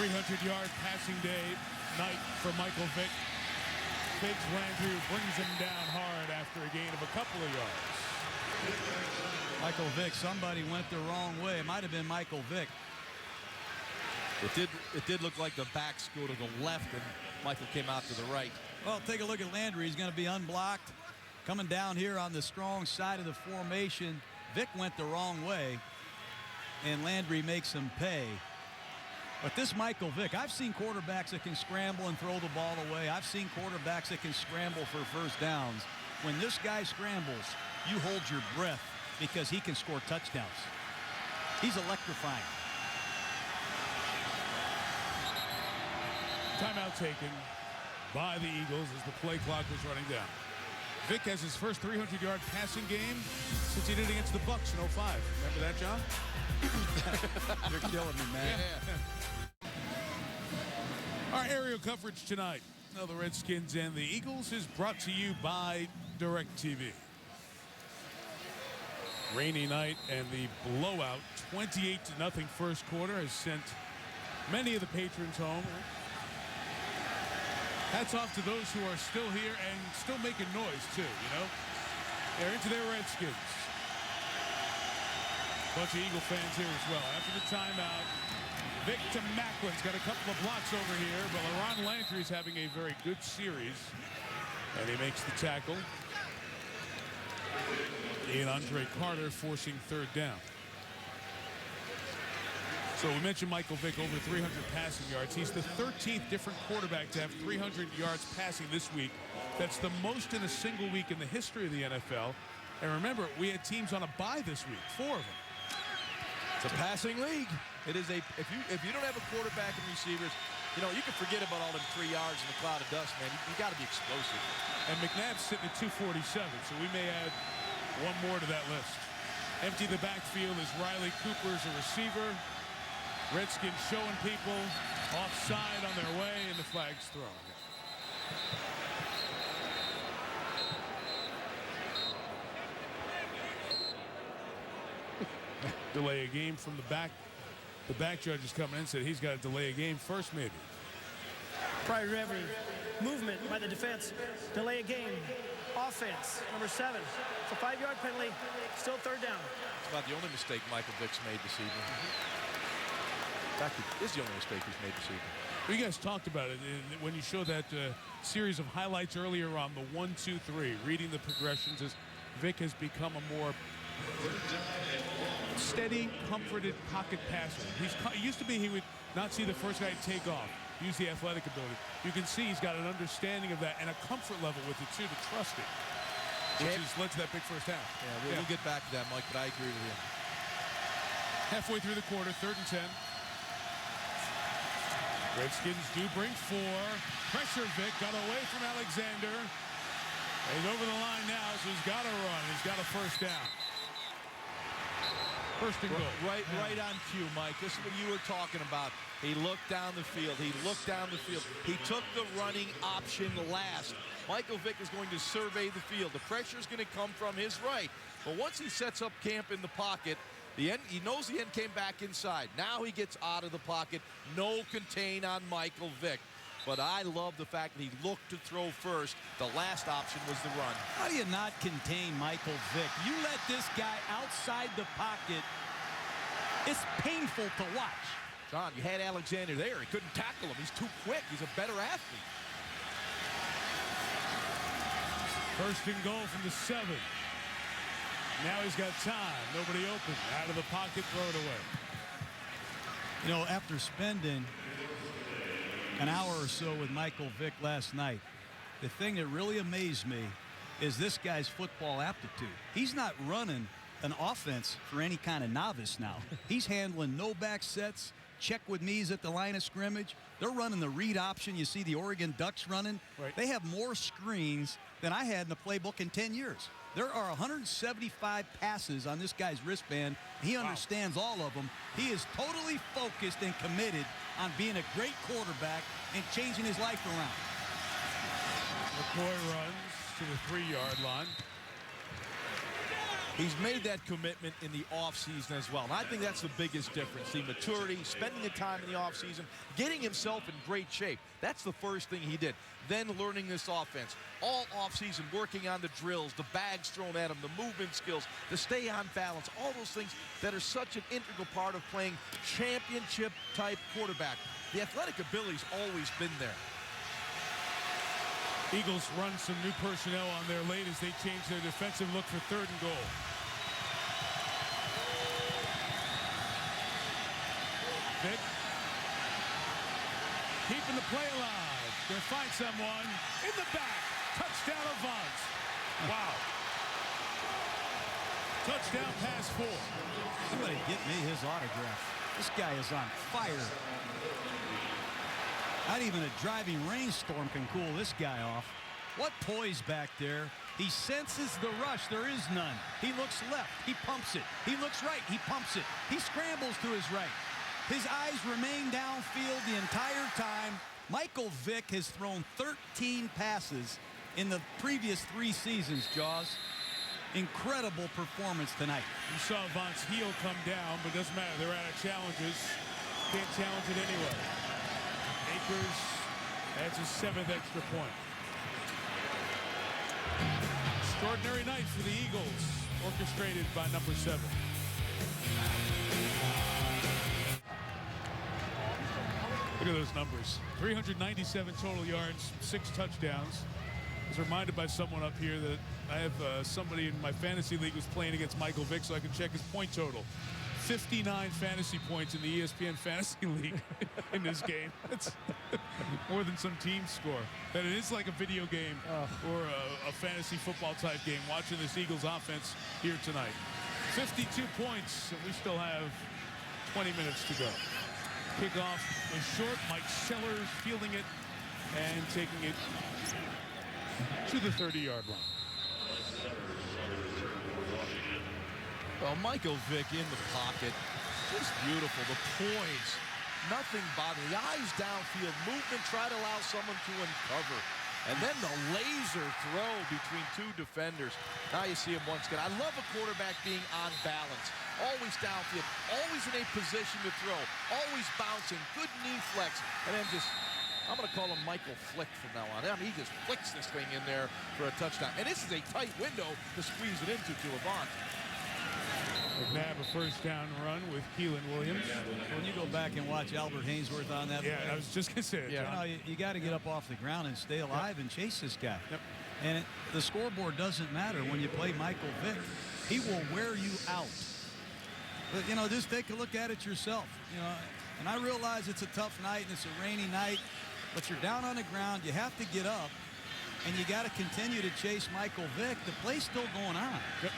S4: 300-yard passing day night for Michael Vick. Fitz Landry brings him down hard after a gain of a couple of yards.
S5: Michael Vick, somebody went the wrong way. It might have been Michael Vick.
S6: It did look like the backs go to the left and Michael came out to the right.
S5: Well, take a look at Landry. He's going to be unblocked. Coming down here on the strong side of the formation. Vick went the wrong way, and Landry makes him pay. But this Michael Vick, I've seen quarterbacks that can scramble and throw the ball away. I've seen quarterbacks that can scramble for first downs. When this guy scrambles, you hold your breath because he can score touchdowns. He's electrifying.
S4: Timeout taken by the Eagles as the play clock was running down. Vick has his first 300-yard passing game since he did against the Bucs in 05. Remember that, John?
S5: You're killing me, man.
S4: Yeah. Our aerial coverage tonight of the Redskins and the Eagles is brought to you by DirecTV. Rainy night and the blowout 28-0 first quarter has sent many of the patrons home. Hats off to those who are still here and still making noise too, you know. They're into their Redskins. Bunch of Eagle fans here as well. After the timeout, Victor Macklin's got a couple of blocks over here, but LaRon Landry's having a very good series. And he makes the tackle. And Andre Carter forcing third down. So we mentioned Michael Vick, over 300 passing yards. He's the 13th different quarterback to have 300 yards passing this week. That's the most in a single week in the history of the NFL. And remember, we had teams on a bye this week, 4 of them.
S6: It's a passing league. It is a if you don't have a quarterback and receivers, you know, you can forget about all them 3 yards in the cloud of dust, man. You got to be explosive.
S4: And McNabb's sitting at 247, so we may add one more to that list. Empty the backfield as Riley Cooper's a receiver. Redskins showing people offside on their way, and the flag's thrown. Delay a game from the back. The back judge is coming in, said he's got to delay a game first, maybe.
S8: Prior to every movement by the defense, delay a game. Offense, number 7. It's a 5-yard penalty, still third down.
S6: It's about the only mistake Michael Vick's made this evening. In fact, it is the only mistake he's made this evening.
S4: You guys talked about it when you showed that series of highlights earlier on the 1-2-3, reading the progressions as Vick has become a more steady, comforted pocket passer. It used to be he would not see the first guy take off, use the athletic ability. You can see he's got an understanding of that and a comfort level with it too, to trust it, which has led to that big first half.
S6: Yeah, we'll get back to that, Mike, but I agree with you.
S4: Halfway through the quarter, 3rd and 10. Redskins do bring 4. Pressure Vick, got away from Alexander. He's over the line now, so he's got to run. He's got a first down. First and goal.
S6: Right on cue, Mike. This is what you were talking about. He looked down the field. He looked down the field. He took the running option last. Michael Vick is going to survey the field. The pressure is going to come from his right. But once he sets up camp in the pocket, he knows the end came back inside. Now he gets out of the pocket. No contain on Michael Vick. But I love the fact that he looked to throw first. The last option was the run.
S5: How do you not contain Michael Vick? You let this guy outside the pocket. It's painful to watch.
S6: John, you had Alexander there. He couldn't tackle him. He's too quick. He's a better athlete.
S4: First and goal from the 7. Now he's got time. Nobody open. Out of the pocket, throw it away.
S5: You know, after spending an hour or so with Michael Vick last night, the thing that really amazed me is this guy's football aptitude. He's not running an offense for any kind of novice now. He's handling no back sets, check with me's at the line of scrimmage. They're running the read option. You see the Oregon Ducks running.
S4: Right.
S5: They have more screens than I had in the playbook in 10 years. There are 175 passes on this guy's wristband. He understands all of them. He is totally focused and committed on being a great quarterback and changing his life around.
S4: McCoy runs to the 3-yard line.
S6: He's made that commitment in the offseason as well. And I think that's the biggest difference. The maturity, spending the time in the offseason, getting himself in great shape. That's the first thing he did. Then learning this offense. All offseason working on the drills, the bags thrown at him, the movement skills, to stay on balance. All those things that are such an integral part of playing championship-type quarterback. The athletic ability's always been there.
S4: Eagles run some new personnel on there late as they change their defensive look for 3rd and goal. Vick keeping the play alive. Gonna find someone in the back. Touchdown Avance. Wow. Touchdown pass 4.
S5: Somebody get me his autograph. This guy is on fire. Not even a driving rainstorm can cool this guy off. What poise back there. He senses the rush. There is none. He looks left. He pumps it. He looks right. He pumps it. He scrambles to his right. His eyes remain downfield the entire time. Michael Vick has thrown 13 passes in the previous 3 seasons, Jaws. incredible performance tonight.
S4: You saw Vont's heel come down, but it doesn't matter. They're out of challenges. Can't challenge it anyway. Akers adds his 7th extra point. Extraordinary night for the Eagles, orchestrated by number 7. Look at those numbers. 397 total yards, 6 touchdowns. I was reminded by someone up here that I have somebody in my fantasy league who's playing against Michael Vick, so I can check his point total. 59 fantasy points in the ESPN Fantasy League in this game. That's more than some teams score. But it is like a video game or a fantasy football type game, watching this Eagles offense here tonight. 52 points, and we still have 20 minutes to go. Kickoff is short. Mike Sellers fielding it and taking it to the 30-yard line.
S6: Well, Michael Vick in the pocket, just beautiful. The poise, nothing bothering. The eyes downfield, movement, try to allow someone to uncover. And then the laser throw between 2 defenders. Now you see him once again. I love a quarterback being on balance. Always downfield, always in a position to throw, always bouncing, good knee flex, and then just, I'm going to call him Michael Flick from now on. I mean, he just flicks this thing in there for a touchdown. And this is a tight window to squeeze it into to Avant.
S4: McNabb a first down run with Keelan Williams.
S5: When you go back and watch Albert Hainsworth on that.
S4: Yeah, I was just going to say it,
S5: You
S4: John.
S5: know, you got to get up off the ground and stay alive and chase this guy.
S4: Yep.
S5: And the scoreboard doesn't matter when you play Michael Vick. He will wear you out. But, you know, just take a look at it yourself. You know, and I realize it's a tough night and it's a rainy night, but you're down on the ground. You have to get up, and you got to continue to chase Michael Vick. The play's still going on.
S4: Yep.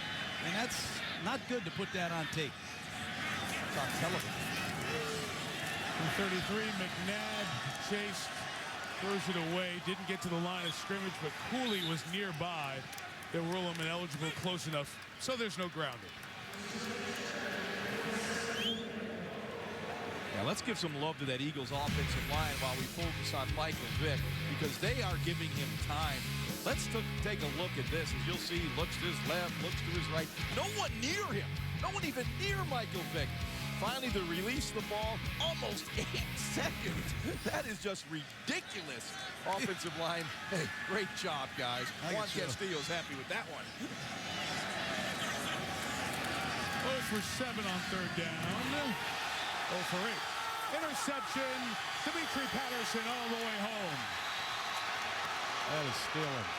S5: And that's not good to put that on tape.
S6: It's on television.
S4: 33, McNabb chased, throws it away, didn't get to the line of scrimmage, but Cooley was nearby. They'll rule him ineligible close enough, so there's no grounding.
S6: Now let's give some love to that Eagles offensive line while we focus on Michael Vick, because they are giving him time. Let's take a look at this. As you'll see, he looks to his left, looks to his right. No one near him. No one even near Michael Vick. Finally, to release the ball, almost 8 seconds. That is just ridiculous. Offensive line, hey, great job, guys. Juan Castillo's happy with that one.
S4: 0 for 7 on third down. 0 for 8. Interception. Dimitri Patterson all the way home.
S5: That is stealing.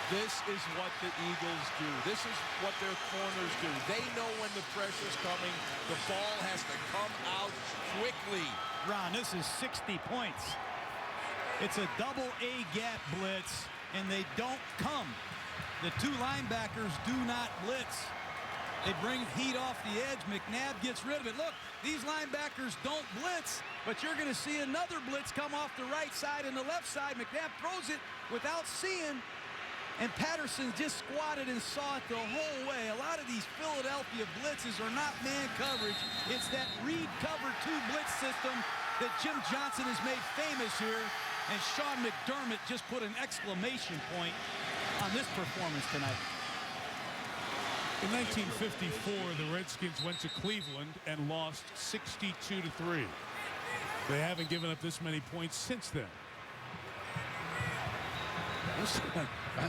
S6: This is what the Eagles do. This is what their corners do. They know when the pressure's coming. The ball has to come out quickly.
S5: Ron, this is 60 points. It's a double A gap blitz, and they don't come. The 2 linebackers do not blitz. They bring heat off the edge. McNabb gets rid of it. Look, these linebackers don't blitz, but you're going to see another blitz come off the right side and the left side. McNabb throws it without seeing, and Patterson just squatted and saw it the whole way. A lot of these Philadelphia blitzes are not man coverage. It's that read cover 2 blitz system that Jim Johnson has made famous here, and Sean McDermott just put an exclamation point on this performance tonight.
S4: In 1954, the Redskins went to Cleveland and lost 62-3. They haven't given up this many points since then. There's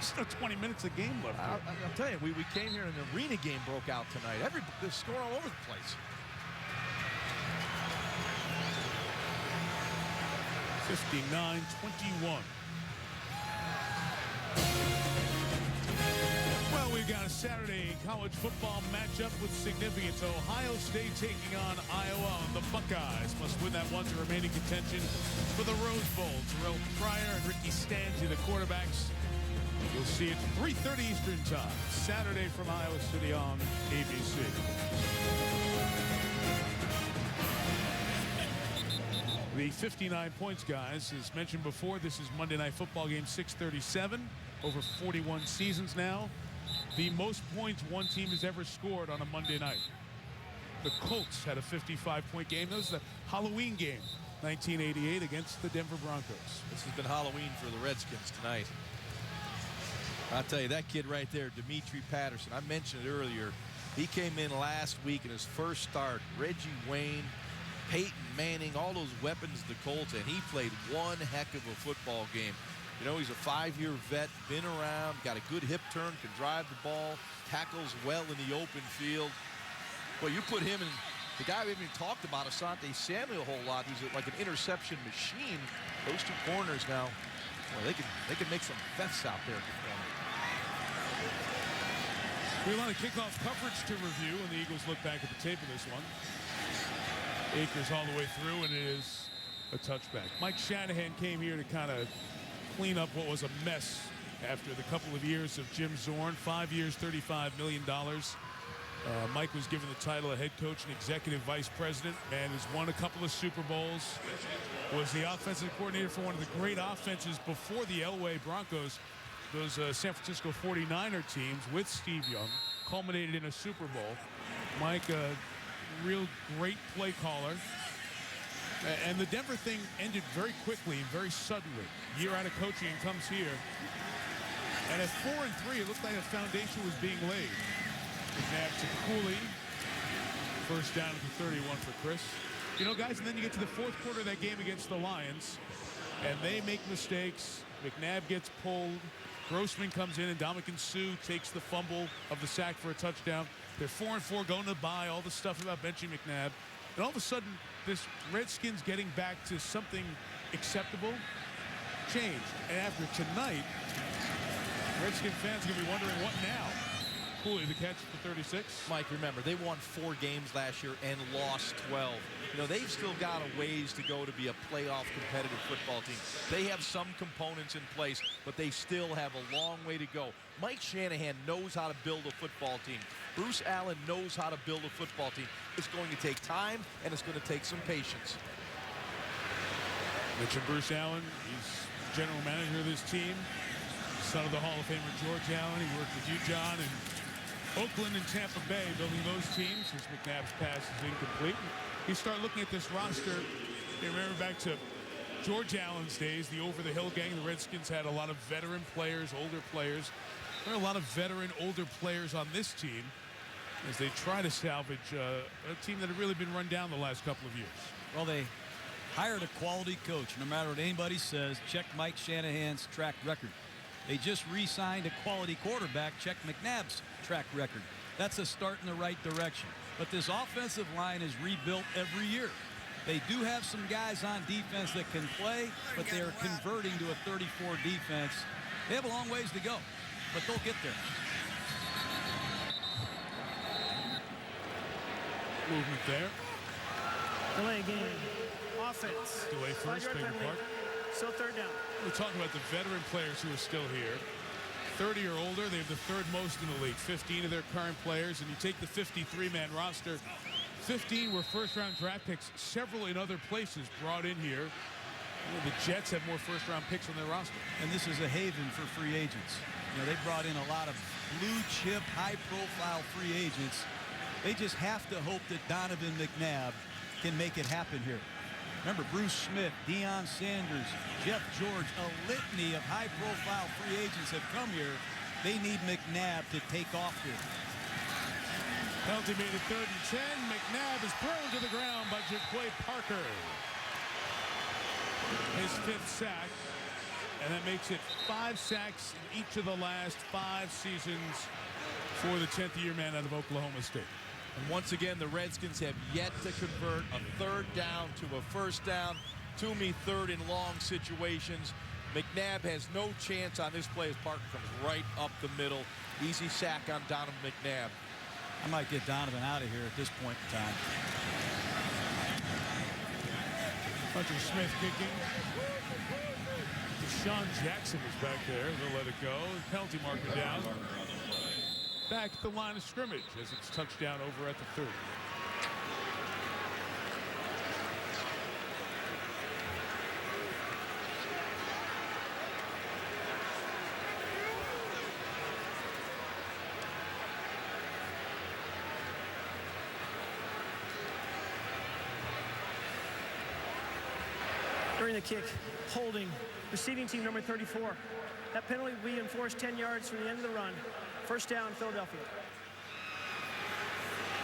S4: still 20 minutes of game left.
S6: I'll tell you, we came here and an arena game broke out tonight. The score all over the place.
S4: 59-21. Well, we've got a Saturday college football matchup with significance. Ohio State taking on Iowa. The Buckeyes must win that one to remain in contention for the Rose Bowl. Terrell Pryor and Ricky Stanzi, the quarterbacks. You'll see it 3:30 Eastern Time. Saturday from Iowa City on ABC. The 59 points, guys, as mentioned before, this is Monday Night Football game 637, over 41 seasons now. The most points one team has ever scored on a Monday night. The Colts had a 55-point game. That was the Halloween game, 1988 against the Denver Broncos.
S6: This has been Halloween for the Redskins tonight. I'll tell you, that kid right there, Dimitri Patterson, I mentioned it earlier. He came in last week in his first start. Reggie Wayne, Peyton Manning, all those weapons of the Colts, and he played one heck of a football game. You know, he's a 5-year vet, been around, got a good hip turn, can drive the ball, tackles well in the open field. Well, you put him in, the guy we haven't even talked about, Asante Samuel, a whole lot, who's like an interception machine. Those two corners now, well, they can make some thefts out there.
S4: We have a lot of kickoff coverage to review, and the Eagles look back at the tape of this one. Akers all the way through, and it is a touchback. Mike Shanahan came here to kind of clean up what was a mess after the couple of years of Jim Zorn. 5 years, $35 million. Mike was given the title of head coach and executive vice president. Man has won a couple of Super Bowls. Was the offensive coordinator for one of the great offenses before the Elway Broncos. Those San Francisco 49er teams with Steve Young culminated in a Super Bowl. Mike, a real great play caller. And the Denver thing ended very quickly and very suddenly. Year out of coaching and comes here. And at 4-3, it looked like a foundation was being laid. McNabb to Cooley. First down at the 31 for Chris. You know, guys, and then you get to the fourth quarter of that game against the Lions, and they make mistakes. McNabb gets pulled. Grossman comes in, and Ndamukong Suh takes the fumble of the sack for a touchdown. They're 4-4 going to buy all the stuff about benching McNabb. And all of a sudden, this Redskins getting back to something acceptable changed. And after tonight, Redskin fans are going to be wondering what now. Cooley, the catch for 36.
S6: Mike, remember, they won 4 games last year and lost 12. You know, they've still got a ways to go to be a playoff competitive football team. They have some components in place, but they still have a long way to go. Mike Shanahan knows how to build a football team. Bruce Allen knows how to build a football team. It's going to take time, and it's going to take some patience.
S4: Mentioned Bruce Allen. He's general manager of this team. Son of the Hall of Famer George Allen. He worked with you, John, and Oakland and Tampa Bay building those teams. As McNabb's pass is incomplete. You start looking at this roster. You remember back to George Allen's days, the over-the-hill gang. The Redskins had a lot of veteran players, older players. There are a lot of veteran, older players on this team as they try to salvage a team that had really been run down the last couple of years.
S5: Well, they hired a quality coach. No matter what anybody says, check Mike Shanahan's track record. They just re-signed a quality quarterback. Check McNabb's track record. That's a start in the right direction. But this offensive line is rebuilt every year. They do have some guys on defense that can play, but they are converting to a 34 defense. They have a long ways to go, but they'll get there.
S4: Movement there.
S8: Delay game. Offense.
S4: Delay first, beg your pardon.
S8: Still third down.
S4: We're talking about the veteran players who are still here. 30 or older, they have the third most in the league. 15 of their current players, and you take the 53-man roster. 15 were first-round draft picks, several in other places brought in here. You know, the Jets have more first-round picks on their roster.
S5: And this is a haven for free agents. You know, they brought in a lot of blue-chip, high-profile free agents. They just have to hope that Donovan McNabb can make it happen here. Remember, Bruce Smith, Deion Sanders, Jeff George, a litany of high-profile free agents have come here. They need McNabb to take off here.
S4: Penalty made it 3rd and 10. McNabb is thrown to the ground by Jaquay Parker. His 5th sack. And that makes it 5 sacks in each of the last 5 seasons for the 10th-year man out of Oklahoma State.
S6: And once again, the Redskins have yet to convert a 3rd down to a 1st down. Toomey 3rd in long situations. McNabb has no chance on this play as Parker comes right up the middle. Easy sack on Donovan McNabb.
S5: I might get Donovan out of here at this point in time.
S4: Hunter Smith kicking. Deshaun Jackson is back there. They'll let it go. Penalty marker down. Back at the line of scrimmage as it's touchdown over at the 30.
S8: during the kick, holding, receiving team number 34. That penalty will be enforced 10 yards from the end of the run. First down, Philadelphia.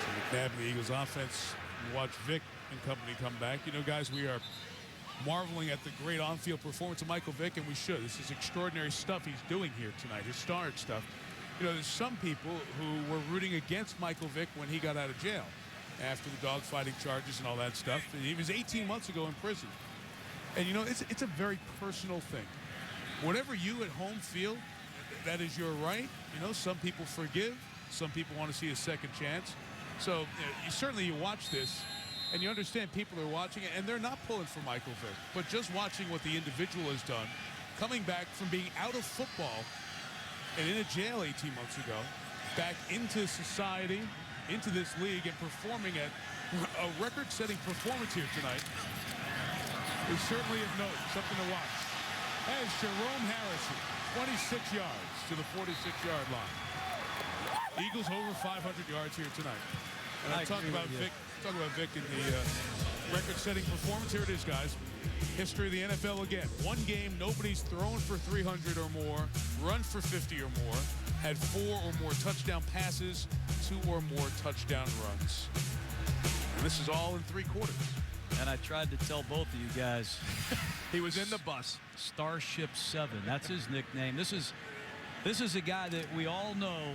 S4: So McNabb and the Eagles offense. Watch Vic and company come back. You know, guys, we are marveling at the great on-field performance of Michael Vick, and we should. This is extraordinary stuff he's doing here tonight, historic stuff. You know, there's some people who were rooting against Michael Vick when he got out of jail after the dogfighting charges and all that stuff. And he was 18 months ago in prison. And, you know, it's a very personal thing. Whatever you at home feel, that is your right. You know, some people forgive. Some people want to see a second chance. So, you watch this, and you understand people are watching it, and they're not pulling for Michael Vick. But just watching what the individual has done, coming back from being out of football and in a jail 18 months ago, back into society, into this league, and performing at a record-setting performance here tonight is certainly of note, something to watch. As Jerome Harrison, 26 yards to the 46-yard line. Eagles over 500 yards here tonight. And I'm talking about Vic and the record-setting performance. Here it is, guys. History of the NFL again. One game, nobody's thrown for 300 or more, run for 50 or more, had 4 or more touchdown passes, 2 or more touchdown runs. And this is all in 3 quarters.
S5: And I tried to tell both of you guys.
S12: He was in the bus.
S5: Starship 7. That's his nickname. This is a guy that we all know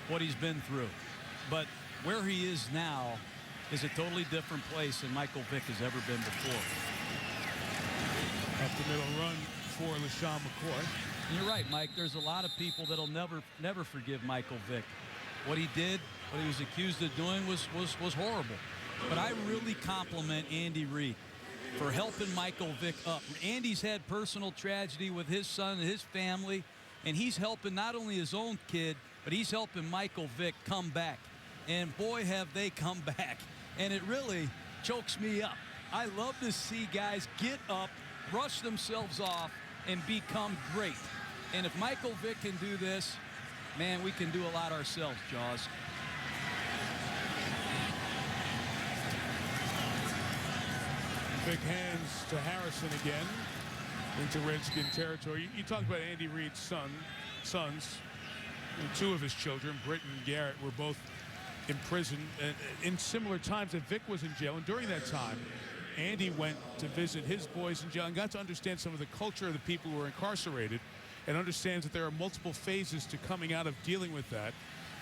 S5: what he's been through. But where he is now is a totally different place than Michael Vick has ever been before.
S4: At the middle run for LaShawn McCoy.
S5: You're right, Mike. There's a lot of people that'll never forgive Michael Vick. What he did, what he was accused of doing was horrible. But I really compliment Andy Reid for helping Michael Vick up. Andy's had personal tragedy with his son and his family, and he's helping not only his own kid, but he's helping Michael Vick come back. And boy, have they come back. And it really chokes me up. I love to see guys get up, brush themselves off, and become great. And if Michael Vick can do this, man, we can do a lot ourselves, Jaws.
S4: Vick hands to Harrison again into Redskin territory. You talk about Andy Reid's sons. 2 of his children, Britt and Garrett, were both in prison in similar times that Vick was in jail. And during that time, Andy went to visit his boys in jail and got to understand some of the culture of the people who were incarcerated, and understands that there are multiple phases to coming out of dealing with that.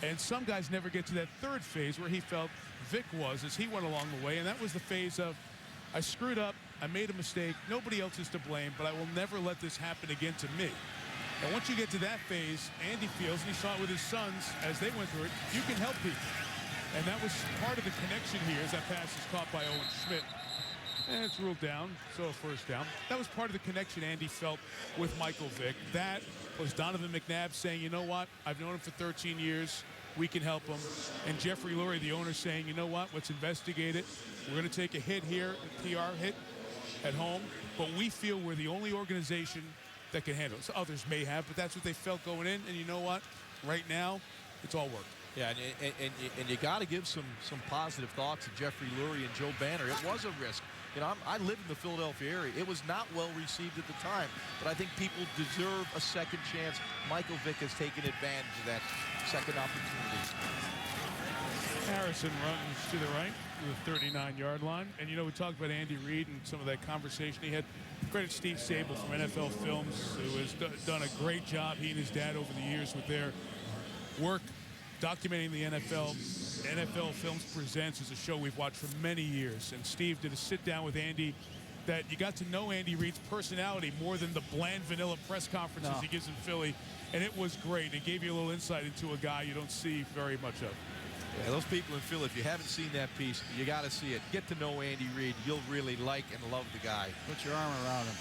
S4: And some guys never get to that 3rd phase where he felt Vick was as he went along the way, and that was the phase of, I screwed up, I made a mistake, nobody else is to blame, but I will never let this happen again to me. And once you get to that phase, Andy feels, and he saw it with his sons as they went through it, you can help people. And that was part of the connection here as that pass is caught by Owen Schmidt. And it's ruled down, so a first down. That was part of the connection Andy felt with Michael Vick. That was Donovan McNabb saying, you know what, I've known him for 13 years. We can help him. And Jeffrey Lurie, the owner, saying, you know what, let's investigate it. We're going to take a hit here, a PR hit at home, but we feel we're the only organization that can handle it. So others may have, but that's what they felt going in. And you know what? Right now, it's all worked.
S6: Yeah, and you got to give some positive thoughts to Jeffrey Lurie and Joe Banner. It was a risk. You know, I live in the Philadelphia area. It was not well received at the time, but I think people deserve a second chance. Michael Vick has taken advantage of that second opportunity.
S4: Harrison runs to the right to the 39-yard line. And, you know, we talked about Andy Reid and some of that conversation he had. Credit Steve Sable from NFL Films, who has done a great job, he and his dad, over the years with their work documenting the NFL. NFL Films Presents is a show we've watched for many years. And Steve did a sit-down with Andy that you got to know Andy Reid's personality more than the bland vanilla press conferences he gives in Philly. And it was great. It gave you a little insight into a guy you don't see very much of.
S6: Yeah, those people in Philly, if you haven't seen that piece, you got to see it. Get to know Andy Reid. You'll really like and love the guy.
S5: Put your arm around him.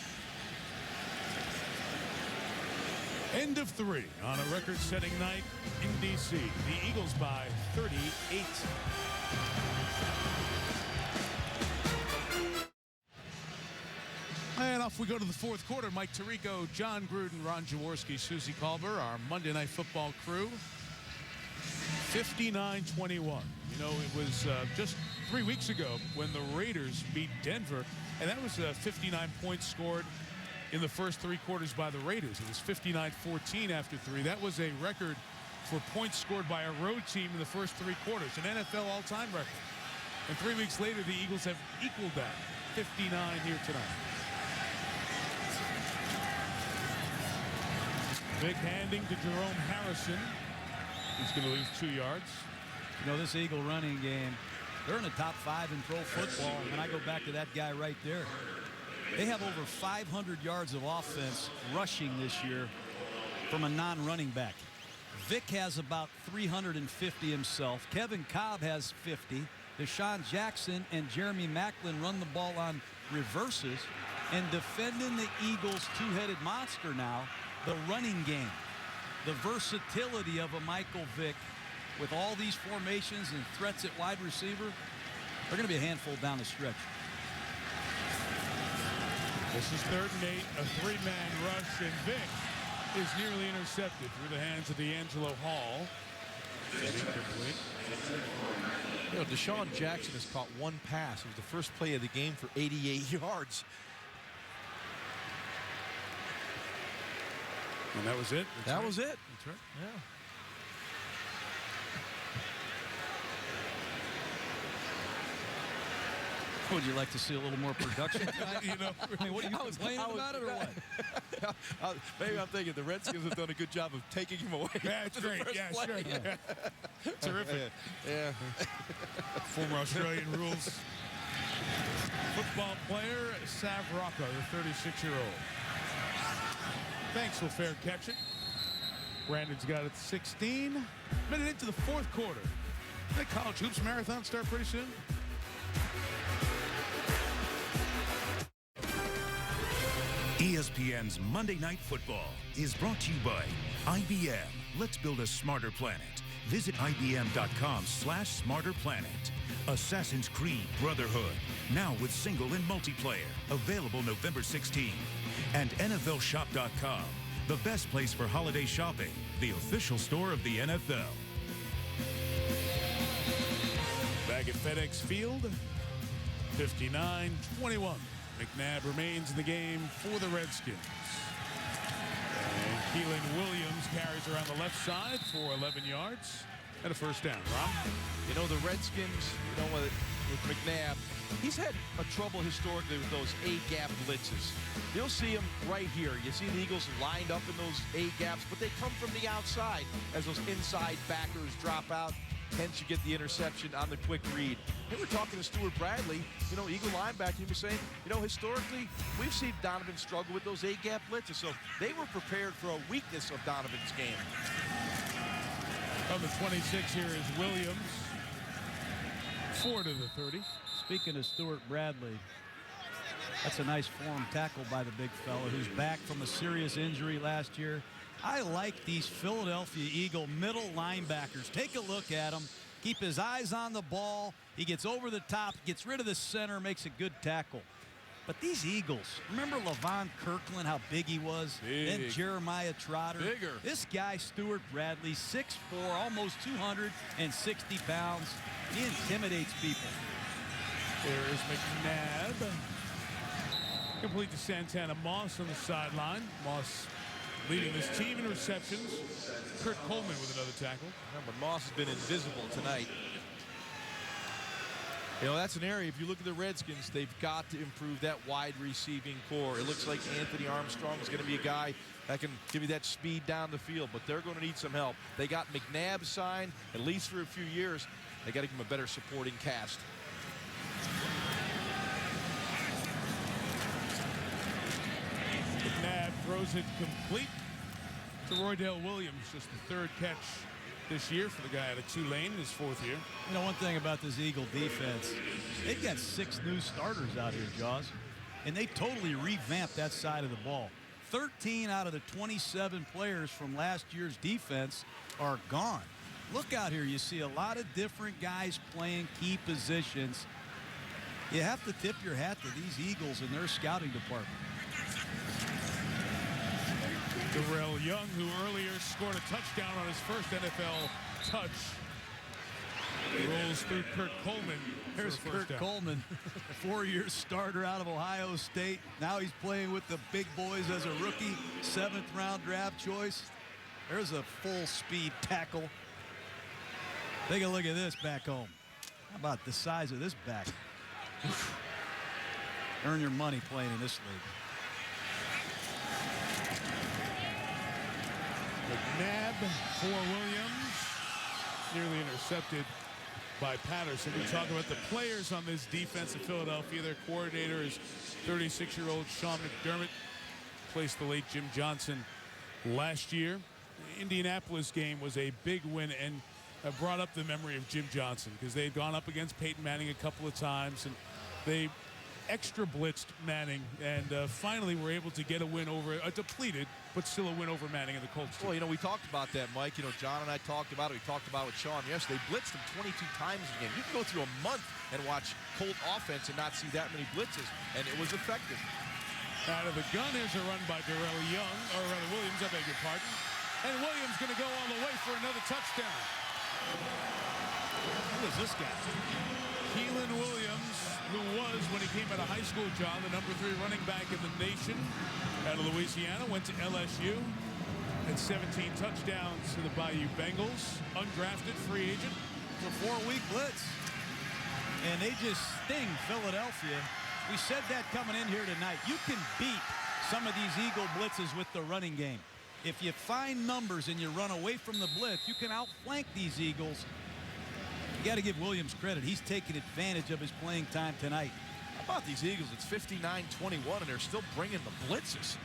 S4: End of 3 on a record-setting night in D.C. The Eagles by 38. And off we go to the 4th quarter. Mike Tirico, John Gruden, Ron Jaworski, Susie Culver, our Monday Night Football crew. 59-21. You know, it was just 3 weeks ago when the Raiders beat Denver, and that was 59 points scored in the first 3 quarters by the Raiders. It was 59-14 after 3. That was a record for points scored by a road team in the first 3 quarters, an NFL all-time record. And 3 weeks later, the Eagles have equaled that, 59 here tonight. Vic handing to Jerome Harrison. He's going to lose 2 yards.
S5: You know, this Eagle running game, they're in the top 5 in pro football. And I go back to that guy right there. They have over 500 yards of offense rushing this year from a non-running back. Vic has about 350 himself. Kevin Cobb has 50. Deshaun Jackson and Jeremy Maclin run the ball on reverses. And defending the Eagles' two-headed monster now, the running game, the versatility of a Michael Vick with all these formations and threats at wide receiver, they're going to be a handful down the stretch.
S4: This is 3rd and 8, a 3-man rush, and Vick is nearly intercepted through the hands of D'Angelo Hall. Incomplete.
S6: You know, Deshaun Jackson has caught 1 pass. It was the first play of the game for 88 yards.
S4: And that was it?
S6: That was it.
S4: That's right.
S6: Yeah.
S5: Would you like to see a little more production tonight?
S4: You know,
S5: I mean, what are you complaining about it or what?
S6: Maybe I'm thinking the Redskins have done a good job of taking him away.
S4: Yeah, it's great. Yeah,
S6: play.
S4: sure. Yeah. Terrific.
S6: Yeah.
S4: Former Australian rules football player, Sav Rocca, the 36-year-old. Thanks, will fair catch it. Brandon's got it 16. Minute into the 4th quarter. The college hoops marathon start pretty soon.
S7: ESPN's Monday Night Football is brought to you by IBM. Let's build a smarter planet. Visit IBM.com/smarterplanet. Assassin's Creed Brotherhood, now with single and multiplayer. Available November 16. And NFLShop.com, the best place for holiday shopping, the official store of the NFL.
S4: Back at FedEx Field, 59-21. McNabb remains in the game for the Redskins. And Keelan Williams carries around the left side for 11 yards and a first down. Ron?
S6: You know, the Redskins, you know, with McNabb, he's had a trouble historically with those A-gap blitzes. You'll see him right here. You see the Eagles lined up in those A-gaps, but they come from the outside as those inside backers drop out. Hence, you get the interception on the quick read. Hey, we're talking to Stuart Bradley, you know, Eagle linebacker. He was saying, you know, historically, we've seen Donovan struggle with those A-gap blitzes, so they were prepared for a weakness of Donovan's game.
S4: On the 26 here is Williams. 4 to the 30.
S5: Speaking of Stuart Bradley, that's a nice form tackle by the big fella who's back from a serious injury last year. I like these Philadelphia Eagle middle linebackers. Take a look at him. Keep his eyes on the ball. He gets over the top, gets rid of the center, makes a good tackle. But these Eagles, remember Levon Kirkland, how big he was?
S6: Big.
S5: Then Jeremiah Trotter.
S6: Bigger.
S5: This guy, Stuart Bradley, 6'4", almost 260 pounds. He intimidates people.
S4: There is McNabb. Complete to Santana Moss on the sideline. Moss leading this team in receptions. Kurt Coleman with another tackle.
S6: Yeah, but Moss has been invisible tonight. You know, that's an area, if you look at the Redskins, they've got to improve that wide receiving core. It looks like Anthony Armstrong is going to be a guy that can give you that speed down the field, but they're going to need some help. They got McNabb signed, at least for a few years. They got to give him a better supporting cast.
S4: McNabb throws it complete to Roydell Williams, just the 3rd catch this year for the guy out of Tulane in his 4th year.
S5: You know, one thing about this Eagle defense, they've got 6 new starters out here, Jaws, and they totally revamped that side of the ball. 13 out of the 27 players from last year's defense are gone. Look out here. You see a lot of different guys playing key positions. You have to tip your hat to these Eagles and their scouting department.
S4: Darrell Young, who earlier scored a touchdown on his first NFL touch, Rolls through Kurt Coleman.
S5: There's Kurt Coleman, 4-year starter out of Ohio State. Now he's playing with the big boys as a rookie, 7th-round draft choice. There's a full-speed tackle. Take a look at this back home. How about the size of this back? Earn your money playing in this league.
S4: McNabb for Williams. Nearly intercepted by Patterson. We talk about the players on this defense in Philadelphia. Their coordinator is 36-year-old Sean McDermott. Placed the late Jim Johnson last year. The Indianapolis game was a big win and brought up the memory of Jim Johnson because they had gone up against Peyton Manning a couple of times and they extra blitzed Manning and finally were able to get a win over a depleted but still a win over Manning and the Colts team.
S6: Well, you know, we talked about that, Mike. You know, John and I talked about it. We talked about it with Sean yesterday. They blitzed him 22 times a game. You can go through a month and watch Colt offense and not see that many blitzes, and it was effective.
S4: Out of the gun, here's a run by Darrell Young, or rather Williams, I beg your pardon. And Williams going to go all the way for another touchdown.
S5: Who is this guy?
S4: Keelan Williams, who was, when he came out of high school, John, the #3 running back in the nation out of Louisiana, went to LSU, had 17 touchdowns to the Bayou Bengals, undrafted free agent.
S5: It's a 4-week blitz. And they just sting Philadelphia. We said that coming in here tonight. You can beat some of these Eagle blitzes with the running game. If you find numbers and you run away from the blitz, you can outflank these Eagles. You got to give Williams credit. He's taking advantage of his playing time tonight.
S6: How about these Eagles? It's 59-21, and they're still bringing the blitzes.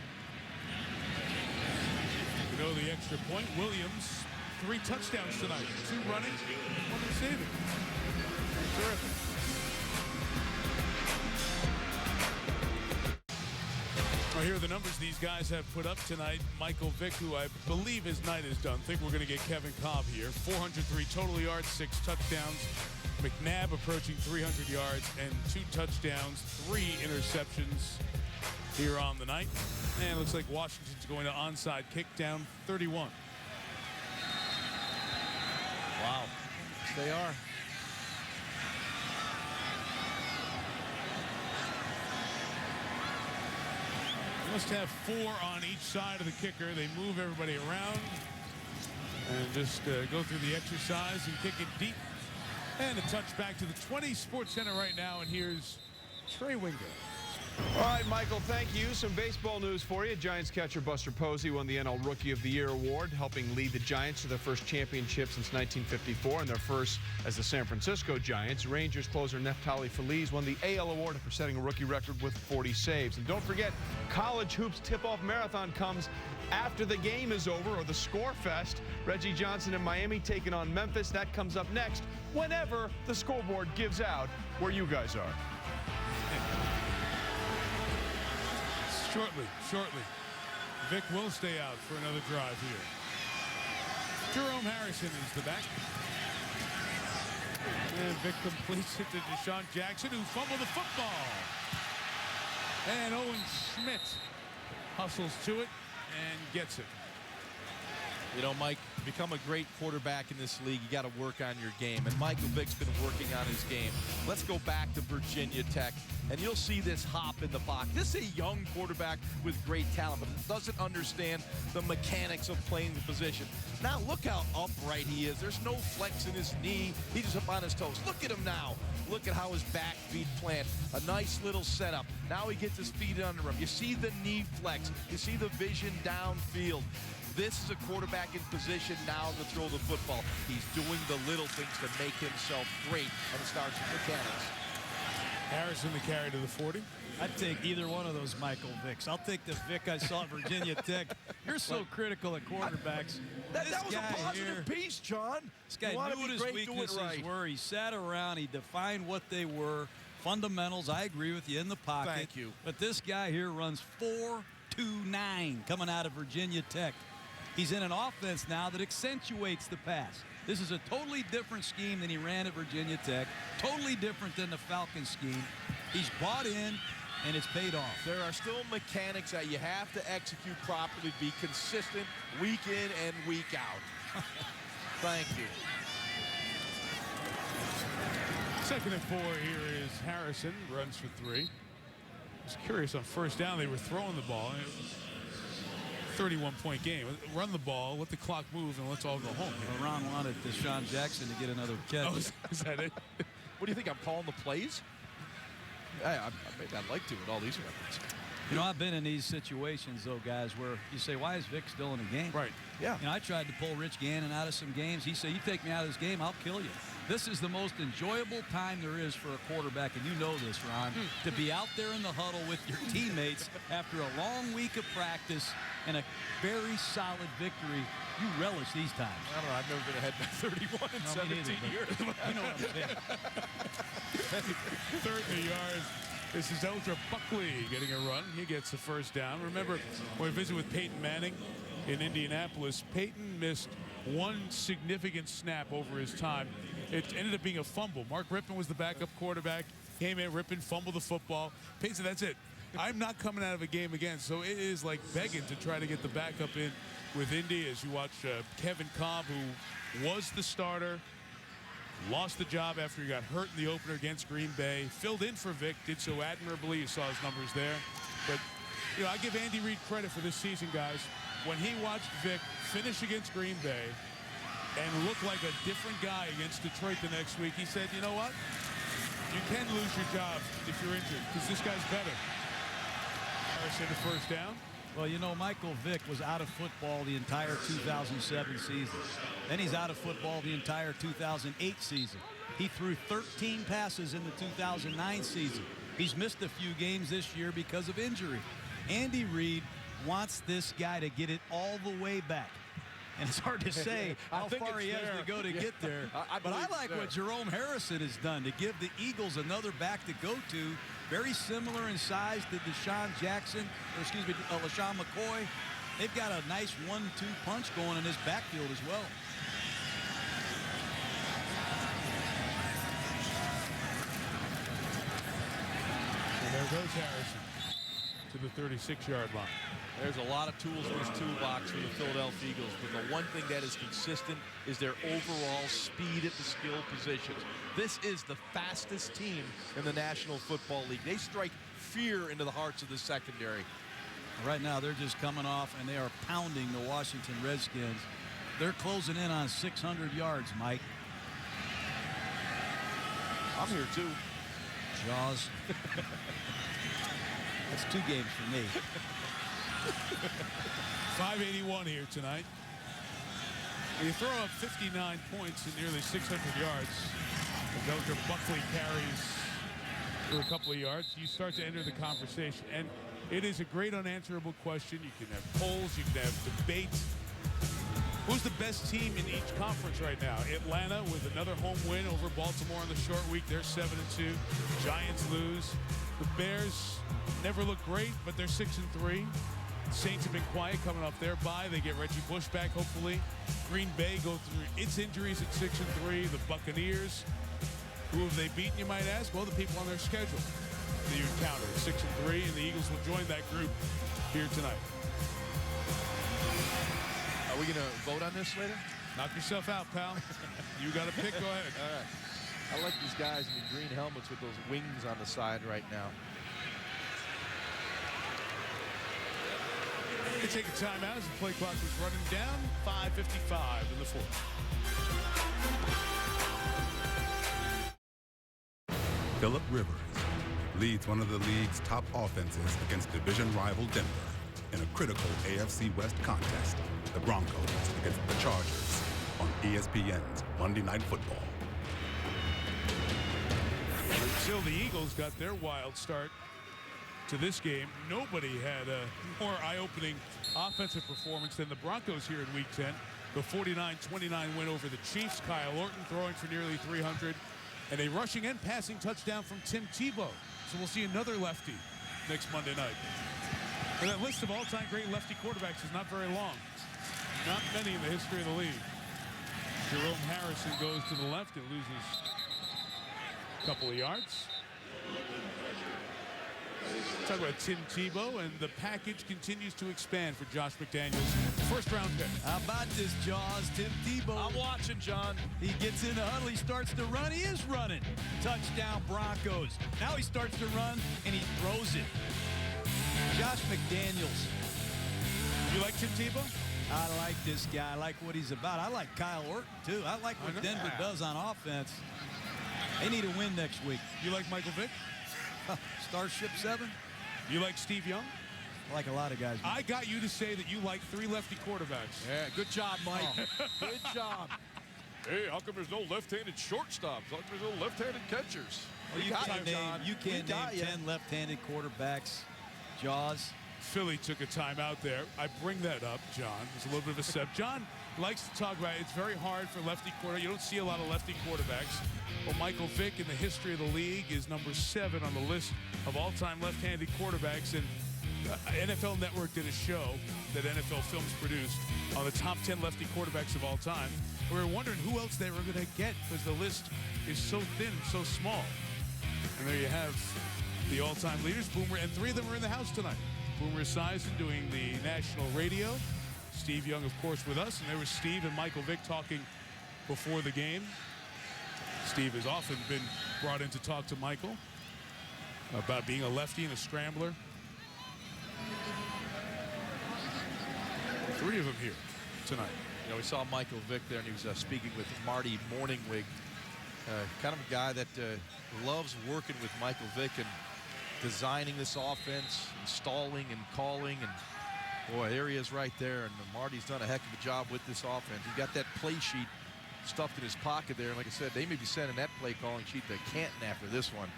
S4: You know the extra point. Williams, 3 touchdowns tonight. 2 running, 1 receiving. Terrific. Well, here are the numbers these guys have put up tonight. Michael Vick, who I believe his night is done. Think we're going to get Kevin Cobb here. 403 total yards, 6 touchdowns. McNabb approaching 300 yards and 2 touchdowns, 3 interceptions here on the night. And it looks like Washington's going to onside kick down 31.
S6: Wow. Yes, they are.
S4: Must have 4 on each side of the kicker. They move everybody around and just go through the exercise and kick it deep. And a touch back to the 20 Sports Center right now. And here's Trey Wingo.
S12: All right, Michael, thank you. Some baseball news for you. Giants catcher Buster Posey won the NL Rookie of the Year award, helping lead the Giants to their first championship since 1954 and their first as the San Francisco Giants. Rangers closer Neftali Feliz won the AL award for setting a rookie record with 40 saves. And don't forget, College Hoops Tip-Off Marathon comes after the game is over, or the Score Fest. Reggie Johnson in Miami taking on Memphis. That comes up next whenever the scoreboard gives out where you guys are.
S4: Shortly. Vic will stay out for another drive here. Jerome Harrison is the back. And Vic completes it to Deshaun Jackson, who fumbled the football. And Owen Schmidt hustles to it and gets it.
S6: You know, Mike, to become a great quarterback in this league, you got to work on your game. And Michael Vick's been working on his game. Let's go back to Virginia Tech, and you'll see this hop in the box. This is a young quarterback with great talent, but doesn't understand the mechanics of playing the position. Now, look how upright he is. There's no flex in his knee. He's just up on his toes. Look at him now. Look at how his back feet plant. A nice little setup. Now he gets his feet under him. You see the knee flex. You see the vision downfield. This is a quarterback in position now to throw the football. He's doing the little things to make himself great, and it starts with mechanics.
S4: Harrison the carry to the 40.
S5: I'd take either one of those Michael Vicks. I'll take the Vic I saw at Virginia Tech. You're so critical of quarterbacks.
S6: That was a positive piece, John.
S5: This guy knew what his weaknesses were. He sat around. He defined what they were. Fundamentals, I agree with you, in the pocket.
S6: Thank you.
S5: But this guy here runs 4.29 coming out of Virginia Tech. He's in an offense now that accentuates the pass. This is a totally different scheme than he ran at Virginia Tech. Totally different than the Falcons scheme. He's bought in, and it's paid off.
S6: There are still mechanics that you have to execute properly, be consistent week in and week out. Thank you.
S4: 2nd and 4 here is Harrison, runs for 3. I was curious, on first down, they were throwing the ball. It was a 31-point game. Run the ball, let the clock move, and let's all go home.
S5: Well, Ron wanted Deshaun Jackson to get another catch.
S4: Oh, is that it?
S6: What do you think? I'm calling the plays? Maybe I'd like to with all these weapons.
S5: You know, I've been in these situations, though, guys, where you say, why is Vic still in the game?
S4: Right.
S6: Yeah.
S5: You know, I tried to pull Rich Gannon out of some games. He said, you take me out of this game, I'll kill you. This is the most enjoyable time there is for a quarterback, and you know this, Ron, to be out there in the huddle with your teammates after a long week of practice and a very solid victory. You relish these times.
S6: I don't know. I've never been ahead by 31 in 17 years.
S5: You know what I'm saying.
S4: 3rd and a yard. This is Eldra Buckley getting a run. He gets the first down. Remember, when we visited with Peyton Manning in Indianapolis, Peyton missed one significant snap over his time. It ended up being a fumble. Mark Rippon was the backup quarterback. Came in, Rippon fumbled the football. Peyton said, that's it. I'm not coming out of a game again. So it is like begging to try to get the backup in with Indy as you watch Kevin Cobb, who was the starter, lost the job after he got hurt in the opener against Green Bay, filled in for Vic, did so admirably. You saw his numbers there. But, you know, I give Andy Reid credit for this season, guys. When he watched Vic finish against Green Bay and look like a different guy against Detroit the next week, he said, you know what? You can lose your job if you're injured because this guy's better. Harrison the first down.
S5: Well, you know, Michael Vick was out of football the entire 2007 season. Then he's out of football the entire 2008 season. He threw 13 passes in the 2009 season. He's missed a few games this year because of injury. Andy Reid wants this guy to get it all the way back. And it's hard to say how far he has to go to get there. But I like what Jerome Harrison has done to give the Eagles another back to go to. Very similar in size to LaShawn McCoy. They've got a nice 1-2 punch going in this backfield as well.
S4: And there goes Harrison to the 36-yard line.
S6: There's a lot of tools in this toolbox for the Philadelphia Eagles, but the one thing that is consistent is their overall speed at the skill positions. This is the fastest team in the National Football League. They strike fear into the hearts of the secondary.
S5: Right now, they're just coming off, and they are pounding the Washington Redskins. They're closing in on 600 yards, Mike.
S6: I'm here, too.
S5: Jaws. That's 2 games for me.
S4: 581 here tonight. When you throw up 59 points and nearly 600 yards, Eldra Buckley carries for a couple of yards, you start to enter the conversation. And it is a great unanswerable question. You can have polls, you can have debate. Who's the best team in each conference right now? Atlanta with another home win over Baltimore on the short week. They're 7-2. Giants lose. The Bears never look great, but they're 6-3. Saints have been quiet coming off their bye. They get Reggie Bush back, hopefully. Green Bay go through its injuries at 6-3. The Buccaneers, who have they beaten, you might ask? Well, the people on their schedule that you encounter at 6-3, and the Eagles will join that group here tonight.
S6: Are we going to vote on this later?
S4: Knock yourself out, pal. You got to pick. Go ahead.
S6: All right. I like these guys in the green helmets with those wings on the side right now.
S4: They take a timeout as the play clock is running down. 5:55 in the fourth.
S11: Phillip Rivers leads one of the league's top offenses against division rival Denver in a critical AFC West contest. The Broncos against the Chargers on ESPN's Monday Night Football.
S4: Until the Eagles got their wild start to this game, nobody had a more eye-opening offensive performance than the Broncos here in Week 10. The 49-29 win over the Chiefs. Kyle Orton throwing for nearly 300. And a rushing and passing touchdown from Tim Tebow. So we'll see another lefty next Monday night. And that list of all-time great lefty quarterbacks is not very long. Not many in the history of the league. Jerome Harrison goes to the left and loses a couple of yards. Talk about Tim Tebow, and the package continues to expand for Josh McDaniels. First-round pick.
S5: How about this, Jaws? Tim Tebow.
S6: I'm watching, John.
S5: He gets in the huddle. He starts to run. He is running. Touchdown, Broncos. Now he starts to run, and he throws it. Josh McDaniels.
S4: You like Tim Tebow?
S5: I like this guy. I like what he's about. I like Kyle Orton, too. I like what Denver does on offense. They need a win next week.
S4: You like Michael Vick?
S5: Starship 7?
S4: You like Steve Young?
S5: I like a lot of guys.
S4: I got you to say that you like 3 lefty quarterbacks.
S6: Yeah, good job, Mike. Good job.
S3: Hey, how come there's no left-handed shortstops? How come there's no left-handed catchers?
S5: Well, you can't name 10 left-handed quarterbacks. Jaws.
S4: Philly took a timeout there. I bring that up, John. There's a little bit of a step. John likes to talk about it. It's very hard for lefty quarterback. You don't see a lot of lefty quarterbacks. Well, Michael Vick in the history of the league is number 7 on the list of all-time left-handed quarterbacks. And NFL Network did a show that NFL Films produced on the top 10 lefty quarterbacks of all time. We were wondering who else they were going to get because the list is so thin, so small. And there you have the all-time leaders, Boomer, and 3 of them are in the house tonight. Boomer Esiason doing the national radio. Steve Young, of course, with us. And there was Steve and Michael Vick talking before the game. Steve has often been brought in to talk to Michael about being a lefty and a scrambler. 3 of them here tonight.
S6: You know, we saw Michael Vick there, and he was speaking with Marty Morningwig. Kind of a guy that loves working with Michael Vick and designing this offense, installing and calling, and boy, there he is right there. And Marty's done a heck of a job with this offense. He's got that play sheet stuffed in his pocket there, and like I said, they may be sending that play calling sheet to Canton after this one.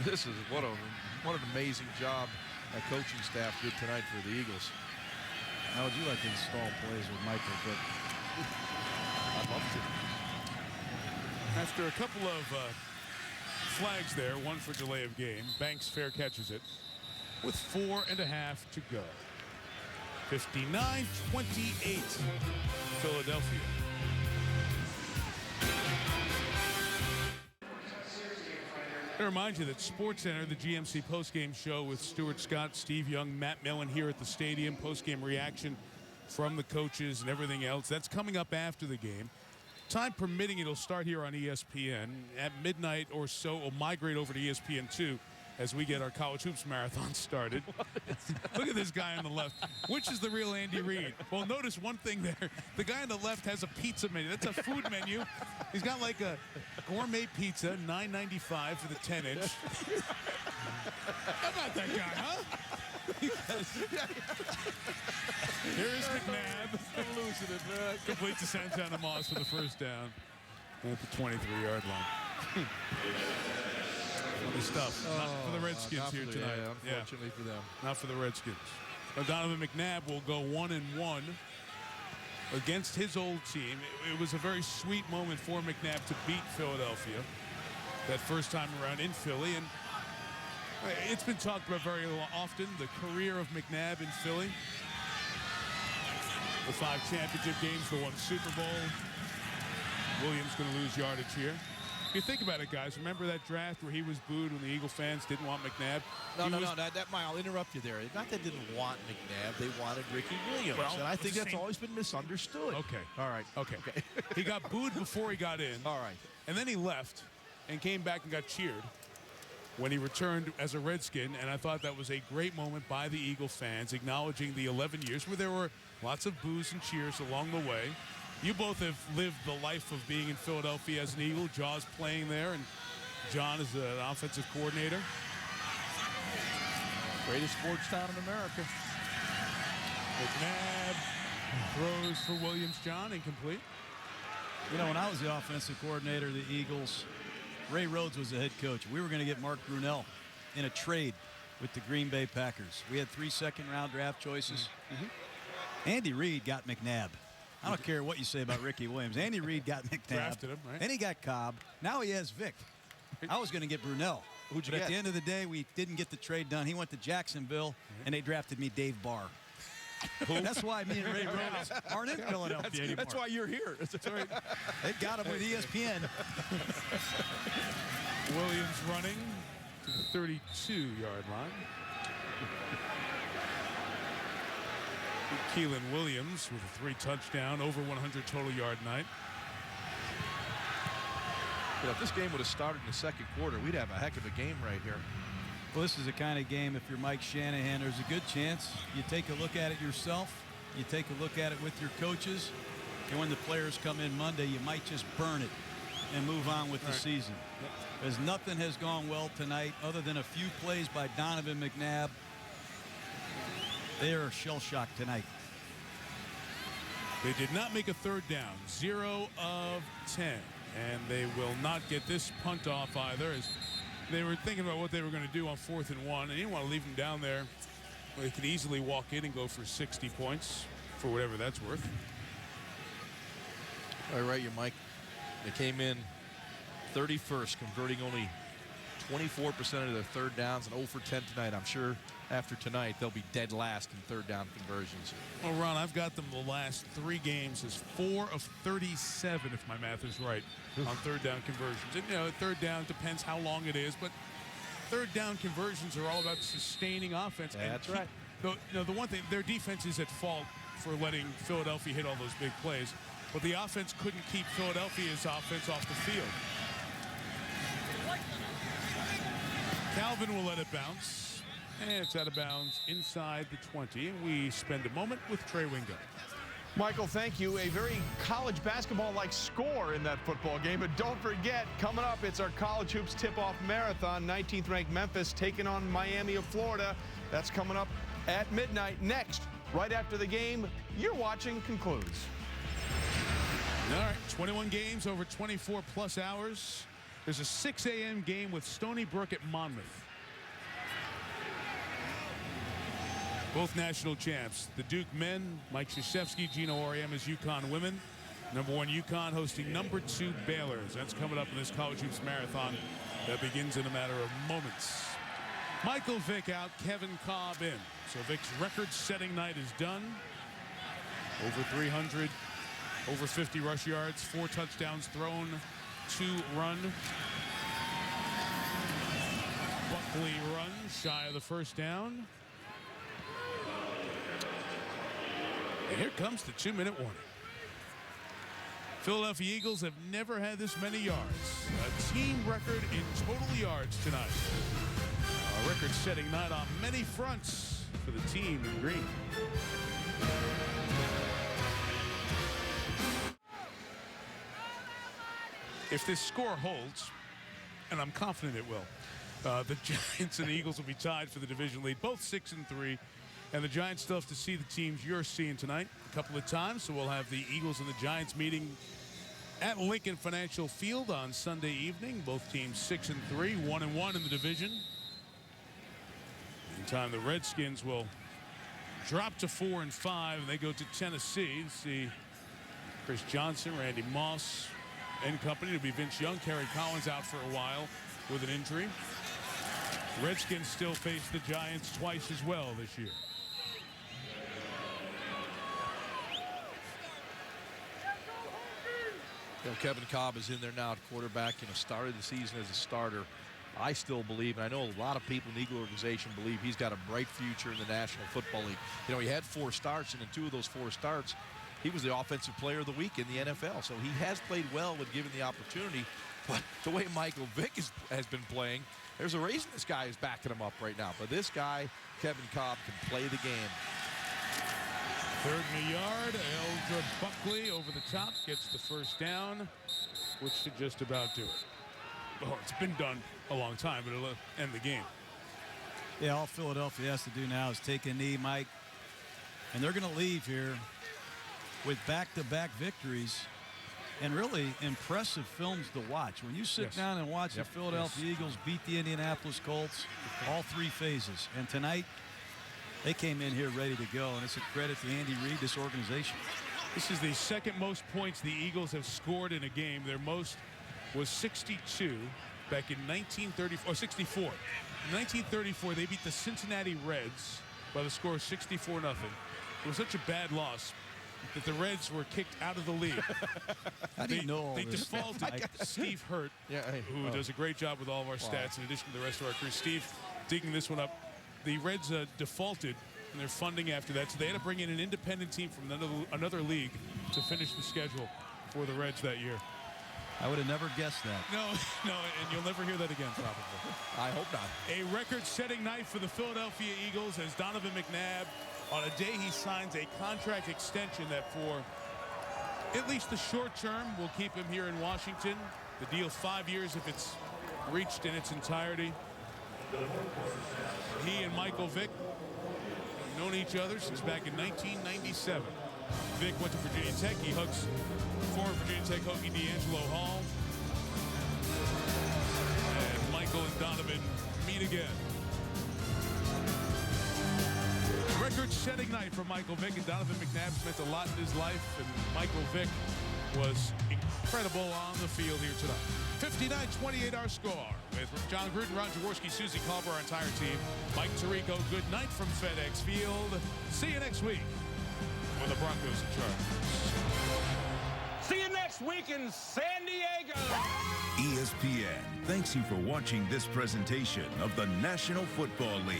S6: This is what an amazing job that coaching staff did tonight for the Eagles.
S5: How would you like to install plays with Michael Vick?
S6: I'd love to.
S4: After a couple of flags there, 1 for delay of game, Banks fair catches it with 4.5 to go. 59-28, Philadelphia. I remind you that SportsCenter, the GMC postgame show with Stuart Scott, Steve Young, Matt Millen here at the stadium, postgame reaction from the coaches and everything else. That's coming up after the game. Time permitting, it'll start here on ESPN. At midnight or so, it'll migrate over to ESPN2 as we get our college hoops marathon started. Look at this guy on the left. Which is the real Andy Reid? Well, notice one thing there. The guy on the left has a pizza menu. That's a food menu. He's got like a gourmet pizza, $9.95 for the 10-inch. How about that guy, huh? Here's McNabb.
S6: I'm losing it, man.
S4: Complete to Santana Moss for the first down at the 23-yard line. Funny stuff. Not for the Redskins here tonight.
S6: Yeah, unfortunately for them.
S4: Not for the Redskins. Donovan McNabb will go 1-1 against his old team. It was a very sweet moment for McNabb to beat Philadelphia that first time around in Philly. And it's been talked about very often, the career of McNabb in Philly. The 5 championship games, the 1 Super Bowl. Williams going to lose yardage here. If you think about it, guys, remember that draft where he was booed when the Eagle fans didn't want McNabb?
S6: No, I'll interrupt you there. Not that they didn't want McNabb, they wanted Ricky Williams.
S4: Well,
S6: and I think that's always been misunderstood.
S4: Okay.
S6: All right.
S4: Okay. He got booed before he got in.
S6: All right.
S4: And then he left and came back and got cheered when he returned as a Redskin, and I thought that was a great moment by the Eagle fans, acknowledging the 11 years where there were lots of boos and cheers along the way. You both have lived the life of being in Philadelphia as an Eagle. Jaws playing there, and John is an offensive coordinator.
S6: Greatest sports town in America.
S4: McNabb throws for Williams. John, incomplete.
S5: You know, when I was the offensive coordinator of the Eagles, Ray Rhodes was the head coach. We were going to get Mark Brunell in a trade with the Green Bay Packers. We had 3 second-round draft choices. Andy Reid got McNabb. I don't care what you say about Ricky Williams. Andy Reid got McNabb.
S4: Drafted him, right?
S5: Then he got Cobb. Now he has Vick. I was going to get Brunell.
S6: Who'd you
S5: but
S6: get?
S5: At the end of the day, we didn't get the trade done. He went to Jacksonville, and they drafted me Dave Barr. That's why me and Ray Rhodes aren't in Philadelphia anymore.
S6: That's why you're here.
S5: Right. They got him with ESPN.
S4: Williams running to the 32-yard line. Keelan Williams with a 3-touchdown, over 100 total yard night.
S6: You know, if this game would have started in the second quarter, we'd have a heck of a game right here.
S5: Well, this is the kind of game, if you're Mike Shanahan, there's a good chance you take a look at it yourself. You take a look at it with your coaches. And when the players come in Monday, you might just burn it and move on with the season. Because nothing has gone well tonight other than a few plays by Donovan McNabb. They are shell-shocked tonight.
S4: They did not make a third down. 0 of 10. And they will not get this punt off either, as they were thinking about what they were going to do on 4th and 1. And they didn't want to leave them down there. They could easily walk in and go for 60 points for whatever that's worth.
S6: All right, you Mike. They came in 31st, converting only 24% of their third downs and 0 for 10 tonight. I'm sure after tonight they'll be dead last in third down conversions.
S4: Well, Ron, I've got them the last 3 games as 4 of 37, if my math is right, on third down conversions. And, you know, third down depends how long it is, but third down conversions are all about sustaining offense.
S6: That's right.
S4: The one thing, their defense is at fault for letting Philadelphia hit all those big plays, but the offense couldn't keep Philadelphia's offense off the field. Calvin will let it bounce, and it's out of bounds inside the 20, and we spend a moment with Trey Wingo.
S12: Michael, thank you. A very college basketball-like score in that football game. But don't forget, coming up, it's our college hoops tip-off marathon. 19th ranked Memphis taking on Miami of Florida. That's coming up at midnight. Next, right after the game you're watching concludes.
S4: All right, 21 games over 24-plus hours. There's a 6 a.m. game with Stony Brook at Monmouth. Both national champs. The Duke men, Mike Krzyzewski, Gino Auriemma's UConn women. Number 1 UConn hosting number 2 Baylor's. That's coming up in this college hoops marathon that begins in a matter of moments. Michael Vick out, Kevin Cobb in. So Vick's record-setting night is done. Over 300, over 50 rush yards, 4 touchdowns thrown, 2 run. Buckley runs shy of the first down. And here comes the 2-minute warning. Philadelphia Eagles have never had this many yards. A team record in total yards tonight. A record-setting night on many fronts for the team in green. If this score holds, and I'm confident it will, the Giants and the Eagles will be tied for the division lead, both 6-3. And the Giants still have to see the teams you're seeing tonight a couple of times. So we'll have the Eagles and the Giants meeting at Lincoln Financial Field on Sunday evening. Both teams 6-3, 1-1 in the division. Meantime, the Redskins will drop to 4-5, and they go to Tennessee. See Chris Johnson, Randy Moss, and company. It'll be Vince Young, Kerry Collins out for a while with an injury. Redskins still face the Giants twice as well this year.
S6: You know, Kevin Cobb is in there now at quarterback. You know, started the season as a starter. I still believe, and I know a lot of people in the Eagle organization believe he's got a bright future in the National Football League. You know, he had 4 starts, and in 2 of those 4 starts, he was the offensive player of the week in the NFL. So he has played well when given the opportunity. But the way Michael Vick has been playing, there's a reason this guy is backing him up right now. But this guy, Kevin Cobb, can play the game.
S4: 3rd and a yard. Eldra Buckley over the top gets the first down, which should just about do it. Oh, it's been done a long time, but it'll end the game.
S5: Yeah, all Philadelphia has to do now is take a knee, Mike. And they're going to leave here with back-to-back victories and really impressive films to watch. When you sit down and watch the Philadelphia Eagles beat the Indianapolis Colts, all 3 phases. And tonight, they came in here ready to go, and it's a credit to Andy Reid, this organization.
S4: This is the 2nd most points the Eagles have scored in a game. Their most was 62 back in 1934, 64. In 1934, they beat the Cincinnati Reds by the score of 64-0. It was such a bad loss that the Reds were kicked out of the league.
S5: How do you know all
S4: They
S5: this?
S4: defaulted Steve Hurt, who does a great job with all of our stats in addition to the rest of our crew. Steve, digging this one up. the Reds defaulted in their funding after that, so they had to bring in an independent team from another league to finish the schedule for the Reds that year.
S5: I would have never guessed that.
S4: No, and you'll never hear that again, probably.
S6: I hope not.
S4: A record-setting night for the Philadelphia Eagles as Donovan McNabb, on a day he signs a contract extension that for at least the short term will keep him here in Washington. The deal 5 years if it's reached in its entirety. He and Michael Vick have known each other since back in 1997. Vick went to Virginia Tech. He hugs former Virginia Tech Hokie D'Angelo Hall. And Michael and Donovan meet again. Record-setting night for Michael Vick, and Donovan McNabb's meant a lot in his life, and Michael Vick was incredible on the field here tonight. 59-28 our score. With John Gruden, Ron Jaworski, Susie Culver, our entire team. Mike Tirico, good night from FedEx Field. See you next week when the Broncos and Chargers.
S13: See you next week in San Diego.
S7: ESPN thanks you for watching this presentation of the National Football League.